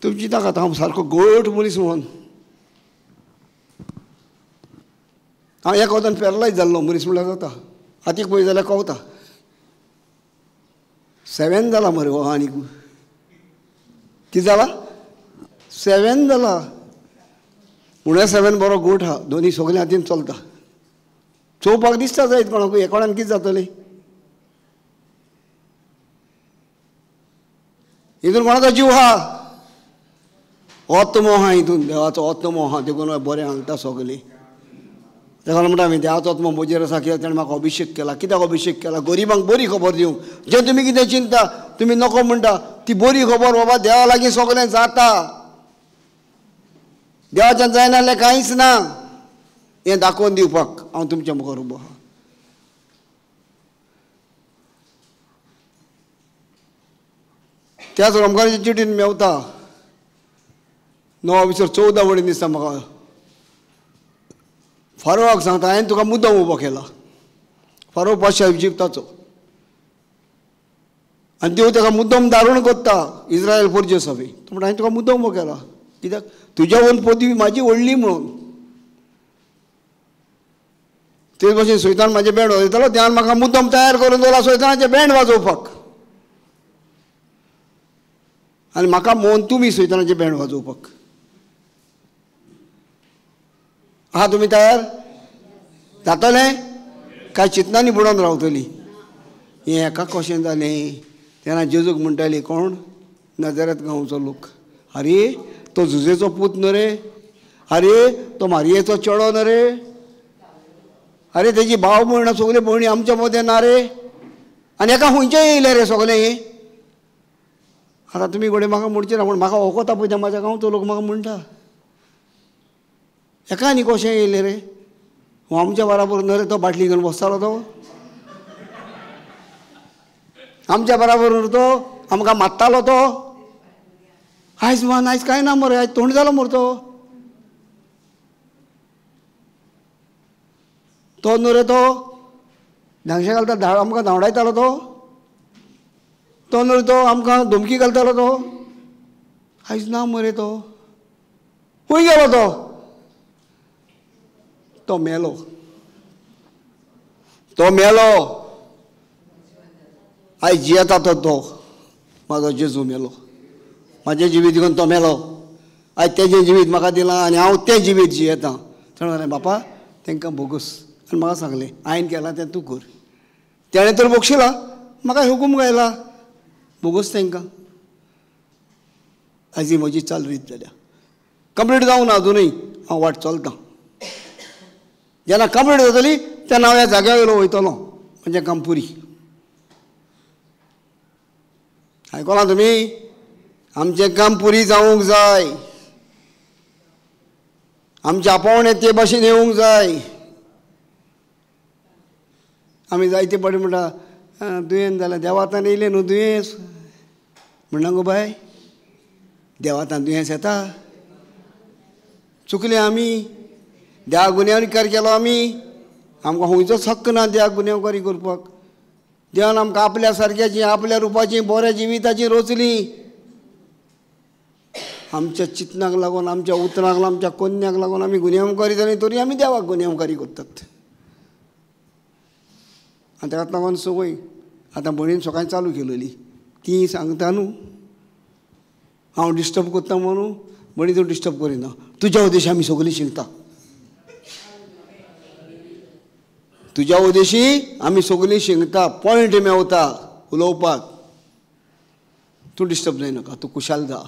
तुमची ताकात हांव सारको गोठ मनीस म्हणून. हांव एक वतान पॅरलायज जाल्लो मनीस म्हणल्यार जाता, हातीक पळय जाल्यार कवता. 7 जाला मरे हो आनीक कितें जाला 7 जाला. उणे 7 बरो गोठ आहा, दोनी सगळें हातीन चलता. चोवपाक दिसता जायत कोणाकूय, हे कोणान कितें जातलें. हितून कोणाचो जीव आहा, आत्मो आहा हितून, देवाचो आत्मो आहा, देखून बरें हांगता सगळें. तेका म्हणटा हांवें देवाचो आत्मो म्हजेर आसा, कित्याक ताणें म्हाका अभिशेक केला. कित्याक अभिशेक केला? गरिबांक बरी खबर दिवंक. जें तुमी कितें चिंता, तुमी नको म्हणटा, ती बरी खबर बाबा देवा लागीं सगळें जाता. देवाच्यान जायना जाल्यार कांयच ना हें दाखोवन दिवपाक हांव तुमच्या मुखार उबो आहा. त्याच रोमकाराच्या चिटीन मेवता 9:14 वडीन दिसता म्हाका. फारोवाक सांगता, हांवें तुका मुद्दम उबो केला. फारो बादशाह इजिप्ताचो, आनी देव ताका मुद्दम दारूण कोत्ता इस्रायल पोरचे सभे. तो म्हणटा हांवें तुका मुद्दम उबो केला, कित्याक तुज्या वन पदवी म्हाजी व्हडली म्हणून. तेच भशेन सैतान म्हाजे बँड वाजयतालो, त्यान म्हाका मुद्दम तयार करून दवरला सैतानाचे बँड वाजोवपाक. आनी म्हाका मोहन तुमी सैतानाचे बँड वाजोवपाक. आहा तुमी तयार? जातलें काय चिंतनांनी बुडोवन रावतलीं? हें एका कशें जालें. तेन्ना जेजूक म्हणटाली कोण? नजरेत गांवचो लोक. आरे तो झुजेचो पूत न्हय रे, आरे तो मारयेचो चेडो न्हय रे, आरे तेजी भाव भयण सगळे भयणी आमच्या मदें ना रे, आनी एका खंयचें येयलें रे सगळें हें. आतां तुमी घोडे म्हाका म्हणचे ना, पूण म्हाका वोकोता पळय ते म्हाज्या गांवचो लोक म्हाका म्हणटा, एका आनी कशें येयलें रे, हो आमच्या बराबर न्हय रे, तो बाटली घेवन बसतालो तो आमच्या बराबर तो आमकां मारतालो तो. आयज मान आयज कांय ना मरे, आयज तोंड जालो मरे तो न्हय रे, तो धांगशे घालता आमकां धांवडायतालो तो न्हय रे, तो आमकां धमकी घालतालो तो. आयज ना मरे, तो खंय गेलो तो मेलो. तो मेलो. आयज जियेता तो म्हाजो जेजू मेलो. म्हाजें जिवीत घेवन तो मेलो. आयज तेजें जिवीत म्हाका दिलां आनी हांव तें जिवीत जियेतां. ताणें म्हणलें बापा तांकां बोगस. आनी म्हाका सांगलें हांवें केलां तें तूं कर. तेणें तर बोगशिला, म्हाका हुकूम गायला बोगस तांकां. आयज ही म्हजी चाल रीत जाल्या. कंप्लीट जावं ना अजुनूय, हांव वाट चलतां. जेन्ना कंप्लीट जातली तेन्ना हांव ह्या जाग्या वयलो वयतलों, म्हजें काम पुरी. आयकलां तुमी? आमचें काम पुरी जावंक जाय. आमचें आपोवणें ते भाशेन येवंक जाय. आमी जायते पाटी म्हणटा दुयेंत जाल्यार देवातान येयलें न्हू दुयेंस. म्हणना गो बाय, देवातान दुयेंस येता? चुकले आमी, देवाक गुन्यांवकारी केलो आमी. आमकां खंयचोच हक्क ना देवाक गुन्यांवकारी करपाक. देवान आमकां आपल्या सारक्याची, आपल्या रुपाची, बऱ्या जिविताची रचली. आमच्या चिंतनाक लागून, आमच्या उतराक लागून, आमच्या कन्याक लागून आमी गुन्यांवकारी जाली, तरी आमी देवाक गुन्यांवकारी करतात. आनी ताका लागून संवय आतां भणीन सकाळीं चालू केलेली. ती सांगता न्हू हांव डिस्टर्ब करता म्हणून, भणी तूं डिस्टर्ब करिना. तुज्या उद्देशी आमी सगळीं शिंकता. तुज्या उद्देशी आमी सगळीं शिंकता. पॉयंट मेवता उलोवपाक. तूं डिस्टर्ब जायनाका, तूं खुशाल जा.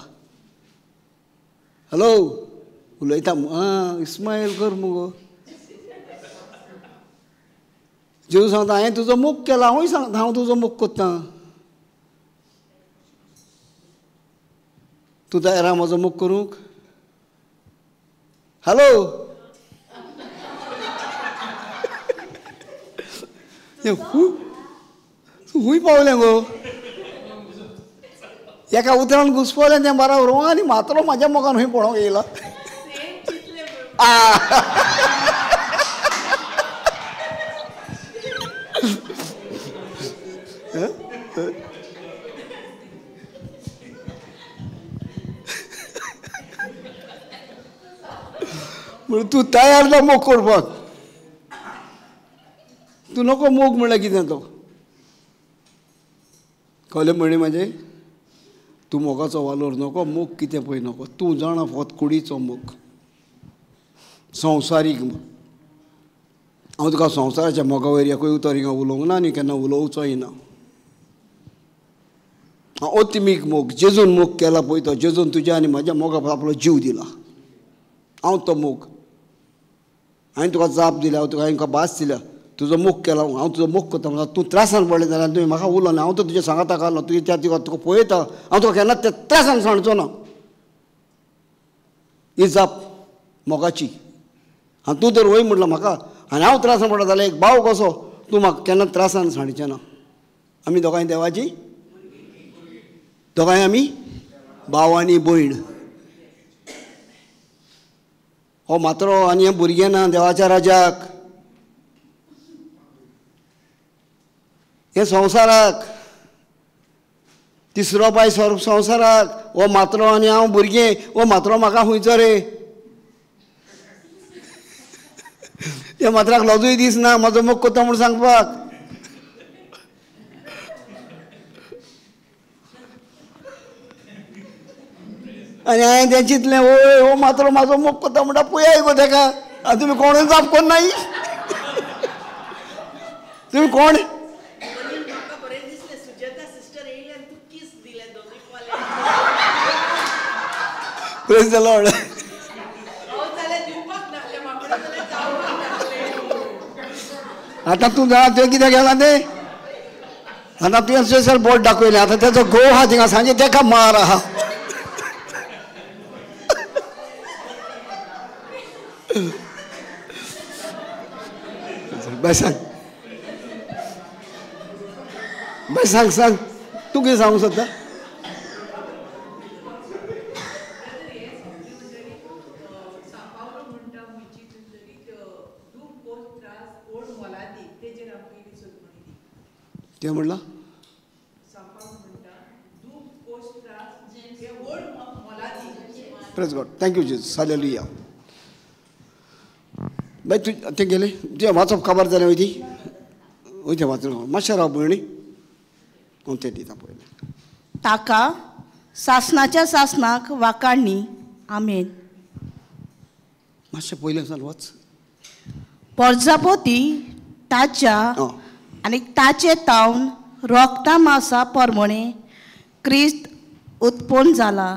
हॅलो उलयता इस्माईल कर मुगो. जेजू सांगता हांवें तुजो मोग केला, हांवूय सांगता हांव तुजो मोग कोत्ता. तूं तयार आहा म्हजो मोग करूंक? हॅलो खूंय पावलें गो एका उतरान घुसपवलें तें बराबर आनी मातलो म्हाज्या मोगान खंय पळोवंक येयला म्हणून तूं तयार ना मोग करपाक तूं नको मोग म्हणल्यार कितें तो कळ्ळें म्हणे म्हाजें तूं मोगाचो वालोर नको मोग कितें पळय नको तूं जाणा फकत कुडीचो मोग संवसारीक मोग हांव तुका संवसाराच्या मोगा वयर एकूय उतर हिंगा उलोवंक ना आनी केन्ना उलोवचोय ना अत्मीक मोग जेजून मोग केला पळय तो जेजून तुज्या आनी म्हाज्या मोगाक आपलो जीव दिला हांव तो मोग हांवें तुका जाप दिल्या हांवें तुका भास दिल्या तुजो मोग केला हांव तुजो मोग करता म्हणटा तूं त्रासान पडलें जाल्यार तुवें म्हाका उलो ना हांव तो तुज्या सांगाताक आसलो तुवें त्या तुका पळयता हांव तुका केन्ना त्या त्रासान सांडचो ना ही जाप मोगाची हांव तूं तर वय म्हणलां म्हाका आनी हांव त्रासान पडटा जाल्यार एक भाव कसो तूं म्हाका केन्ना त्रासान सांडचें ना आमी दोगांय देवाची दोगांय आमी भाव आनी भयण हो मात्रो आनी हें भुरगें ना देवाच्या राजाक हे संवसाराक तिसरो पांय संवसाराक हो मात्रो आनी हांव भुरगें हो मात्रो म्हाका खंयचो रे त्या मात्राक लजूय दिसना म्हाजो मोग कोता म्हूण सांगपाक आनी हांवें तें चिंतलें ओय हो मात्रो म्हाजो मोग कोता म्हणटा पळयाय गो ताका आनी तुमी कोणूय जाप कोन्नाय तुमी कोण प्रेज द लॉर्ड आतां तूं जाणा तुवें कितें केलां तें आतां तुवें स्पेशल बोट दाखयलें आतां तेजो घोव आहा थिंगा सांजे तेका मार आहा बाय सांग सांग तूं कितें सांगूंक सोदता कितें म्हणला praise God thank you Jesus hallelujah बाय तूं तें गेलें तुवें वाचप काबार जालें वय ती वय तें वाचून मातशें राव भयणी हांव तें दिता पळयलें ताका सासणाच्या सासणाक वाकाडणी आमेन मातशें पयलें सावन वाच पर्जापोती ताच्या आनी ताचे तावन रोगता मांसा परमणे क्रिस्त उत्पन्न जाला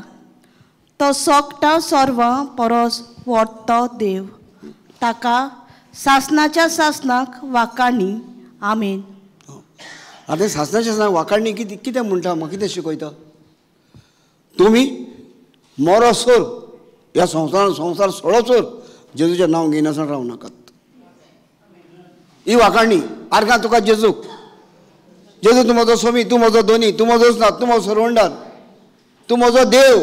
तो सोगटा सोर्वां परस व्हडतो देव ताका सासणाच्या सासणाक वाकाडणी आमेन आतां सासणाच्या सासणाक वाकाडणी कितें कितें म्हणटा म्हाका कितें शिकयता तुमी मोरोसोर ह्या संवसार सोडोसोर जेजूचें नांव घेयनासतना रावं नाकात ही वाकाडणी आर्गां तुका जेजूक जेजू तूं म्हजो स्वामी तूं म्हजो धोनी तूं म्हजोच नाथ तूं म्हजो सर्वंडार तूं म्हजो देव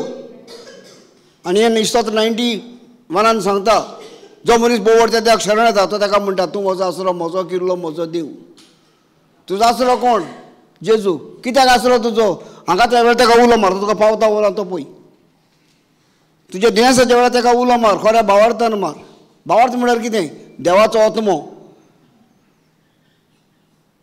आनी हे इस्तोत्र 91 सांगता जो मनीस बोवडटा त्याक शरण येता तो ताका म्हणटा तूं म्हजो आसरो म्हजो किल्लो म्हजो देव तुजो आसरो कोण जेजू कित्याक आसरो तुजो हांगा त्या वेळार ताका उलो मार तुका पावता उलो तो पळय तुज्या दुयेंसाच्या वेळार ताका उलो मार खऱ्या भावार्थान मार भावार्थ म्हळ्यार कितें देवाचो आत्मो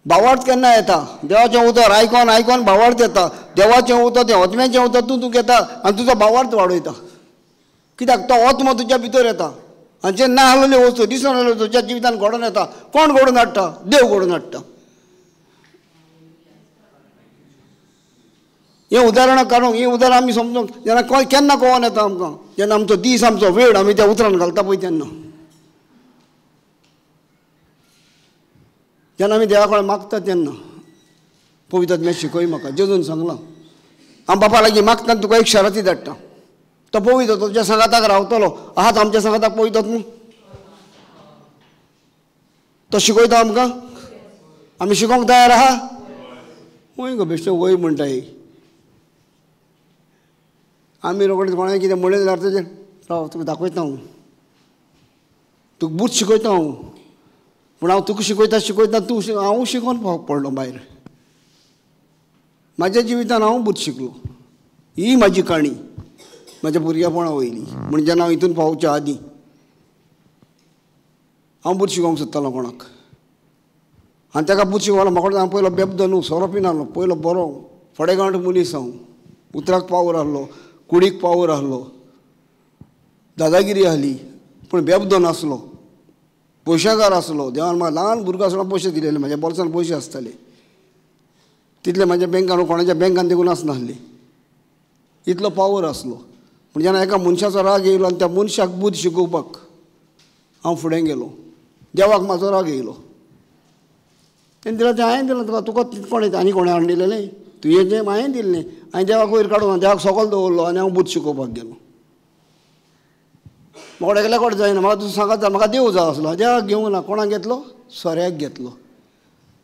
भावार्थ केन्ना येता देवाचें उतर आयकोन आयकोन भावार्थ येता देवाचें उतर तें आत्म्याचें उतर तूं घेता आनी तुजो भावार्थ वाडयता कित्याक तो आत्मो तुज्या भितर येता आनी जे ना आसलेल्यो वस्तू दिसून आसल्यो तुज्या जिवितान घडोवन येता कोण घडोवन हाडटा देव घडोवन हाडटा हें उदाहरणां काडूंक ही उदाहरणां आमी समजूंक जेन्ना केन्ना कळोन येता आमकां जेन्ना आमचो दीस आमचो वेळ आमी त्या उतरान घालता पळय तेन्ना जेन्ना आमी देवा कडेन मागता तेन्ना पवित्र आत्म्यान शिकय म्हाका जेजून सांगलां हांव बापा लागीं मागता तुका एक शराती धाडटा तो पवित्र तुज्या सांगाताक रावतलो आहात आमच्या सांगाताक पवित्र न्हू तो शिकयता आमकां आमी शिकोंक तयार आहा? वय गो बेश्टे वय म्हणटाय. आमी रोखडेच कोणाक कितें म्हणलें जाल्यार तेजेर राव तुका दाखयता हांव, तुका बूत शिकयता हांव. पूण हांव तुका शिकयता तूं हांव शिकोवन पडलो भायर. म्हाज्या जिवितान हांव बूत शिकलो. ही म्हाजी काणी म्हाज्या भुरगेपणा वयली. म्हणजे जेन्ना हांव हितून पावच्या आदीं हांव बूत शिकोवंक सोदतालो कोणाक. आनी ताका बूत शिकोवलो म्हाका हांव पयलो बेबदो न्हू, सोरो नासलो. पयलो बरो फडेगांठ मनीस हांव. उतराक पावर आहलो, कुडीक पावर आहलो, दादागिरी आहली, पूण बेबदो नासलो, पयशेकार आसलो. देवान म्हाका ल्हान भुरगो आसतना पयशे दिलेले, म्हाज्या बोल्सान पयशे आसताले. तितले म्हाज्या बँकान कोणाच्या बँकान देखून आसनासले. इतलो पावर आसलो. पूण जेन्ना एका मनशाचो राग येयलो आनी त्या मनशाक बूत शिकोवपाक हांव फुडें गेलो, देवाक म्हाजो राग येयलो. तेणें दिलें तें हांवें दिलें. तुका कोणें आनी कोणें हाडून दिलेलें? तुवें जें हांवें दिल्लें. हांवें देवाक वयर काडून देवाक सकयल दवरलो आनी हांव बूत शिकोवपाक गेलो. म्हाका एकल्या कोण जायना. म्हाका तूं सांगात म्हाका देव जाय आसलो. देवाक घेवंक ना. कोणाक घेतलो? सोऱ्याक घेतलो.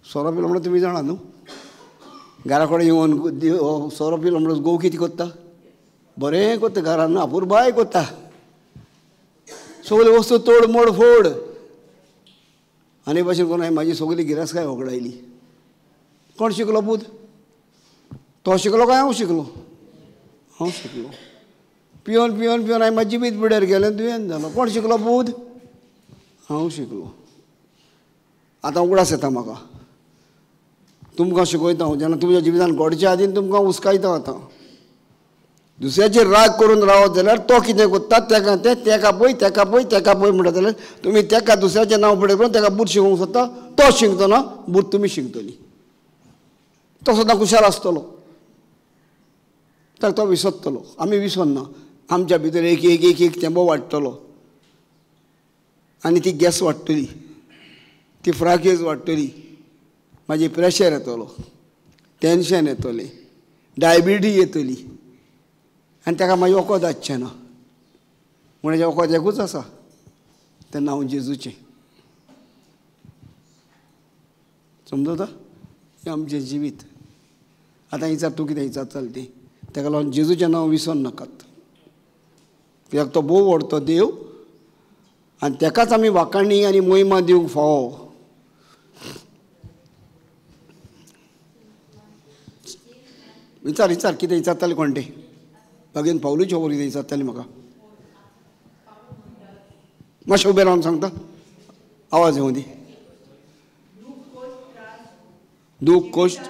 सोरो पिलो म्हणून तुमी जाणा न्हू, घरा कडेन येवन सोरो पिलो म्हणून गोव कितें कोत्ता? बरें कोत्ता. घरान आपुरबाय कोत्ता. सगळ्यो वस्तू तोड मोड फोड. आनी भाशेन कोण हांवें म्हाजी सगळी गिरायस्काय वगडायली. कोण शिकलो बूत? तो शिकलो काय हांव शिकलो? हांव शिकलो. पिवन पिवन पिवन हांवें म्हाजी बीत पिड्यार गेलें, दुयेंत जालो. कोण शिकलो बूत? हांव शिकलो. आतां उगडास येता म्हाका. तुमकां शिकयता हांव. जेन्ना तुमच्या जिवितान घडच्या आदीन तुमकां हुस्कायता. आतां दुसऱ्याचेर राग करून रावत जाल्यार तो कितें कोत्ता तेका पळय म्हणटा जाल्यार तुमी तेका दुसऱ्याचें नांव फुडें करून तेका बूत शिकोवंक सोदता. तो शिकतो ना, बूत तुमी शिकतली. तो सदां खुशाल आसतलो, तर तो विसरतलो. आमी विसरना. आमच्या भितर एक एक एक एक तेंबो वाडटलो आनी ती गॅस वाडटली, ती फ्राकेज वाडटली. म्हाजी प्रेशर येतलो, टेन्शन येतलें, डायबिटीज येतली आनी ताका मागीर वखद आसचें ना. म्हणून हें वखद एकूच आसा, तें नांव जेजूचें. समजता? हें आमचें जिवीत. आतां विचार तूं कितें विचारतालें तें. ताका लागून जेजूचें नांव विसर नाकात. कित्याक तो भोव व्हडतो देव आनी ताकाच आमी वाखाणणी आनी महिमा दिवंक फावो. विचार विचार कितें विचारतालें कोण तें? बागेन पावलूचे खबर कितें विचारतालें म्हाका? मातशें उबें रावन सांगता, आवाज येवं दी. दूख कश्ट.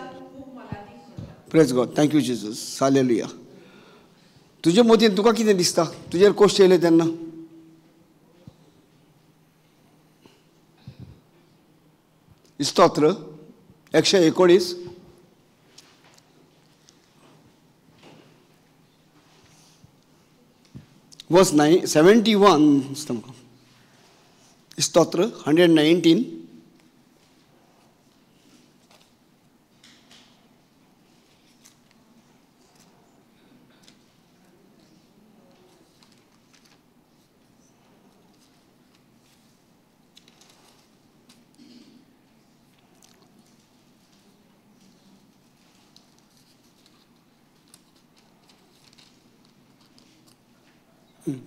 Praise God. Thank you Jesus. Hallelujah. तुजे मतीन तुका कितें दिसता तुजेर कश्ट येयले तेन्ना? स्तोत्र 119 वर्स 71. स्तोत्र 119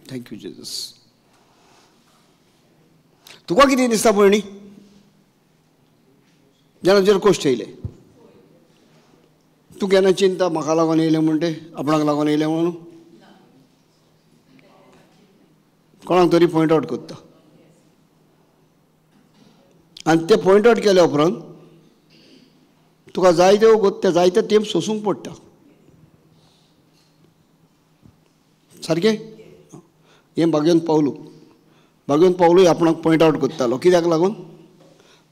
थँक्यू जेजस. तुका कितें दिसता पळणी जेन्ना तुजेर कश्ट येयले? तूं केन्ना चिंता म्हाका लागून येयलें म्हणटे, आपणाक लागून येयलें म्हणून? कोणाक तरी पॉयंट आवट करता आनी ते पॉयंट आवट केल्या उपरांत तुका जाय ते जायते तेंप सोंसूंक पडटा. सारकें? हें भाग्यवंत पावलूय आपणाक पॉयंट आवट करतालो. कित्याक लागून?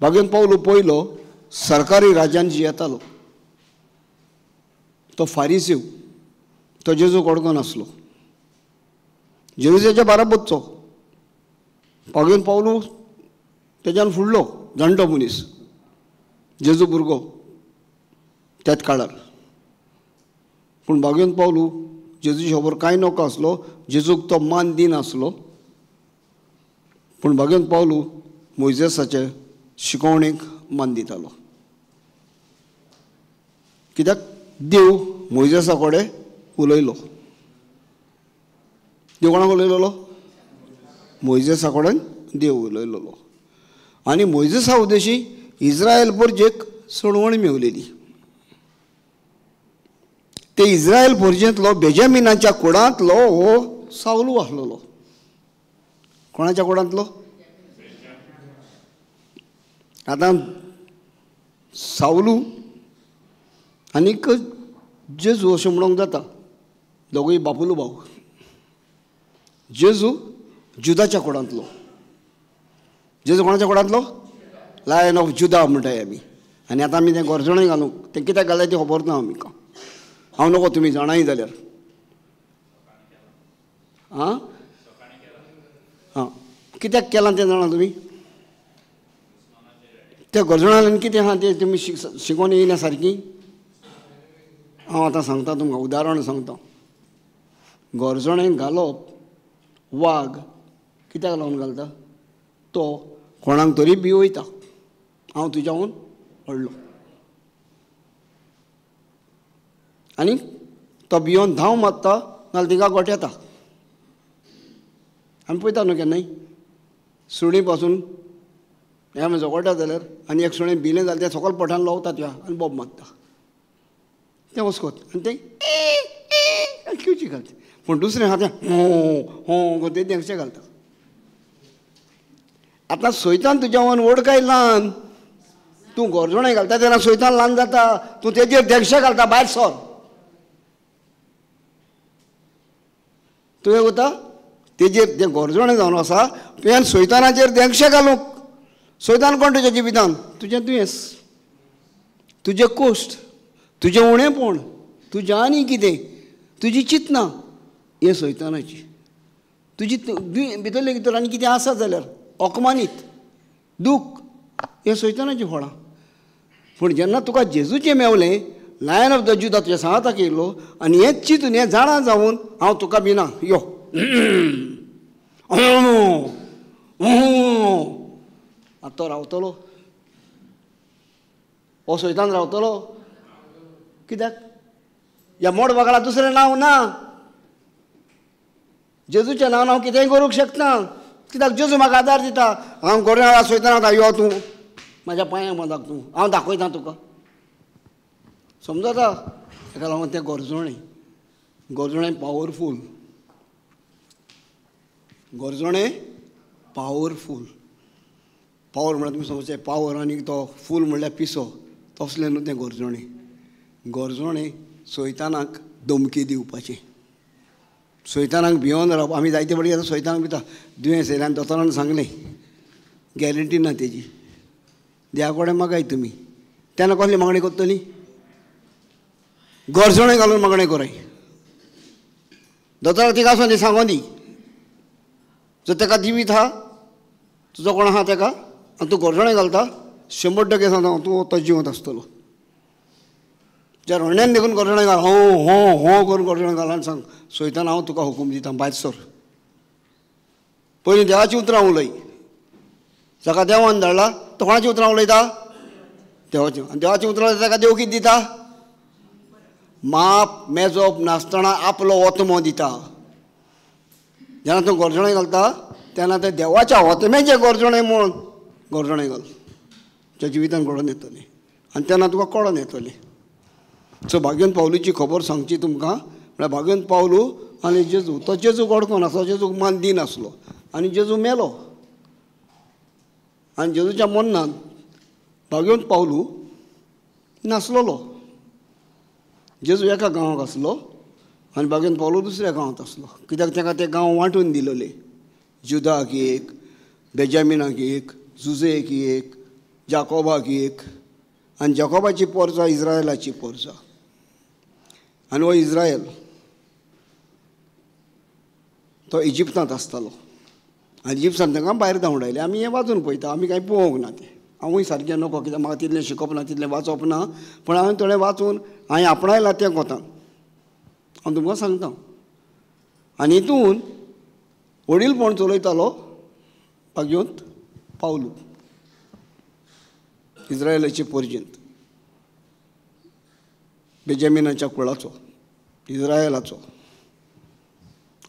भाग्यवंत पावलू पयलो सरकारी राज्यान जियेतालो. तो फारिसीव, तो जेजूक वळखो नासलो. जेरुसलेमाच्या बाराबरचो. भाग्यवंत पावलू तेज्यान फुडलो जाणटो मनीस, जेजू भुरगो त्याच काळार. पूण भाग्यवंत पावलू जेजूचे खबर कांय नोको आसलो. जेजूक तो मान दिनासलो. पूण भाग्यवंत पावलू मोइसेसाचे शिकवणेक मान दितालो. कित्याक देव मोइजेसा कडेन उलयलो. देव कोणाक उलयलोलो? मोइजेसा कडेन देव उलयलोलो. आनी मोइजेसा उद्देशी इस्रायल परजेक सडवण मेवलेली. ते इस्रायल परजेंतलो बेजामिनाच्या कुळांतलो हो सावलू आसलोलो. कोणाच्या कुळांतलो? आतां सावलू आनीक जेजू अशें म्हणूंक जाता, दोगूय बापुलो भाव. जेजू जुदाच्या कुळांतलो. जेजू कोणाच्या कुळांतलो? लायन ऑफ जुदा म्हणटाय आमी. आनी आतां आमी तें गोरजोणें घालूंक तें कित्याक घालें तें खबर ना आमकां. हांव नको तुमी जाणाय जाल्यार. आं हां कित्याक केलां तें जाणा तुमी? त्या गोरजोणांतल्यान कितें आहा तें तुमी शिकोवन येयना सारकीं. हांव आतां सांगता तुमकां, उदाहरण सांगता. गोरजोणें घालप वाघ कित्याक लागून घालता? तो कोणाक तरी भिवयता, हांव तुज्याहून व्हडलो. आनी तो भियोन धांव मारता नाल्यार तिका गोठेता. आमी पळयता न्हू केन्नाय सुणी पासून हें म्हजो गोठा जाल्यार आनी एक सुणें भिलें जाल्यार तें सकयल पोठान लावता त्या आनी बोब मारता. तें वचकोत आनी तें किवची घालता. पूण दुसरें आहा तें हो गो तें देंगशें घालता. आतां सोयतान तुज्या वांगडा व्हड काय ल्हान? तूं गोरजोणें घालता तेन्ना सोयतान ल्हान जाता. तूं तेजेर देंगशें घालता, भायर सर. तुवें वता तेजेर तें गोरजोणें जावन आसा तुवें सोयतानाचेर देंगशें घालूंक. सोयतान कोण तुज्या जिवितान? तुजें दुयेंस, तुजें कोश्ट, तुजें उणेंपण, तुजें आनी कितें, तुजी चिंतनां हें सोयतानाची. तुजी भितरले भितर आनी कितें आसा जाल्यार ओकमानीत दूख हें सोयतानाचीं फळां. पूण जेन्ना तुका जेजूचें मेवलें, लायन ऑफ द जुदा तुज्या सांगाताक येयलो आनी हेंच चिंतून हें जाणा जावन हांव तुका भिना यो आतां तो रावतलो? हो सोयतान रावतलो? कित्याक? ह्या मोड बागला दुसरें नांव ना. जेजूचें नांवान हांव कितेंय करूंक शकना. कित्याक जेजू म्हाका आदार दिता. हांव गोरवां सोयतान रावता, यो तूं म्हाज्या पांयां बांदाक, तूं हांव दाखयतां तुका. समजता? ताका लागून तें गोरजोणें पावरफूल. गोरजोणें पावरफूल. पावर म्हळ्यार तुमी समजचे पावर आनी तो फूल म्हणल्यार पिसो, तसलें न्हू तें गोरजोणें. गोरजोणें सोयतानाक धमकी दिवपाचें. सोयतानाक भियोन रावप. आमी जायते फावटी आतां सोयतानाक भिता. दुयेंस येयलें आनी दोतोरान सांगलें, गॅरंटी ना तेजी, देवा कडेन मागाय तुमी. तेन्ना कसली मागणी करतली? गोरजोणें घालून मागणें कराय. दोतोराक तिका वचोन ती सांगोन दी. जर ताका जिवीत आहा, तुजो कोण आहा ताका, आनी तूं गोरजोणें घालता, 100% सांगता तूं तो जिवंत आसतलो. ज्या रोंड्यान देखून गोरजोणें घाल, हो हो हो करून गोरजोणें घाल आनी सांग, सोयतान हांव तुका हुकूम दिता, भायर सर. पयलीं देवाचीं उतरां उलय. जाका देवान धाडला तो कोणाचीं उतरां उलयता? देवाचीं. आनी देवाचीं उतरां उलयता ताका देव कितें दिता? माप मेजप नासतना आपलो ओतमो दिता. जेन्ना तूं गोरजोणें घालता तेन्ना तें देवाच्या ओतम्याचें गोरजोणें म्हूण गोरजोणें घाल. तुज्या जिवितान घडोवन येतलें आनी तेन्ना तुका कळोन येतलें. सो भाग्यवंत पावलूची खबर सांगची तुमकां म्हळ्यार भाग्यवंत पावलू आनी जेजू. तो जेजू कडकोन आसलो, जेजूक मान दिनासलो आनी जेजू मेलो. आनी जेजूच्या मरणान भाग्यवंत पावलू नासलोलो. जेजू एका गांवांत आसलो आनी भाग्यवंत पावलू दुसऱ्या गांवांत आसलो. कित्याक ताका ते गांव वांटून दिलेले. जुदाक एक, बेजामिनाक एक, जुजेक एक, जाकोबाक एक. आनी जाकोबाची पोरजां इस्रायलाची पोरजां. आनी हो इस्रायल तो इजिप्तांत आसतालो. आनी इजिप्तांत तांकां भायर धांवडायले. आमी हें वाचून पळयता, आमी कांय पळोवंक ना तें. हांवूय सारकें नको, कित्याक म्हाका तितलें शिकप ना, तितलें वाचप ना. पूण हांवें थोडें वाचून हांवें आपणायलां तें कोतान हांव तुमकां सांगता. आनी हितून वडीलपण चलयतालो भाग्यवंत पावलू, इस्रायलाचे पर्यंत. बेंजामिनाच्या कुळाचो, इस्रायलाचो.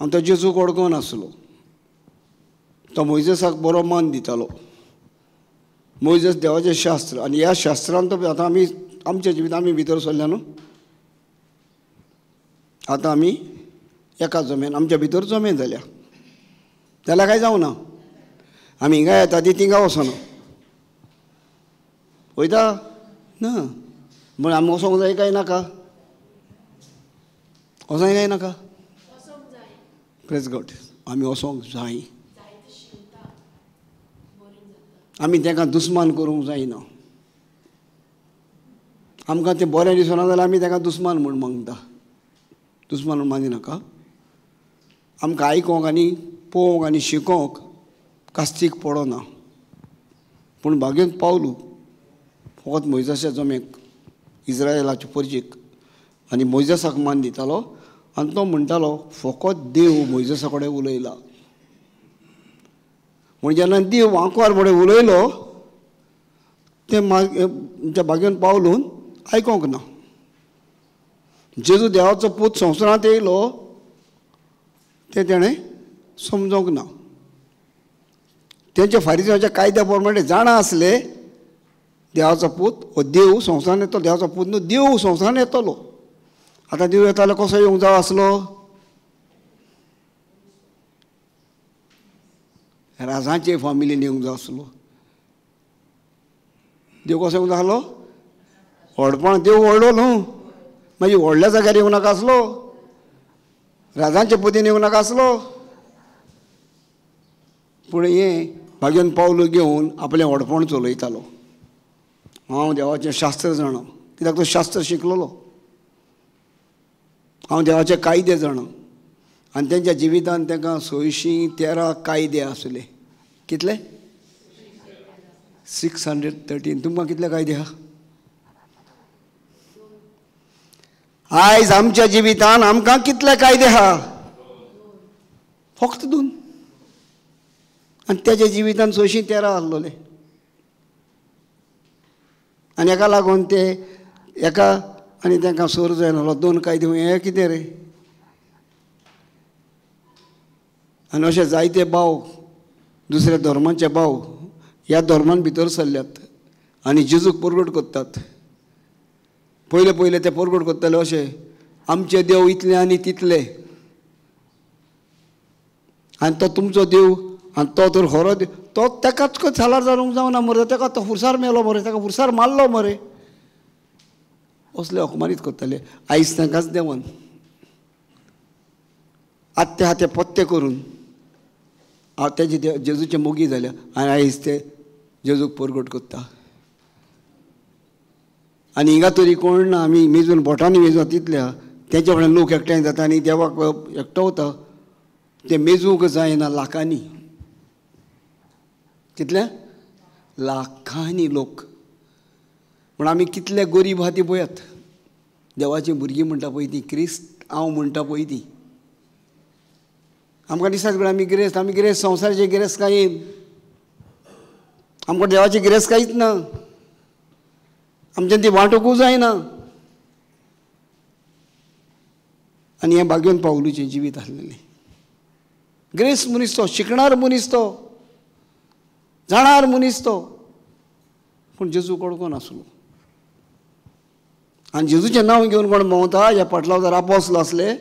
आनी तो जेजूक वळखो नासलो. तो मोइजेसाक बरो मान दितालो. मोइजेस देवाचें शास्त्र, आनी ह्या शास्त्रांत तो आतां आमी आमच्या जिवितांत आमी भितर सरल्या न्हू. आतां आमी एका जमेन आमच्या भितर जमेन जाल्या. जाल्यार कांय जावना. आमी हिंगा येता ती थिंगा वचना. वयता ना म्हण आमी वचोंक जाय काय नाका? वचोंक जाय नाका? Praise God. आमी वचोंक जाय. आमी ताका दुस्मान करूंक जायना. आमकां तें बरें दिसना जाल्यार आमी ताका दुस्मान म्हूण मागता. दुस्मान म्हूण मानिनाका. आमकां आयकोंक आनी पळोवंक आनी शिकोवंक कास्तीक पडना. पूण भाग्येंत पावलू फकत मोइजेसाच्या जमेक, इस्रायलाच्या परजेक, आनी मोइजेसाक मान दितालो. आनी तो म्हणटालो फकत देव मोइजेसा कडेन उलयला. म्हण जेन्ना देव वांकवार कडेन उलयलो तें भाग्येंत पावलून आयकोंक ना. जेजू देवाचो पूत संवसारांत येयलो तें तेणें समजोंक ना. तेंच्या फारिसांच्या कायद्या प्रमाणे जाणा आसले देवाचो पूत हो देव संवसारांत येतलो. देवाचो पूत न्हू, देव संवसारांत येतलो. आतां देव येता जाल्यार कसो येवंक जाय आसलो? राजाचे फॅमिलीन येवंक जाय आसलो. देव कसो येवंक जाय आसलो? व्हडपण. देव व्हडलो न्हू, मागीर व्हडल्या जाग्यार येवंक नाका आसलो. राजांचे पदीन येवंक नाका आसलो. पूण हें भाग्येंत पावलो घेवन आपलें व्हडपण चलयतालो. हांव देवाचें शास्त्र जाणा. कित्याक तो शास्त्र शिकलेलो. हांव देवाचे कायदे जाणा. आनी तेंच्या जिवितांत तांकां 613 कायदे आसले. कितले? 613. तुमकां कितले कायदे आहा? आयज आमच्या जिवितांत आमकां कितले कायदे आहा? फक्त 2. आनी तेच्या जिवितांत 613 आसलोले. आनी हेका लागून ते एका आनी तांकां सोर जायनालो. 2 कायदे हें कितें रे? आनी अशे जायते भाव, दुसऱ्या धर्माचे भाव ह्या धर्मान भितर सरल्यात आनी जेजूक परगट करतात. पयले ते परगट करताले अशे आमचे देव इतले आनी तितले, आनी तो तुमचो देव, आनी तो तर खरो देव. तो ताकाच सालार जावंक जावना मरे. ताका तो फुरसार मेलो मरे. ताका फुरसार मारलो मरे. असले अकमारीत करताले. आयज तांकांच देवान आत्ते हाते पत्ते करून तेजे जेजूचे मोगी जाल्या आनी आयज ते जेजूक परगट करता. आनी हिंगा तरी कोण ना. आमी मेजून बोटांनी मेजून तितल्या तेच्या फुड्यान लोक एकठांय जाता आनी देवाक एकटवता. ते मेजूंक जायना लाखांनी. कितल्या? लाखांनी लोक. पूण आमी कितले गरीब आहा ती पळयात. देवाची भुरगीं म्हणटा पळय ती, क्रिस्त हांव म्हणटा पळय ती. आमकां दिसता आमी गिरेस्त संवसाराची गिरेस्त कांय, आमकां देवाची गिरेस्त कांयच ना. आमच्यान ती वांटोकूच जायना. आनी हें भाग्येंत पावलूचें जिवीत आसलेलें. गिरेस्त मनीस तो, शिकणार मनीस तो, जाणार मनीस तो, पूण जेजू वळखो नासलो. आनी जेजूचें नांव घेवन कोण भोंवता, ह्या पाटलाव जर आपोसलो आसले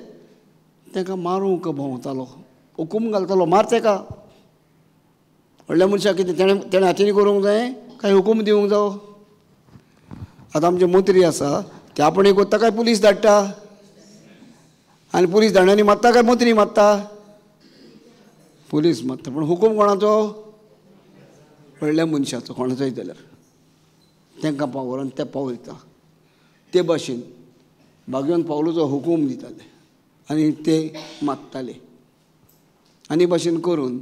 ताका मारूंक भोंवतालो. हुकूम घालतालो मार ताका. व्हडल्या मनशाक कितें तेणें हातीन करूंक जाय काय हुकूम दिवंक जावो? आतां आमचे मंत्री आसा ते आपणे कोत्ता काय पुलीस धाडटा? आनी पुलीस धाडण्यानी मारता काय मंत्री मारता? पुलीस मारता. पूण हुकूम कोणाचो? व्हडल्या मनशाचो. कोणाचोय जाल्यार तांकां पावर आनी ते पावयता. ते भाशेन भाग्येंत पावलूचो हुकूम दिताले आनी ते मारताले. आनी भाशेन करून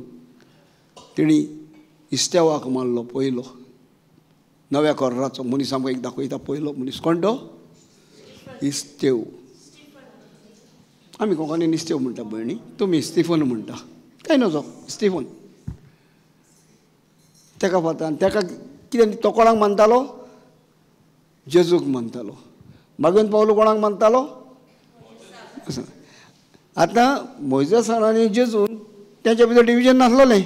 तेणी इस्तेवाक मारलो पयलो. नव्या कोर्राचो मनीस आमकां एक दाखयता. पयलो मनीस कोण तो? इस्तेव. आमी कोंकणी इस्तेव म्हणटा भयणी, तुमी स्टिफन म्हणटा. काय नजो स्टिफन. ताका पावता आनी ताका कितें तो कोणाक मानतालो? जेजूक मानतालो. मागून पावलो कोणाक मानतालो? आतां मोइसेसान आनी जेजून तेंच्या भितर डिविजन नासलोलें.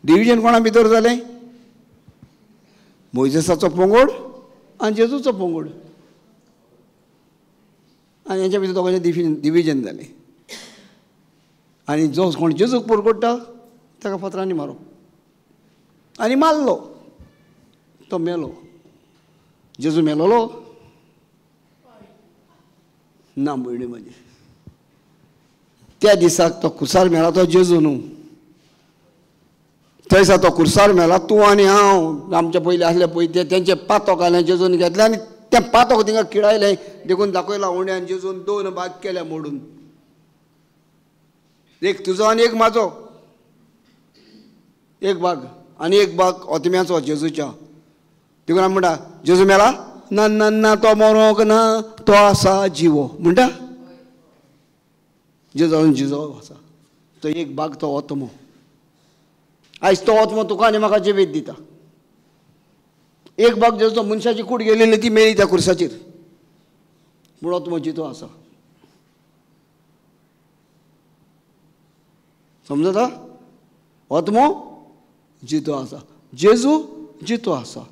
डिविजन कोणा भितर जालें? मोइसेसाचो पंगड आनी जेजूचो पंगड, आनी हेंच्या भितर दोगांचें डिविजन जालें. आनी जो कोण जेजूक परगडटा ताका फातरांनी मारप आनी मारलो, तो मेलो. जेजू मेलोलो ना भयणी म्हाजी. त्या दिसाक तो खुर्सार मेला तो जेजू न्हू. थंयसा तो खुर्सार मेला. तूं आनी हांव आमचे पयलीं आसले पळय तेंचे पातोक घालें जेजून घेतलें आनी तें पातोक थिंगा किडायलें देखून दाखयलां उंड्यान जेजून 2 भाग केले मोडून. एक तुजो आनी एक म्हाजो, एक भाग आनी एक भाग ओतम्याचो जेजूच्या. देखून आमी म्हणटा जेजू मेला? ना ना ना, तो मरोंक ना, तो आसा जिवो म्हणटा. जेजू जिजो आसा तो एक भाग, तो ओतमो. आयज तो ओतमो तुका आनी म्हाका जिवीत दिता. एक भाग जेजूचो मनशाची कूड गेलेली ती मेली त्या खुर्साचेर, पूण ओतमो जितो आसा. समजता? ओतमो जितो आसा, जेजू जितो आसा.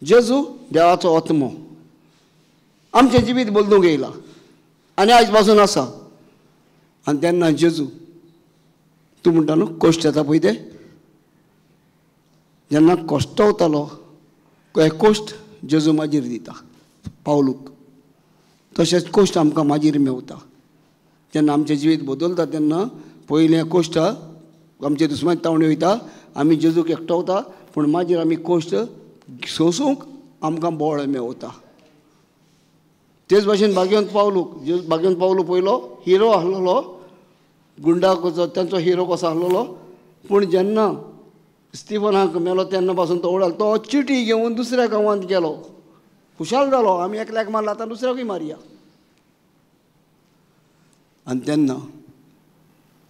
जेजू देवाचो ओतमो आमचें जिवीत बदलूंक येयला आनी आयज पासून आसा. आनी तेन्ना जेजू, तूं म्हणटा न्हू कश्ट येता पळय ते, जेन्ना कश्टवतालो हे कश्ट जेजू मागीर दिता पावलूक. तशेंच कश्ट आमकां मागीर मेवता. जेन्ना आमचें जिवीत बदलता तेन्ना पयलें कश्ट आमचे दुस्मान तावणी वयता, आमी जेजूक एकटवता, पूण मागीर आमी कश्ट सोंसूंक आमकां बळ मेवता. तेच भाशेन भाग्यवंत पावलू पयलो हिरो आसलोलो, गुंडाक तांचो हिरो कसो आसलोलो. पूण जेन्ना स्टिफनाक मेलो तेन्ना पासून तो ओडल, तो चिटी घेवन दुसऱ्या गांवांत गेलो. खुशाल जालो, आमी एकल्याक मारला आतां दुसऱ्याकूय मारया. आनी तेन्ना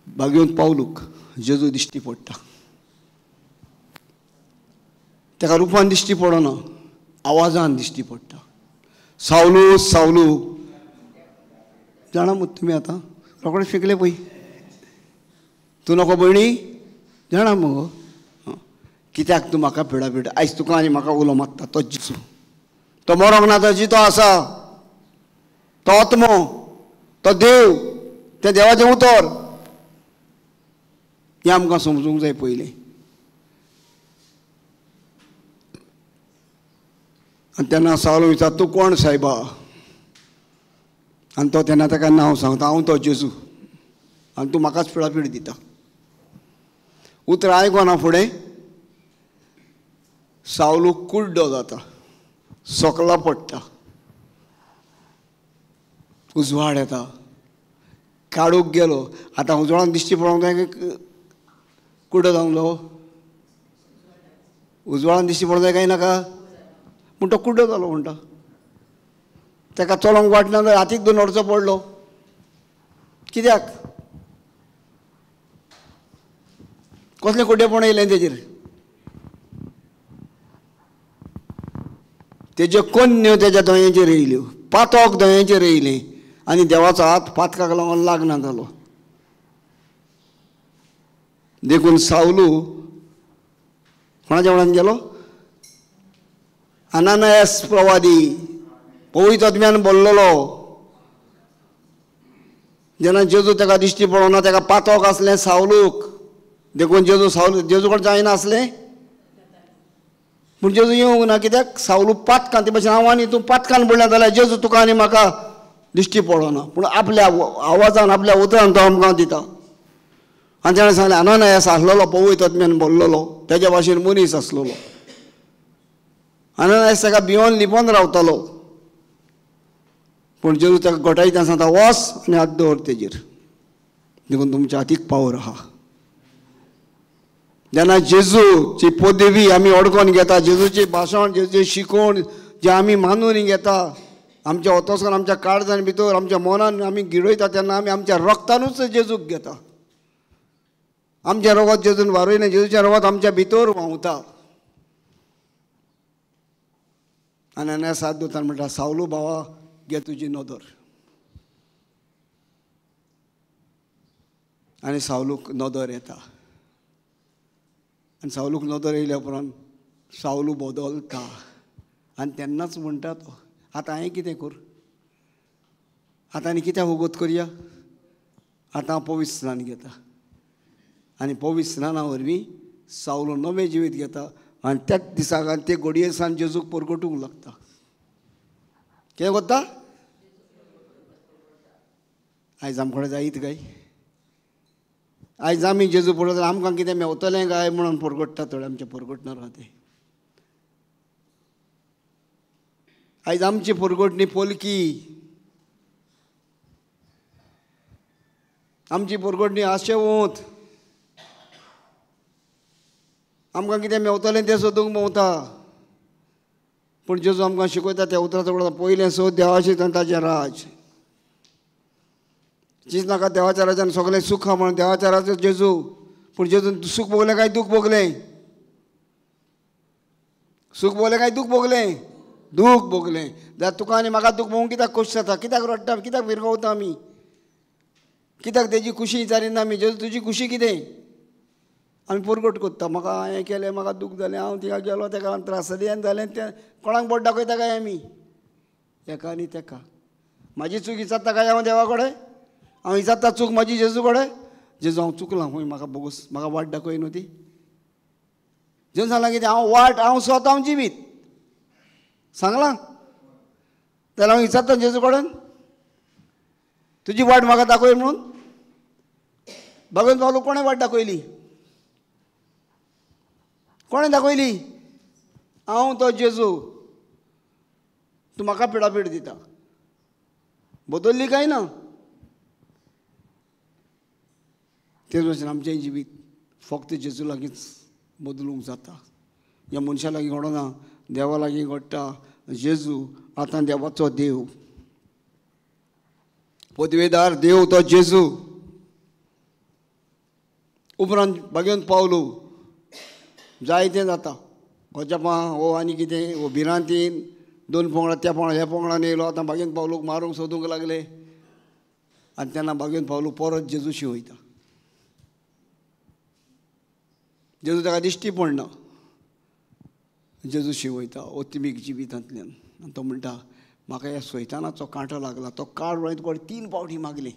भाग्यवंत पावलूक जेजू दिश्टी पडटा. ताका रुपान दिश्टी पडना, आवाजान दिश्टी पडटा. सावलू सावलू, जाणा मग तुमी आतां रोखडे शिकले पळय, तूं नको भयणी जाणा मगो कित्याक तूं म्हाका पिडा. आयज तुका आनी म्हाका उलो मारता तो जेजू. तो मरोंक ना, तो जितो आसा, तो आत्मो, तो देव, त्या देवाचें उतर हें आमकां समजूंक जाय पयलीं. आनी तेन्ना सावलो विचार, तूं कोण सायबा? आनी तो तेन्ना ताका नांव सांगता, हांव तो जेजू, आनी तूं म्हाकाच पिडापीड दिता. उतर आयकोना फुडें सावलू कुड्डो जाता, सोकला पडटा, उजवाड येता, काडूंक गेलो. आतां उजवाडान दिश्टी पडोंक जाय कुड्डो जावंक जावो? उजवाडान दिश्टी पडोंक जाय काय नाका? पूण तो कुड्डो जालो म्हणटा. ताका चलोंक वाटना जाल्यार हातीक धरून व्हरचो पडलो. कित्याक? कसलें कुड्डेपण येयलें तेजेर? तेज्यो कन्यो तेज्या दोळ्यांचेर येयल्यो, पातोक दोळ्यांचेर येयलें, आनी देवाचो हात पातकाक लागून लागना जालो. देखून सावलू कोणाच्या वांगडान गेलो? अनानयास प्रवादी, पवित्र आत्म्यान बोल्लोलो. जेन्ना जेजू ताका दिश्टी पडोना, ताका पातोक आसलें सावलूक. देखून जेजू कडेन जायना आसलें, पूण जेजू येवंक ना. कित्याक? सावलू पातकान, ते भाशेन हांव आनी तूं पातकान पडल्या जाल्यार जेजू तुका आनी म्हाका दिश्टी पडना, पूण आपल्या आवाजान, आपल्या उतरान तो आमकां दिता. आनी ताणें सांगलें अनानयास आसलोलो, पवित्र आत्म्यान बोल्लोलो, तेज्या भाशेन मनीस आसलोलो. अनानयास ताका भिवून लिपोवन रावतालो, पूण जेजू ताका गोठायता सांगता, वच आनी हात दवर तेजेर, देखून तुमच्या हातीक पावर आहा. जेन्ना जेजूची पदवी आमी ओडकोन घेता, जेजूचें भाशण, जेजूचें शिकोवण जें आमी मानून घेता, आमच्या ओतोसान, आमच्या काळजान भितर, आमच्या मनान आमी गिडयता, तेन्ना आमी आमच्या रक्तानूच जेजूक घेता. आमच्या रगत जेजून वारयलें, जेजूचें रगत आमच्या भितर व्हांवता. आनी साथ दोतान म्हणटा सावलू भावा घे तुजी नदर. आनी सावलूक नदर येता. आनी सावलूक नदर येयल्या उपरांत सावलू बदलता. आनी तेन्नाच म्हणटा तो आतां हांवें कितें कर, आतां आनी कित्याक वगत करया. आतां हांव पवित्र स्नान घेता. आनी पवित्र स्नाना वरवीं सावलो नवें जिवीत घेता. आनी त्याच दिसाक आनी ते घडये सावन जेजूक परगटूंक लागता. कितें करता? आयज आमकडे जायत काय? आयज आमी जेजू परगट आमकां कितें मेवतलें काय म्हणून परगट्टा थोडे आमचे परगटना राहते. आयज आमची परगटणी पोलकी, आमची परगटणी आशेवंत. आमकां कितें मेवतलें तें सोदूंक मेवता. पूण जेजू आमकां शिकयता त्या उतराचो पयलें सोद देवाचें आनी ताचें राज. चीज नाका देवाच्या राजान सगळें सूख आहा म्हणून देवाच्या राजाचो जेजू. पूण जेजून सूख भोगलें काय दूख भोगलें? सूख भोगलें काय दूख भोगलें? दूख भोगलें. जाल्यार तुका आनी म्हाका दूख भोगूंक कित्याक कश्ट जाता? कित्याक रडटा? कित्याक विरगवता आमी? कित्याक तेजी खुशी विचारिना आमी? जेजू तुजी खुशी कितें? आमी परगट करता. म्हाका हें केलें, म्हाका दूख जालें, हांव थिंगा गेलो, तेका त्रास जाली आनी जालें तें कोणाक बोट दाखयता काय आमी? एका आनी तेका. म्हाजी चूक विचारता काय हांव देवा कडेन? हांव विचारता चूक म्हाजी जेजू कडेन? जेजू हांव चुकलां खंय, म्हाका बोगूस, म्हाका वाट दाखय न्हू ती. जेजू सांगलां कितें? हांव वाट, हांव स्वता, हांव जिवीत. सांगलां? जाल्यार हांव विचारता जेजू कडेन तुजी वाट म्हाका दाखय म्हणून. भगवंत पावलो कोणें वाट दाखयली? कोणें दाखयली? हांव तो जेजू. तूं म्हाका पिडापीड दिता. बदल्ली काय ना? तेच भशेन आमचें जिवीत फक्त जेजू लागींच बदलूंक जाता. ह्या मनशा लागीं घडना, देवा लागीं घडटा. जेजू आतां देवाचो देव, पदवेदार देव तो जेजू. उपरांत भगवंत पावलो जायतें जाता. अजापां वो आनी कितें वो भिरांतीन दोन पोंगळा त्या पोंगळा ह्या पोंगळान येयलो. आतां भगवंत पावलोक मारूंक सोदूंक लागले. आनी तेन्ना भगवंत पावलो परत जेजूशी वयता. जेजू ताका दिश्टी पडना. जेजूशी वयता ओत्मिक जिवितांतल्यान. आनी तो म्हणटा म्हाका ह्या सैतानाचो कांटो लागला. तो काड वळून तुका 3 फावटी मागले.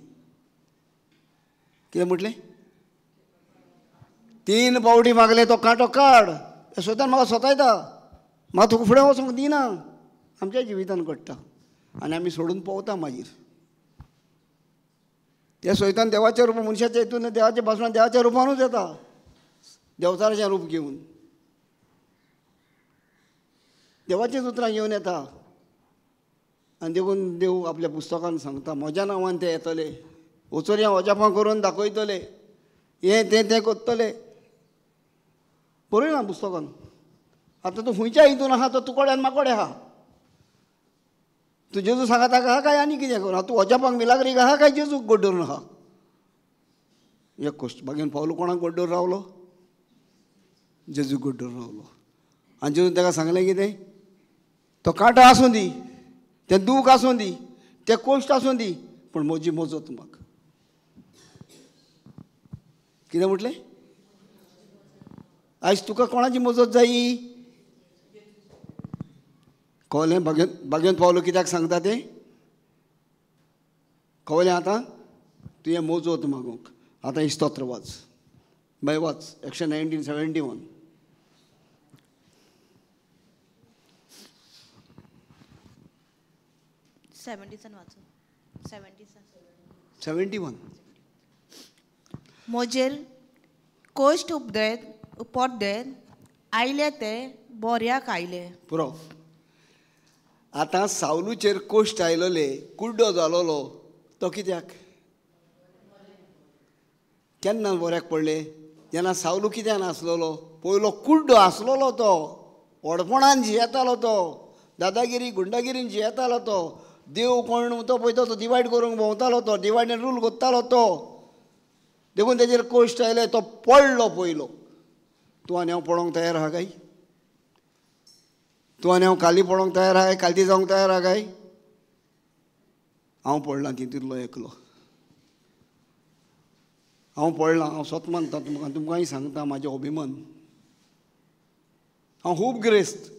कितें म्हटलें? 3 फावटी मागले तो कांटो काड. सैतान म्हाका सतायता, म्हाका तुका फुडें वचूंक दिना. आमच्या जिवितान घडटा आनी आमी सोडून पोवता मागीर. ते सैतान देवाचें रूप मनशाच्या हितून देवाच्या भाशणान देवाच्या रुपानूच येता, देवचाराचें रूप घेवन देवाचींच उतरां घेवन येता. आनी देखून देव आपल्या पुस्तकान सांगता म्हज्या नांवान ते येतले, वचून हांव अजापां करून दाखयतले, हें तें करतले. बरोय ना पुस्तकान. आतां तूं खंयच्या हितून आहा तो तुकोडे आनी म्हाकोडे आहा. तूं जेजू सांगाता आहा काय आनी कितें कर? तूं अजापांक मिलाग्रीक आहा काय जेजूक गोड्डोरून आहा? एक गोश्ट भगवंत पावलो कोणाक गोड्डोर रावलो? जेजूक गोड्डोर रावलो. आनी जेजून ताका सांगलें कितें? तो कांटो आसूं दी, तें दूख आसूं दी, तें कोश्ट आसूं दी, पूण म्हजी मजत म्हाका. कितें म्हटलें? आयज तुका कोणाची मजत जायी? कळ्ळें? भगवंत पावलो कित्याक सांगता तें कळ्ळें? आतां तुवें मजत मागूंक. आतां ही स्तोत्र वाच, बाय वाच. Action 1971. 71. म्हजेर कोश्ट उपदेत आयले ते बोऱ्याक आयले. पुरो. आतां सावलूचेर कोश्ट आयलोले, कुड्डो जालोलो, तो कित्याक? केन्ना बोऱ्याक पडले? जेन्ना सावलू कित्यान आसलोलो? पयलो कुड्डो आसलोलो तो, व्हडपणान जियेतालो तो, दादागिरी गुंडागिरीन जियेतालो तो. देव कोण तो पळयता तो डिवायड करूंक भोंवतालो तो, डिवायड एंड रूल करतालो तो. देखून तेजेर कोश्ट आयले, तो पडलो पयलो. तूं आनी हांव पडोंक तयार आहा काय? तूं आनी हांव काली पडोवंक तयार आहाय, कालती जावंक तयार आहा काय? हांव पडलां तितूंतलो एकलो. हांव पडलां, हांव स्वता मानता तुमकांय सांगता म्हाजें अभिमान. हांव खूब गिरेस्त,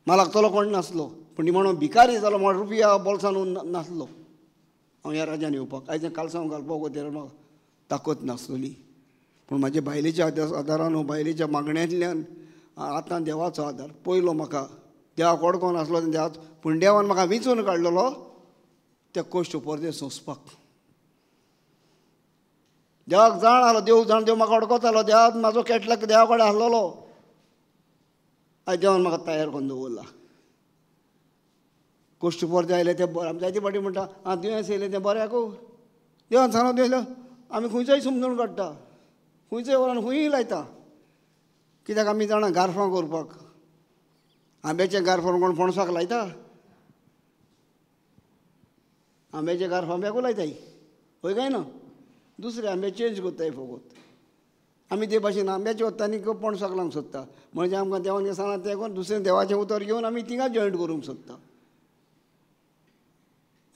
म्हाका लागतलो कोण नासलो, पूण निमाणो भिकारी जालो, म्हाका रुपया बोल्सान नासलो हांव ह्या राज्यान येवपाक. आयज कालसांव घालपाक वगैरे म्हाका ताकत नासलोली, पूण म्हाज्या बायलेच्या आदारान, बायलेच्या मागण्यांतल्यान आतां देवाचो आदार. पयलो म्हाका देवाक ओडको नासलो, पूण देवान म्हाका विंचून काडलेलो त्या कोश्ट परदेस वचपाक. देवाक जाण आसलो, देव म्हाका ओडकोतालो, देवाक म्हाजो कॅटलक देवा कडेन आसलेलो. आयज देवान म्हाका तयार करून दवरला. कोश्ट परते आयले ते आमी जायते फाटी म्हणटा दुयेंस येयलें तें बऱ्याकू. देवान सांगलो दुयेंस आमी खंयचोय समजून काडटा, खंयचोय व्हरून खंयूय लायता. कित्याक आमी जाणा गारफां करपाक आंब्याचें गारफां कोण पणसाक लायता? आंब्याचें गारफां आंब्याकू लायताय, हय काय ना? दुसरे आंबे चेंज कोत्ताय फकत. आमी ते भाशेन आंब्याचे वत्ता आनी पणसाक लावंक सोदता. म्हणजे आमकां देवान सांगलां तें कोण दुसरें देवाचें उतर घेवन आमी थिंगा जॉयंट करूंक सोदता.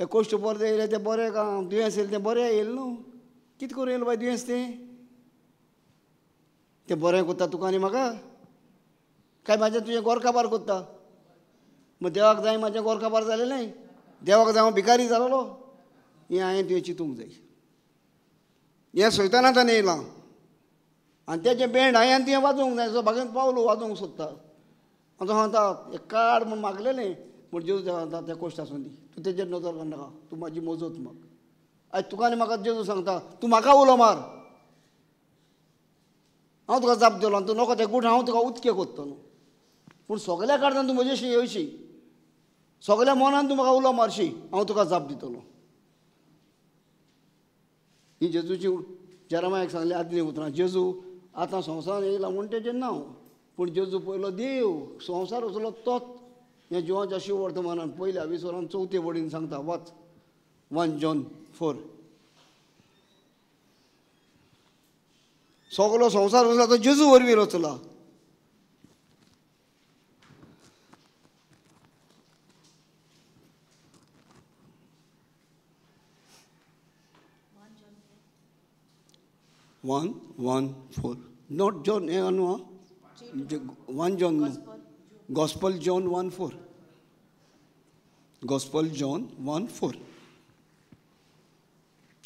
हे कोश्ट परते येयले ते बरें का दुयेंस येयलें तें बरें येयलें न्हू? कितें करून येयलें बाय दुयेंस तें बरें कोत्ता तुका आनी म्हाका काय म्हाजें तुजें गोरकाबार कोत्ता? मग देवाक जाय म्हाजें गोरकाबार जालेलें? देवाक जाय हांव भिकारी जालोलो? हें हांवें तुवें चिंतूंक जाय. हें सैतानांतल्यान येयलां आनी तेजें बँड हांवें तुवें वाजोवंक जाय. बागेंत पावलो वाजोवंक सोदता आतां सांगता हें काड म्हूण मागलेलें, पूण जेजू सांगता तें कोश्ट आसूं दी, तूं तेजेर नजर काडनाका, तूं म्हाजी मजत माग. आयज तुका आनी म्हाका जेजू सांगता तूं म्हाका उलो मार, हांव तुका जाप दिलो आनी तूं नोको तें गूठ हांव तुका उतकें कोत्तलो. पूण सगल्या कारणान तूं म्हजेशी येवशी, सगल्या मनान तूं म्हाका उलो मारशी, हांव तुका जाप दितलो. ही जेजूची जेरमायाक सांगली आदली उतरां. जेजू आतां संवसारान येयला म्हूण तेजें नांव, पूण जेजू पयलो देव, संवसार वचलो तोच. हें जिवाच्या शिव वर्तमानान पयल्या 20 वरान 4 वडीन सांगता, वाच 1 John 4. सगलो संवसार वचला तो जेजू वरवीं वचला. One 4 not John 1 John Gospel John 1:4 Gospel John 1:4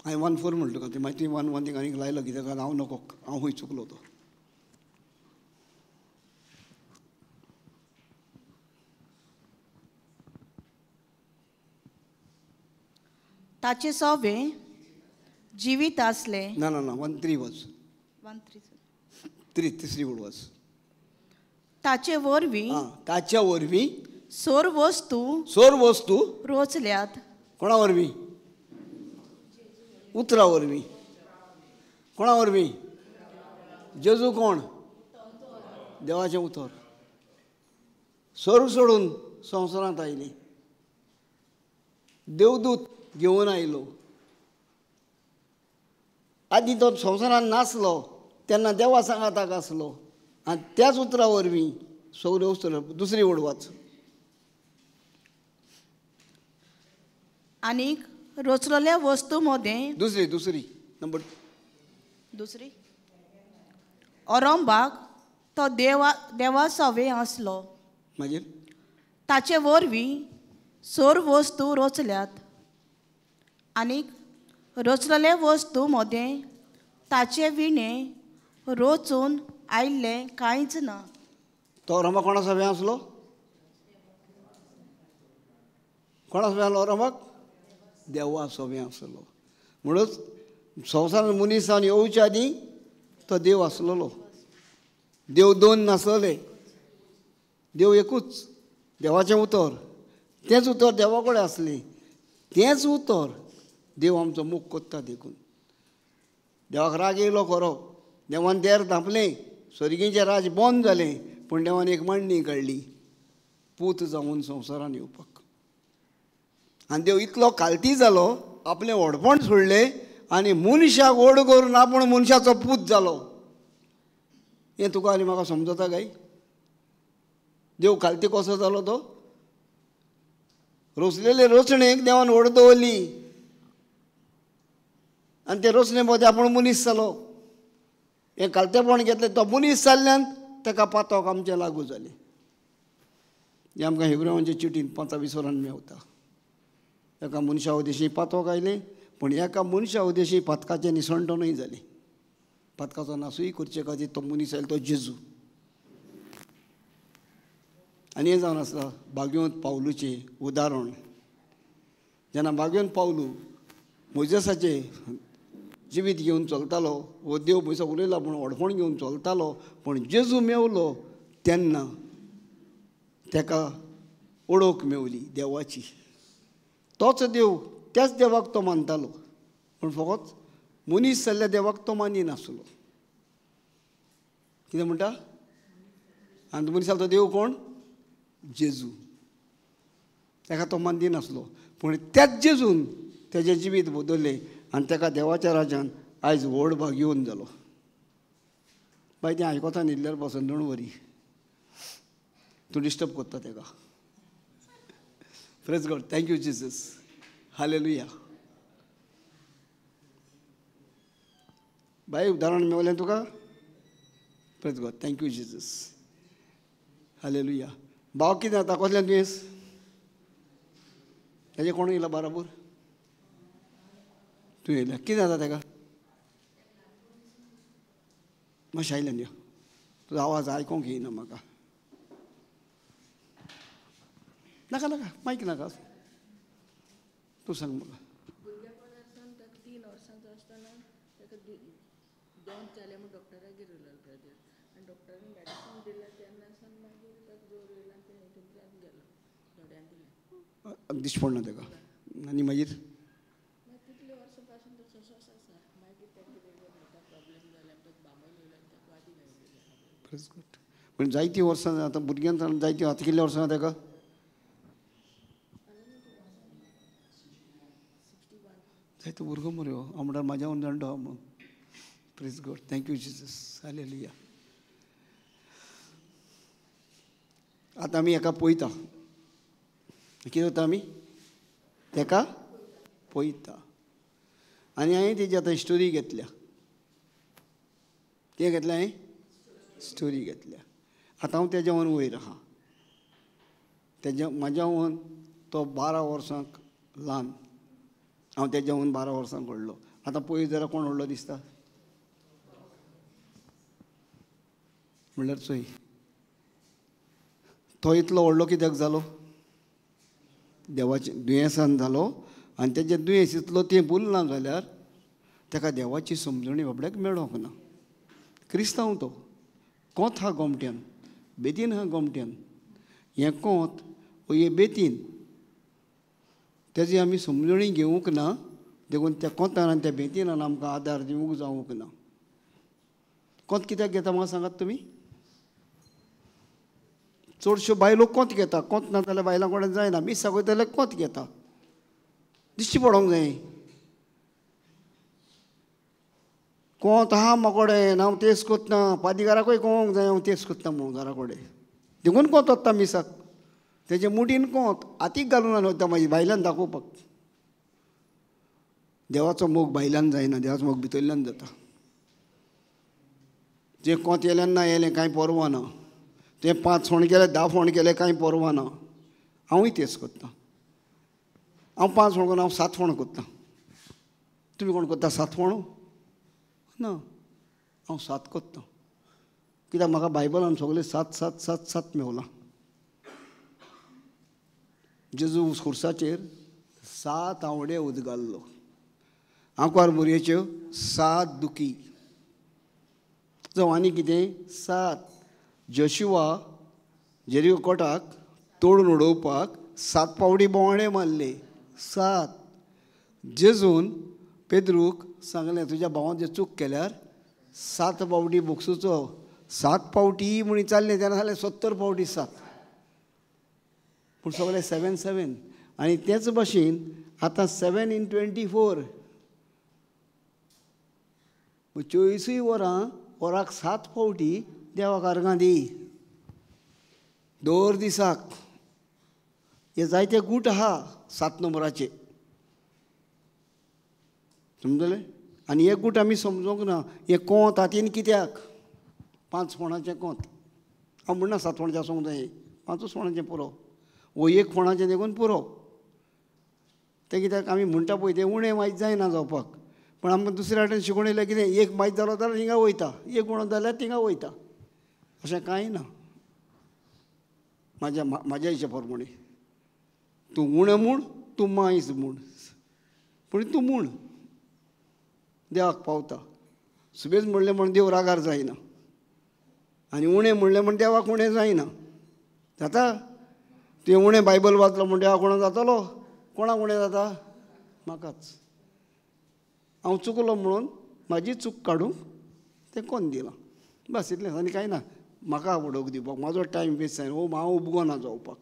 हांवें 1:4 म्हणलो का ते माहिती 1 थिंग आनीक लायलो कित्याक हांव नको, हांव खंय चुकलो तो. ताचे सवे जिवीत आसले. ना 1:3 वाच. 1:3 तिसरी ओळ वाच. ताचे वरवीं ताच्या वरवीं सोर वस्तू रोचल्यात. कोणा वरवीं? उतरा वरवीं. कोणा वरवीं? जेजू कोण? देवाचें उतर. सोर सोडून संवसारांत आयली, देवदूत घेवन आयलो. आदी तो संवसारान नासलो तेन्ना देवा सांगाताक आसलो आनी त्याच उतरा वरवीं सगळे वस्तू. दुसरी ओळ वाच. आनीक रोचलेल्या वस्तू मदें दुसरी नंबर अरंबाक तो देवा सवे आसलो. मागीर ताचे वरवीं सोर वस्तू रोचल्यात. आनीक रोचलेले वस्तू मदें ताचे विणे रोचून आयिल्लें कांयच ना. तो अरंबाक कोणा सवे आसलो? कोणा सवे आसलो अरंबाक? देवा सवे आसलो. म्हणूच संवसारान मनीसान येवच्या आदीं तो देव आसलेलो. देव 2 नासलेले, देव एकूच. देवाचें उतर, तेंच उतर देवा कडेन आसलें, तेंच उतर देव आमचो मोग कोत्ता देखून. देवाक राग येयलो खरो, देवान देर धांपलें, स्वर्गीचें राज बंद जालें, पूण देवान एक मांडणी काडली पूत जावन संवसारान येवपाक. आनी देव इतलो कालती जालो, आपलें व्हडपण सोडलें आनी मनशाक व्हड करून आपूण मनशाचो पूत जालो. हें तुका आनी म्हाका समजता काय? देव खालती कसो जालो तो रोसलेले रोचणेक देवान व्हड दवरली आनी ते रोचणे मदें आपूण मनीस जालो. हें कालतेपण घेतलें तो मनीस जाल्ल्यान ताका पातोक आमचें लागू जालें. हें आमकां हिब्रेवांचे चिटीन 25 वरांनी मेवता. एका मनशा उद्देशी पातोक आयलें, पूण एका मनशा उद्देशी पातकाचें निसणटणूय जालें. पातकाचो नासूय करचे खातीर तो मनीस आयलो, तो जेजू. आनी हें जावन आसा भाग्यवंत पावलूचें उदाहरण. जेन्ना भाग्यवंत पावलू मोजेसाचें जिवीत घेवन चलतालो, वो देव पयसो उलयला पूण ओडफोण घेवन चलतालो, पूण जेजू मेवलो तेन्ना ताका ओळख मेवली देवाची. तोच देव, त्याच देवाक तो मानतालो, पूण फकत मनीस जाल्ल्या देवाक तो मानिनासलो. कितें म्हणटा? आनी मनीस तो देव कोण? जेजू. ताका तो मानिनासलो, पूण त्याच जेजून तेजें जिवीत बदललें आनी ताका देवाच्या राज्यान आयज व्हड भाग येवन जालो. बाय तें आयकोता न्हिदल्यार पासून दोन वरी तूं डिस्टर्ब करता ताका. Praise God. Thank you Jesus. Hallelujah. बाय उदाहरण मेवलें तुका. Praise God. Thank you Jesus. Hallelujah. भाव कितें जाता? कसल्यान दुयेंस? ताजें कोण येयला बराबर? तूं येयल्या. कितें जाता ताका? मातशें आयल्यान यो. तुजो आवाज आयकोंक येयना म्हाका. नाका नाका मायक नाका, तूं सांग म्हाका. भुरग्यापणासान ताका 3 वर्सांचो आसतना ताका दोन जाले म्हूण डॉक्टरागेर उरलो ब्रदर. आनी डॉक्टरान मॅडिसीन दिलें तेन्नासान मागीर ताका जोर येयलो आनी तें थंयच्यान गेलो. थोड्यान दिलें. दिश्ट पडना ताका. आनी मागीर तितले वर्सां पासून तो तसोच आसा. मागीर ताका कितें प्रॉब्लेम जाले आनी ताका बांबय येयलो आनी ताका वादी घायली. Praise God. पूण जायतीं वर्सां आतां भुरग्यांक जायतीं आतां कितल्या वर्सां ताका? जायतो भुरगो मरे हो. हांव म्हणटा म्हाज्या वांगडा जाणटो हांव. Praise God. Thank you Jesus. Hallelujah. आतां आमी हाका पळयता. कितें जाता आमी? ताका पळयता. आनी हांवें तेजी आतां स्टोरी घेतल्या. कितें घेतल्या हांवें? स्टोरी घेतल्या. आतां हांव तेज्या वन वयर आहा. म्हाज्या वन तो 12 वर्सांक ल्हान. हांव तेज्या वन 12 वर्सांक व्हडलो. आतां पळयत जाल्यार कोण व्हडलो दिसता? म्हणल्यार चोय. तो इतलो व्हडलो कित्याक जालो? देवाचे दुयेंसान जालो. आनी तेजें दुयेंस इतलो तेंप उरना जाल्यार ताका देवाची समजणी बाबड्याक मेळोंक ना. क्रिस्तांव तो. कोंत हा गोमट्यान, बेतीन हा गोमट्यान. हें कोंत वो हे बेतीन. तेजी आमी समजणी घेवंक ना, देखून त्या कोंतान आनी त्या बेतीनान आमकां आदार दिवंक जावंक ना. कोंत कित्याक घेता म्हाका सांगात तुमी? चडश्यो बायलो कोंत घेता. कोंत ना जाल्यार बायलां कडेन जायना. मीस सागयता जाल्यार कोंत घेता. दिश्टी पडोंक जाय. कोंत आहा म्हाका कडेन, हांव तेस कोत्ता. पाद्रीगाराकूय कोवंक जाय हांव तेस कोत्ता म्हणून घरा कडेन. देखून कोंत वता मिसाक. तेजे मुडीन कोंत हातीक घालून वता म्हाजी बायलान दाखोवपाक. देवाचो मोग भायल्यान जायना, देवाचो मोग भितरल्यान जाता. जें कोंत येयल्यान ना येयलें कांय परवा ना. तें 5 फोंड केले 10 फोंड केले कांय परवा ना. हांवूय तेच कोत्ता. हांव 5 फोंड करून हांव 7 फोंड कोत्ता. तुमी कोण कोत्ता 7 फोंड? ना, हांव 7 कोत्ता. कित्याक म्हाका बायबलान सगळें 7 7 7 7 मेवलां. जेजू खुर्साचेर 7 आवडे उजगाल्लो. आंकवार मोरयेच्यो 7 दुखी. जावं आनी कितें 7. जोशुआ जेरिको कोटाक तोडून उडोवपाक 7 पावटी बोवाळे मारले. 7. जेजून पेद्रूक सांगलें तुज्या भावान जर चूक केल्यार 7 पावटी बोक्सूचो. 7 पावटी म्हणी चाललें तेन्ना जालें 70 पावटी 7. पूण सगळें 7 7. आनी तेच भाशेन आतां 7 × 24. 24 वरां वराक 7 पावटी देवाक अर्गां दी. दर दिसाक हे जायते गूट आहा 7 नंबराचे, समजलें. आनी एक गूट आमी समजूंक ना. हे कोंत हातीन कित्याक 5 फोणाचें कोंत. हांव म्हणना 7 फोणाचें आसूंक जाय, 5 फोणाचें पुरो, वो 1 फोणाचें देखून पुरो. तें कित्याक आमी म्हणटा पळय तें उणें मायज जायना जावपाक. पण आमकां दुसऱ्या वाटेन शिकून येयलें कितें, एक मायज जालो जाल्यार थिंगा वयता, एक उणो जाल्यार थिंगा वयता, अशें कांय ना. म्हाज्या हिशोबा प्रमाणे तूं उणें म्हूण, तूं मायज म्हूण, पूण तूं म्हूण देवाक पावता. सुबेज म्हणलें म्हण देव रागार जायना, आनी उणें म्हणलें म्हण देवाक उणें जायना. जाता तुवें उणें बायबल वाचलो म्हण देवाक उणो जातलो? कोणाक उणें जाता? म्हाकाच. हांव चुकलो म्हणून म्हाजी चूक काडूंक तें कोन्न दिलां, बस इतलेंच, आनी कांय ना. म्हाका आवडोंक दिवपाक, म्हाजो टायम वेस्ट जायना, वो हांव उबगो ना जावपाक,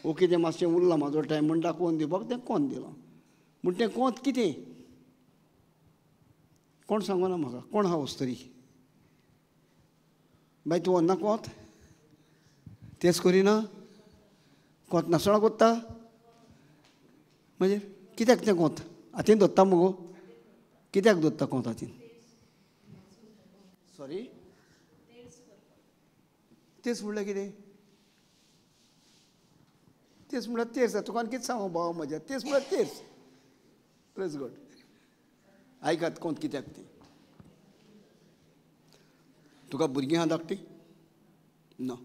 वो कितें मातशें उरलां म्हाजो टायम म्हण दाखोवन दिवपाक तें कोन्न दिलां. पूण तें कोंत कितें कोण सांगना म्हाका, कोण आहा वस्तरी. बाय तूं व्हरना कोंत, तेंच करिना, कोंत नासतना कोत्ता, म्हणजे कित्याक तें कोंत हातीन धरता मुगो, कित्याक धरता कोंत हातीन? सॉरी, तेच म्हणल्यार कितें? तेच म्हणल्यार तेच. तुका कितें सांगू भाव म्हज्या, तेच म्हणल्यार तेच. Praise God. आयकात कोंत कित्याक ती. तुका भुरगीं आहा धाकटीं? ना.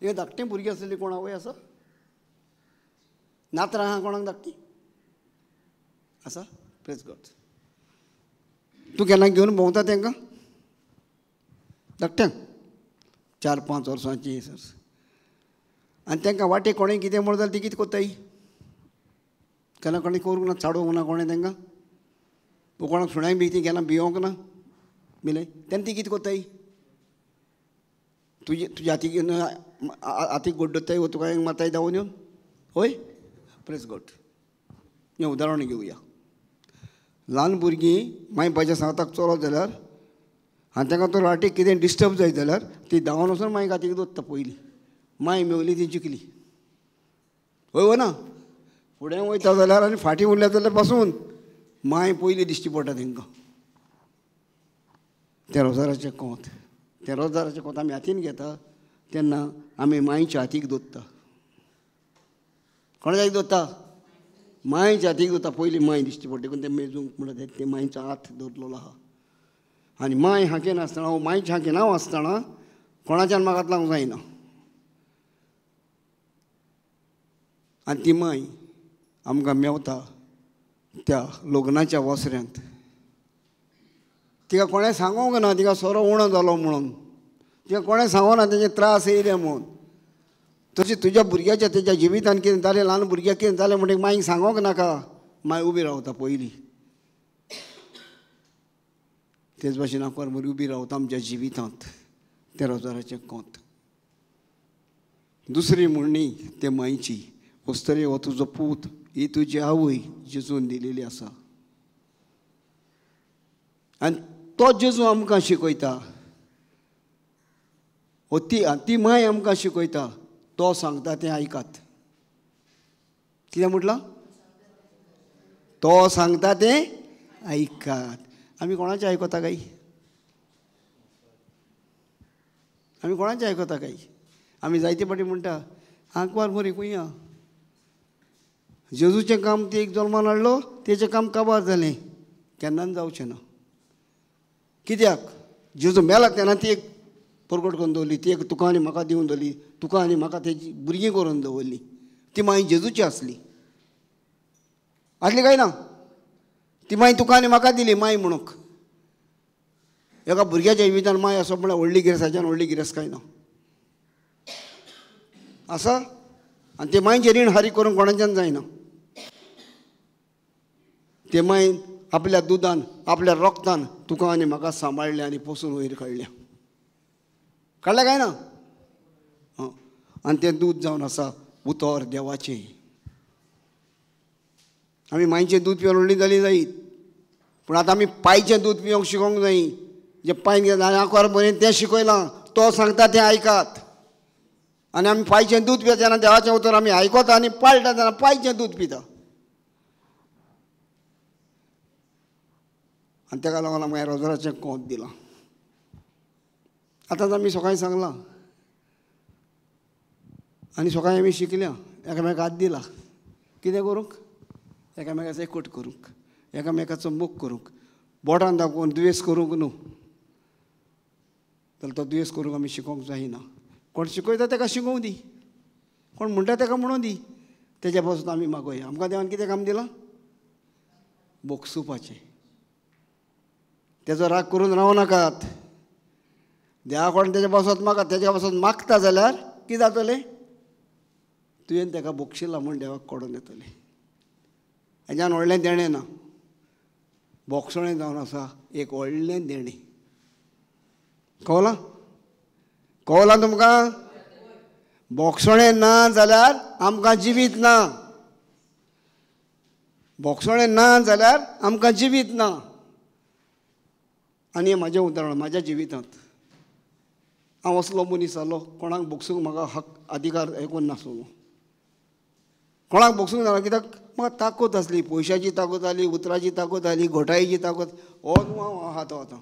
हे धाकटें भुरगीं आसलेलीं कोण आवय आसा? नात्रां आहा कोणाक धाकटीं? आसा? Praise God. तूं केन्ना घेवन भोंवता तांकां धाकट्यांक 4-5 वर्सांची, आनी तांकां वाटेक कोणें कितें म्हणलें जाल्यार ती कितें कोत्ताय? केन्ना कोणें करूंक ना, चाडोवंक ना कोणें तांकां? कोणाक सुण्याक बी ती केन्ना भिवोंक ना बिले, तेन्ना ती कितें कोत्ताय? तुज्या हातीक घेवन हातीक गोड्डताय, वो तुका माताय धांवून येवन? होय, प्रेज गॉड. हें उदाहरण घेवया. ल्हान भुरगीं मायबाच्या सांगताक चलत जाल्यार आनी तांकां तो राटीक कितें डिस्टर्ब जायत जाल्यार ती धांवन वचून मांयक हातीक दवरता पयलीं. मांय मेवली ती जिखली. हय वो ना? फुडें वयता जाल्यार आनी फाटीं उरल्या जाल्यार पासून मांय पयलीं दिश्टी पडटा तांकां. त्या रोजाराचें कोंत, त्या रोजाराचें कोंत आमी हातीन घेता तेन्ना आमी मांयच्या हातीक दवरता. कोणाच्या हातीक दवरता? मांयच्या हातीक दवरता. पयलीं मांय दिश्टी पडटा, देखून तें मेजूंक म्हणटा तें मांयचो हात दवरलेलो आहा. आनी मांय हांकेन आसतना, वो मांयच्या हांकेन हांव आसतना कोणाच्यान म्हाका हात लावंक जायना. आनी ती मांय आमकां मेवता त्या लग्नाच्या वसऱ्यांत. तिका कोणें सांगूंक ना तिका सोरो उणो जालो म्हणून, तिका कोणें सांगोना तेजे त्रास येयले म्हणून. तशें तुज्या भुरग्याच्या तेज्या जिवितान कितें जालें, ल्हान भुरग्याक कितें जालें म्हणटकीर मांयक सांगोंक नाका. मांय उबी रावता पयलीं. तेच भाशेन हांव परमरी उबी रावता आमच्या जिवितांत. त्या रोजाराचें कोंत. दुसरी म्हणणी ते मांयची, वस्तरे हो तुजो पूत, ही तुजी आवय जेजून दिलेली आसा. आनी तो जेजू आमकां शिकयता, ती मांय आमकां शिकयता, तो सांगता तें आयकात. कितें म्हटलां? तो सांगता तें आयकात. आमी कोणाचें आयकता काय? आमी कोणाचें आयकता काय? आमी जायते फावटी म्हणटा आंकवार बरी खुंया. जेजूचें काम ती एक जल्मान हाडलो, तेचें काम काबार जालें, केन्नाच जावचें ना. कित्याक? जेजू मेला तेन्ना ती एक परगट करून दवरली, ती एक तुका आनी म्हाका दिवन दवरली, तुका आनी म्हाका तेजी भुरगीं करून दवरली. ती मांय जेजूची आसली. आसली काय ना? ती मांय तुका आनी म्हाका दिली मांय म्हणूंक. एका भुरग्याच्या जिवितान मांय असो म्हळ्यार व्हडली गिरेसाच्यान व्हडली गिरेस काय ना आसा. आनी ते मांयचें रीण हारी करूंक कोणाच्यान जायना. ते मांयन आपल्या दुदान, आपल्या रोगतान तुका आनी म्हाका सांबाळलें आनी पोसून वयर काडलें. काडलें काय ना? आनी तें दूद जावन आसा उतर देवाचें. आमी मांयचें दूद पिवन व्हडलीं जालीं जायत, पूण आतां आमी पायचें दूद पिवंक शिकोवंक जाय. जे पायन घेता आंकवार बरें तें शिकयलां, तो सांगता तें आयकात. आनी आमी पायचें दूद पिता तेन्ना देवाचें उतर आमी आयकता आनी पाळटा तेन्ना पायचें दूद पिता. आनी ताका लागून आमकां रोजराचें कोंत दिलां. आतांच आमी सकाळीं सांगलां आनी सकाळीं आमी शिकल्या एकामेकाक हात दिला कितें करूंक? एकामेकाचो एकूट करूंक, एकामेकाचो मोग करूंक, बोटान दाखोवन दुयेंस करूंक न्हू. जाल्यार तो दुयेंस करूंक आमी शिकोवंक जायना. कोण शिकयता ताका शिकोवंक दी, कोण म्हणटा ताका म्हणून दी. तेज्या पासून आमी मागोया. आमकां देवान कितें काम दिलां? बोगसूपाचें. तेजो राग करून रावं नाकात. देवा कोण तेज्या पासून मागात, तेज्या पासून मागता जाल्यार कितें जातलें? तुवें ताका बोगशिला म्हूण देवाक कोडून येतलें. हेज्यान व्हडलें देणें ना. बोगसणें जावन आसा एक व्हडलें देणें. कळ्ळां? कळ्ळां तुमकां? बोगसणें ना जाल्यार आमकां जिवीत ना. बोगसणें ना जाल्यार आमकां जिवीत ना. आनी हें म्हाजें उदाहरण म्हाज्या जिवितांत. हांव असलो मनीस जालो कोणाक बोगसूंक म्हाका हक अधिकार हें कोन्न नासलो. कोणाक बोगसूंक जालो कित्याक म्हाका ताकत आसली. पयशाची ताकत आसली, उतराची ताकत आसली, घोटायेची ताकत. हो न्हू हांव आहा तो आतां.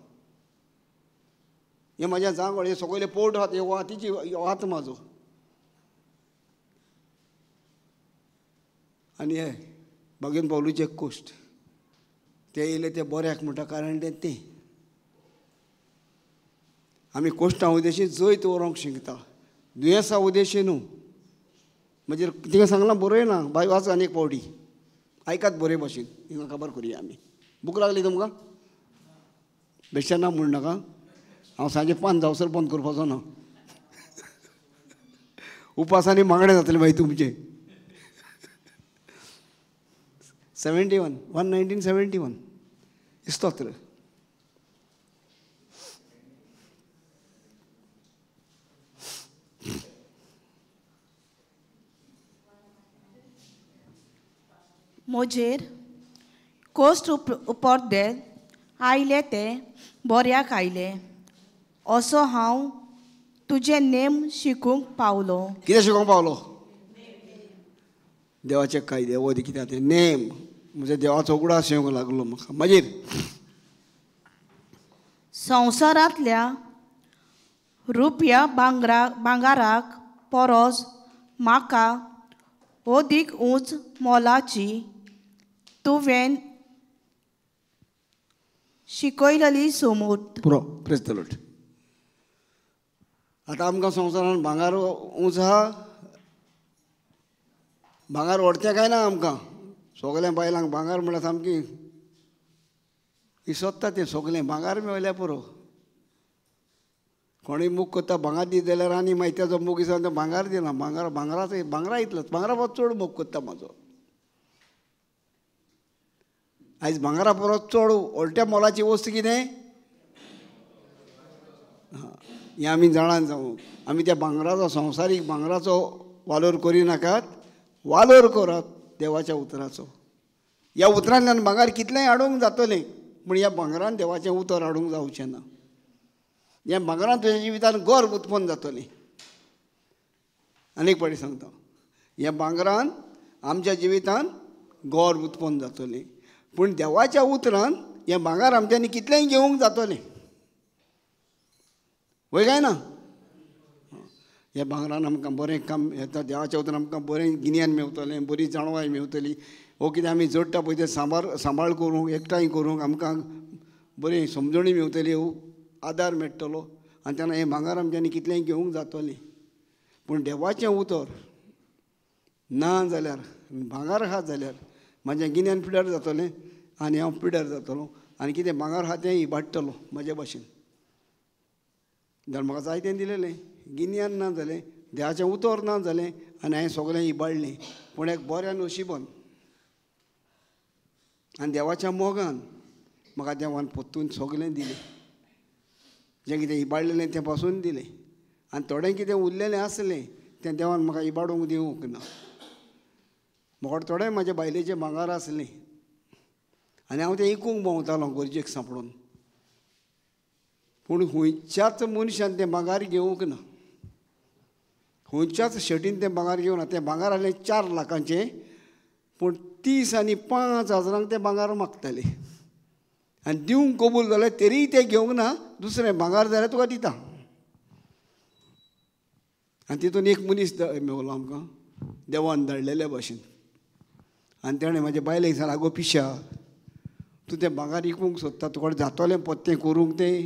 हे म्हाज्या जांगड हे सगळे पोट आहात हे वातीची हात म्हाजो. आनी हे बागेन पावलूचे कोश्ट ते येयले ते बऱ्याक म्हणटा कारण तें आमी कोश्टां उदेशी जैत व्हरोंक शिकता. दुयेंसां उदेशी न्हू. म्हणजे तिका सांगलां बरय ना बाय वाच आनी एक पावटी आयकात बरे भाशेन. हिंगा खबर करुया आमी. भूक लागली तुमकां? बेश्टें ना म्हण नाका. हांव सांजे 5 जावसर बंद करपाचो ना. उपासांनी मागणें जातलें मागीर तुमचें. 1971 इस्तोत्र. म्हजेर कोस्ट उपर्दे आयले ते बऱ्याक आयले असो हांव तुजे नेम शिकूंक पावलो. कितें शिकोवंक पावलो? देवाचे कायदे वोदी कितें ते नेम. म्हणजे देवाचो उगडास येवंक लागलो म्हाका. मागीर संवसारांतल्या रुपया भांगाराक परस म्हाका अदीक उंच मोलाची तुवें शिकयलेली समूट. पुरो प्रेज द लॉर्ड. आतां आमकां संवसारान भांगार उंच आहा. भांगार व्हरचें काय ना आमकां. सगल्या बायलांक भांगार म्हळ्यार सामकी इसोत्ता तें सगलें. भांगार मेळ्ळ्यार पुरो. कोणूय मूग करता भांगार दी जाल्यार आनी मागीर तेजो मूग इसोन तो भांगार दिना. भांगरा इतलोच. भांगरा परस चड मोग करता म्हाजो. आयज भांगरा परस चड व्हडट्या मोलाची वस्त कितें? हें आमी जाणान जावं. आमी त्या भांगराचो संवसारीक भांगराचो वालोर करिनाकात. वालोर करात देवाच्या उतराचो. ह्या उतरांतल्यान भांगार कितलेंय हाडूंक जातलें पूण ह्या भांगरान देवाचें उतर हाडूंक जावचें ना. ह्या भांगरान तुज्या जिवितांत गर्व उत्पन्न जातली. आनीक पाटी सांगता ह्या भांगरान आमच्या जिवितांत गर्व उत्पन्न जातली. पूण देवाच्या उतरान हें भांगार आमच्यांनी कितलेंय घेवंक जातलें. वय काय ना? ह्या भांगरान आमकां बरें काम येता. देवाच्या उतरान आमकां बरें गिन्यान मेवतलें, बरी जाणवाय मेवतली. हो कितें आमी जोडटा पळय तें सांबाळ करूंक एकठांय करूंक आमकां बरी समजणी मेवतली, आदार मेळटलो. आनी तेन्ना हें भांगार आमच्यांनी कितलेंय घेवंक जातलें. पूण देवाचें उतर ना जाल्यार भांगार आहा जाल्यार म्हाजें गिन्यान पिड्यार जातलें आनी हांव पिड्यार जातलों. आनी कितें भांगार आहा तें इबाडटलो म्हाजे भाशेन. जाल्यार म्हाका जायतें दिलेलें गिन्यान ना जालें, देवाचें उतर ना जालें आनी हांवें सगळें इबाडलें. पूण एक बऱ्या नशिबान आनी देवाच्या मोगान म्हाका देवान परतून सगळें दिलें. जें कितें इबाडलेलें तें पासून दिलें. आनी थोडें कितें उरलेलें आसलें तें देवान म्हाका इबाडूंक दिवंक ना. म्हाका थोडें म्हाज्या बायलेचें भांगार आसलें आनी हांव तें इकूंक भोंवतालो गरजेक सांपडून. पूण खंयच्याच मनशान तें भांगार घेवंक ना. खंयच्याच शेटीन तें भांगर घेवन तें भांगर आहलें 4 लाखांचें, पूण 30 आनी 5,000 तें भांगर मागताले आनी दिवंक कबूल जालें तरी तें घेवंक ना. दुसरें भांगर जाल्यार तुका दिता. आनी तितून एक मनीस मेवलो आमकां देवान धाडलेल्या भाशेन. आनी तेणें म्हाज्या बायलेक सांगलें, आगो पिश्या, तूं तें भांगर विकूंक सोदता, तुका जातलें पत्तें करूंक तें.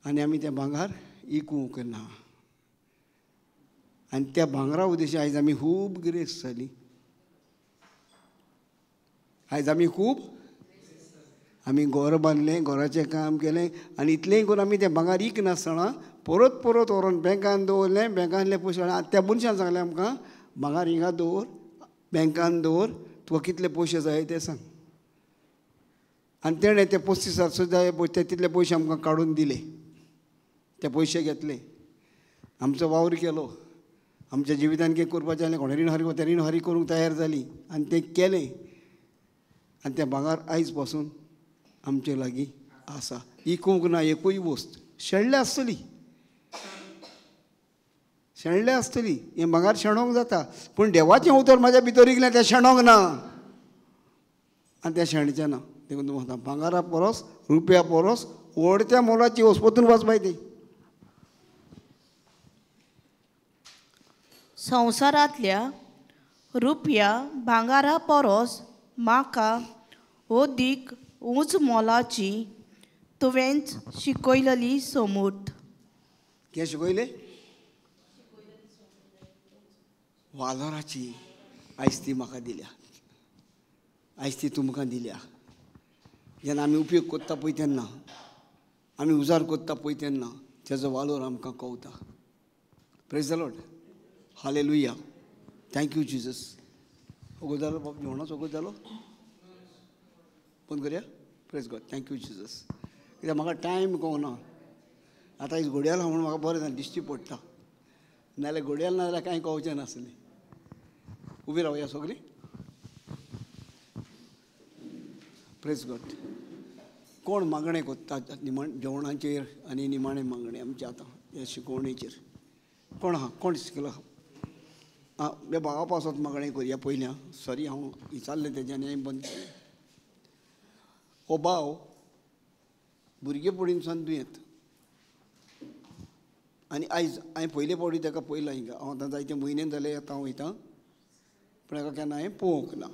आनी आमी तें भांगर विकूंक ना. आनी त्या भांगरा उद्देशी आयज आमी खूब गिरेस्त जाली. आयज आमी खूब आमी घर बांदलें, घराचें काम केलें आनी इतलेंय करून आमी तें भांगर विकनासतना परत परत व्हरून बँकान दवरलें. बँकांतले पयशे त्या मनशान सांगलें आमकां, भांगर हिंगा दवर, बँकान दवर, तुका कितले पयशे जाय ते सांग. आनी तेणें ते 35,000 जाय ते तितले पयशे आमकां काडून दिले. ते पयशे घेतले, आमचो वावर केलो. आमच्या जिवितान कितें करपाचें आसलें, कोणें रीण फारीक तें रीण फारीक करूंक तयार जाली आनी तें केलें. आनी तें भांगर आयज पासून आमचे लागीं आसा. विकूंक ना एकूय वस्त. शेणले आसतली, शेणले आसतली, हें भांगर शेणोंक जाता, पूण देवाचें उतर म्हाज्या भितर इकलें तें शेणोंक ना. आनी तें शेणचें ना. देखून तुमकां सांगता, भांगारा परस, रुपया परस व्हड त्या मोलाची वस्त. परतून वाच बाय ती. संवसारांतल्या रुपया भांगारा परस म्हाका अदीक उंच मोलाची तुवेंच शिकयलेली समूट. कितें शिकयलें? वालोराची. आयज ती म्हाका दिल्या, आयज ती तुमकां दिल्या. जेन्ना आमी उपयोग करता पळय तेन्ना, आमी उजार करता पळय तेन्ना तेजो वालोर आमकां कळटा. Praise the Lord. Hallelujah. Thank you Jesus. ओगो जालो बाब, जेवणाचो ओगो जालो, बंद करया. Praise God. Thank you Jesus. कित्याक म्हाका टायम कळना. आतां आयज घडयाळ आहा म्हणून म्हाका बरें जालें, दिश्टी पडटा. नाजाल्यार घडयाळ ना जाल्यार कांय कळचें नासलें. उबी रावया सगळीं. Praise God. कोण मागणें कोत्ता जेवणाचेर आनी निमाणें मागणें आमचें आतां ह्या शिकोवणेचेर? कोण आहा? कोण शिकलो? आं, हे भावा पासत मागणें करया पयलीं. आं, सॉरी, हांव विचारलें तेज्यान हांवें बंद केलें. हो भाव भुरगेपणीनसान दुयेंत आनी आयज हांवें पयले फावटी ताका पळयलां हिंगा. हांव आतां जायते म्हयने जाले आतां हांव वयतां, पूण हाका केन्ना हांवें पळोवंक ना.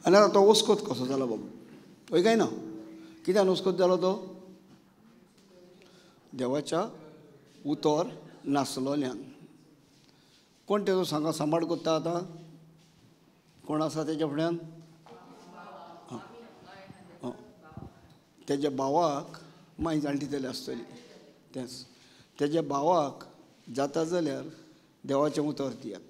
आनी आतां तो वस्कोत कसो जालो बाबा, वय काय ना? कित्यान वस्कोत जालो तो? देवाच्या उतर नासलोल्यान. कोण तेजो सांबाळ करता आतां? कोण आसा तेज्या फुड्यान? तेज्या भावाक माय जाणटी जाली आसतली. तेंच तेज्या भावाक जाता जाल्यार देवाचें उतर दियात.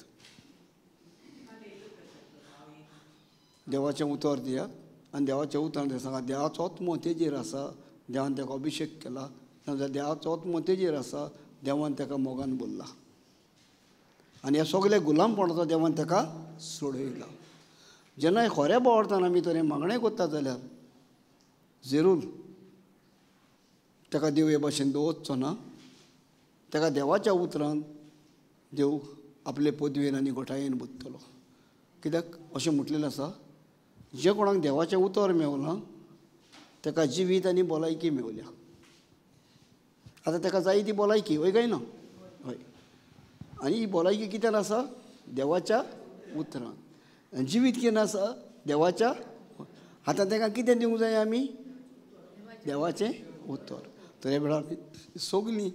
देवाचें उतर दियात. आनी देवाचें उतर तें सांगा, देवाचो आत्मो तेजेर आसा, देवान ताका अभिशेक केला. नाजाल्यार देवाचो आत्मो तेजेर आसा, देवान ताका मोगान बोल्ला. आनी हे सगळे गुलामपणाचो देवान ताका सोडयला. जेन्ना खऱ्या भावार्थान आमी तर मागणें करता जाल्यार जरूर ताका देव हे भाशेन दवरचो ना. ताका देवाच्या उतरान देव आपले पदवेन आनी घोटायेन बदतलो. कित्याक अशें म्हटलेलें आसा, जे कोणाक देवाचें उतर मेवलां ताका जिवीत आनी भलायकी मेवल्या. आतां ताका जाय ती भलायकी, वय काय ना? हय. आनी ही भलायकी कित्यान आसा? देवाच्या उतरान. आनी जिवीत कितें आसा? देवाच्या. आतां ताका कितें दिवंक जाय आमी? देवाचें उतर. तर ह्या वेळार सगळीं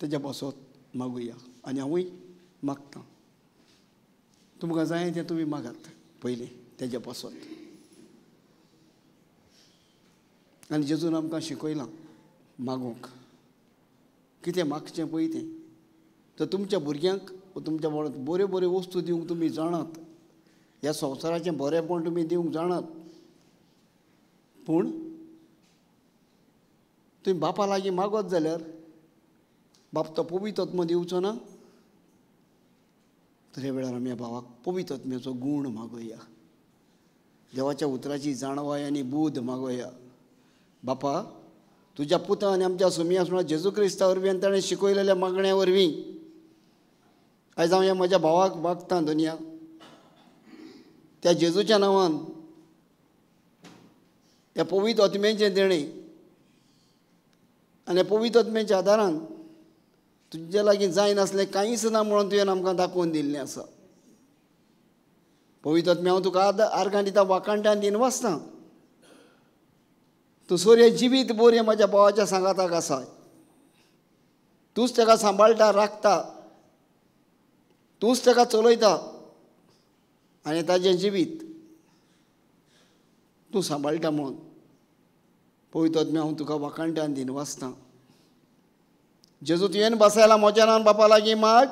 तेज्या पासत मागुया. आनी हांवूय मागतां, तुमकां जाय तें तुमी मागात पयलीं तेज्या पासत. आनी जेजून आमकां शिकयलां मागूंक. कितें मागचें पळय तें. तर तुमच्या भुरग्यांक तुमच्या वांगडा बऱ्यो बऱ्यो वस्तू दिवंक तुमी जाणात. ह्या संवसाराचें बरेंपण तुमी दिवंक जाणात, पूण तुमी बापा लागीं मागत जाल्यार बाप तो पवित्र आत्मो दिवचो ना. तर ह्या वेळार आमी ह्या भावाक पवित्र आत्म्याचो गूण मागोया. देवाच्या उतराची जाणवाय आनी बूद मागोया. बापा, तुज्या पुता आनी आमच्या सुमी आसून जेजू क्रिस्ता वरवीं आनी ताणें शिकयलेल्या मागण्या वरवीं आयज हांव ह्या म्हज्या भावाक मागतां दुनिया त्या जेजूच्या नांवान ह्या पवित्र आत्म्याचें देणें आनी ह्या पवित्र आत्म्याच्या आदारान तुज्या लागीं जाय नासलें कांयच ना म्हणून तुवें आमकां दाखोवन दिल्लें आसा. पवित्र आत्म्या हांव तुका आर्गां दिता, वाकाणट्यान दिन वाचता. तूं सोरे जिवीत भर ह्या म्हज्या भावाच्या सांगाताक आसा. तूंच ताका सांबाळटा, राखता, तूंच ताका चलयता आनी ताजें जिवीत तूं सांबाळटा म्हणून पवित्र आत्म्या हांव तुका वाकाणट्यान दिन वाचता. जेजू तुवें बसयला म्हज्या नांवान बापा लागीं माग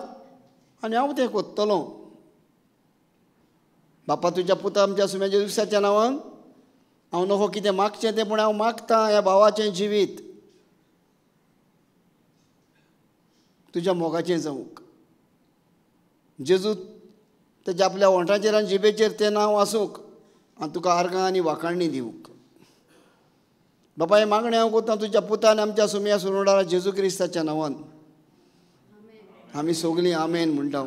आनी हांव तें कोत्तलों. बापा तुज्या पुता आमच्या सुम्याच्या दिवसाच्या नांवान हांव नको कितें मागचें तें पूण हांव मागतां ह्या भावाचें जिवीत तुज्या मोगाचें जावंक. जेजू तेज्या आपल्या ओंठाचेर आनी जिबेचेर तें नांव आसूंक आनी तुका आर्गां आनी वाखाणणी दिवंक. बापा हें मागणें हांव करतां तुज्या पुता आनी आमच्या सुम्या सुरोडारा जेजू क्रिस्ताच्या नांवान. आमी सगलीं आमेन म्हणटा.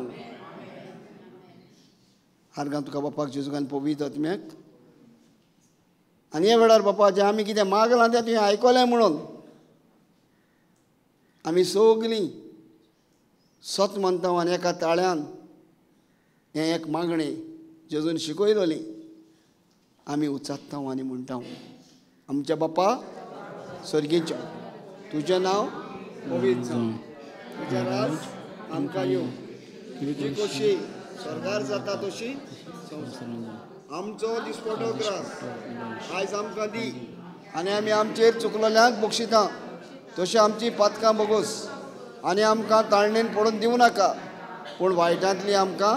आर्गां तुका बापाक जेजूक आनी पवित्र आत्म्याक. आनी ह्या वेळार बापा जें आमी कितें मागलां तें तुवें आयकलें म्हणून आमी सगलीं सत म्हणटा आनी एका ताळ्यान हें एक मागणें जेजून शिकयलोली आमी उचात्ता आनी म्हणटा. आमच्या बापा सर्गेच्या तुजें नांव पवित्र जावं. तुजें राज आमकां येवं. तुजी खोशी स्वर्गार जाता तशी आमचो दिसपटो ग्रास आयज आमकां दी आनी आमी आमचेर चुकलोल्यांक बक्षिता तशी आमची पातकां बोगोस आनी आमकां ताळणेन पडून दिवं नाका पूण वायटांतली आमकां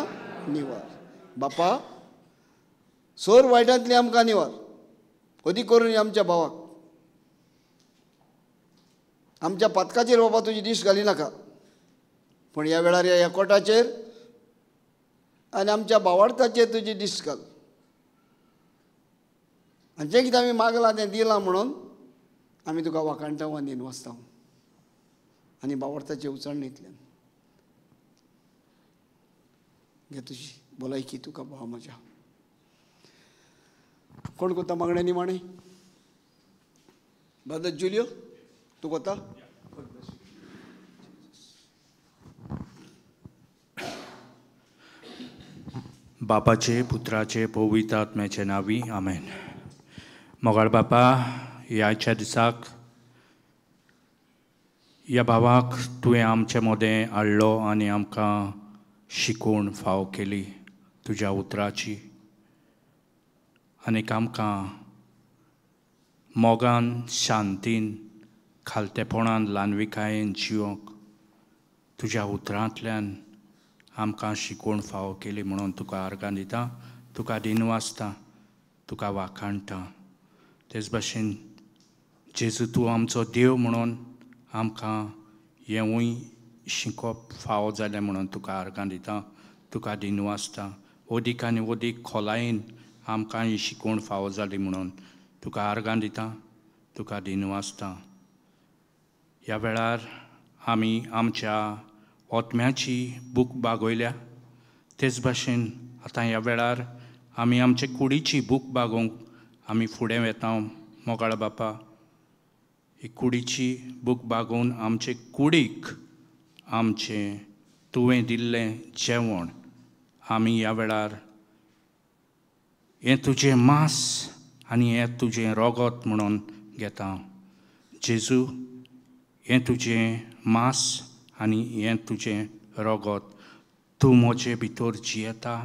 निवार. बापा सर वायटांतली आमकां निवार. अदी करून आमच्या भावाक आमच्या पातकाचेर बाबा तुजी दिश्ट घाली नाका पूण ह्या वेळार ह्या एकवटाचेर आनी आमच्या भावार्थाचेर तुजी दिश्ट घाल. आनी जें कितें आमी मागलां तें दिलां म्हणून आमी तुका वाकाणटा वांदीन वाचता आनी भावार्थाचे उचलणेंतल्यान घे तुजी भलायकी तुका भाव म्हज्या. कोण कोता मागणें निमाणें? ब्रदर जुलियो तूं कोता? बापाचे पुत्राचे पवित्र आत्म्याचे नांवी आमेन. मोगाळ बापा ह्याच्या दिसाक ह्या भावाक तुवें आमचे मोदें हाडलो आनी आमकां शिकवण फाव केली तुज्या उतराची आनीक आमकां मोगान शांतीन खालतेपणान ल्हानविकायेन जिवंक तुज्या उतरांतल्यान आमकां शिकवण फाव केली म्हणून तुका आर्गां दिता. तुका दिन वाचता, तुका वाखाणटा. तेच भाशेन जेजू तूं आमचो देव म्हणून आमकां हेंवूय शिकोवप फाव जालें म्हणून तुका आर्गां दिता. तुका दिन वाचता. ओदीक आनी ओदीक खोलायेन आमकां ही शिकवण फाव जाली म्हणून तुका आर्गां दिता. तुका दिन वाचता. ह्या वेळार आमी आमच्या ओत्म्याची बूक बागयल्या तेच भाशेन आतां ह्या वेळार आमी आमचे कुडीची बूक बागोवंक आमी फुडें वेता. मोगाळ बापा ही कुडीची बूक बागोवन आमचे कुडीक आमचें तुवें दिल्लें जेवण आमी ह्या वेळार हें तुजें मांस आनी हें तुजें रोगत म्हणून घेता. जेजू हें तुजें मांस आनी हें तुजें रोगत. तूं म्हजे भितर जियेता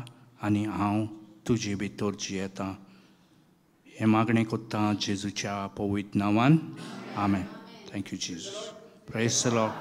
आनी हांव तुजे भितर जियेता. हें मागणें कोत्ता जेजूच्या पवित्र नांवान आमेन. थँक्यू जेजू. Praise the Lord.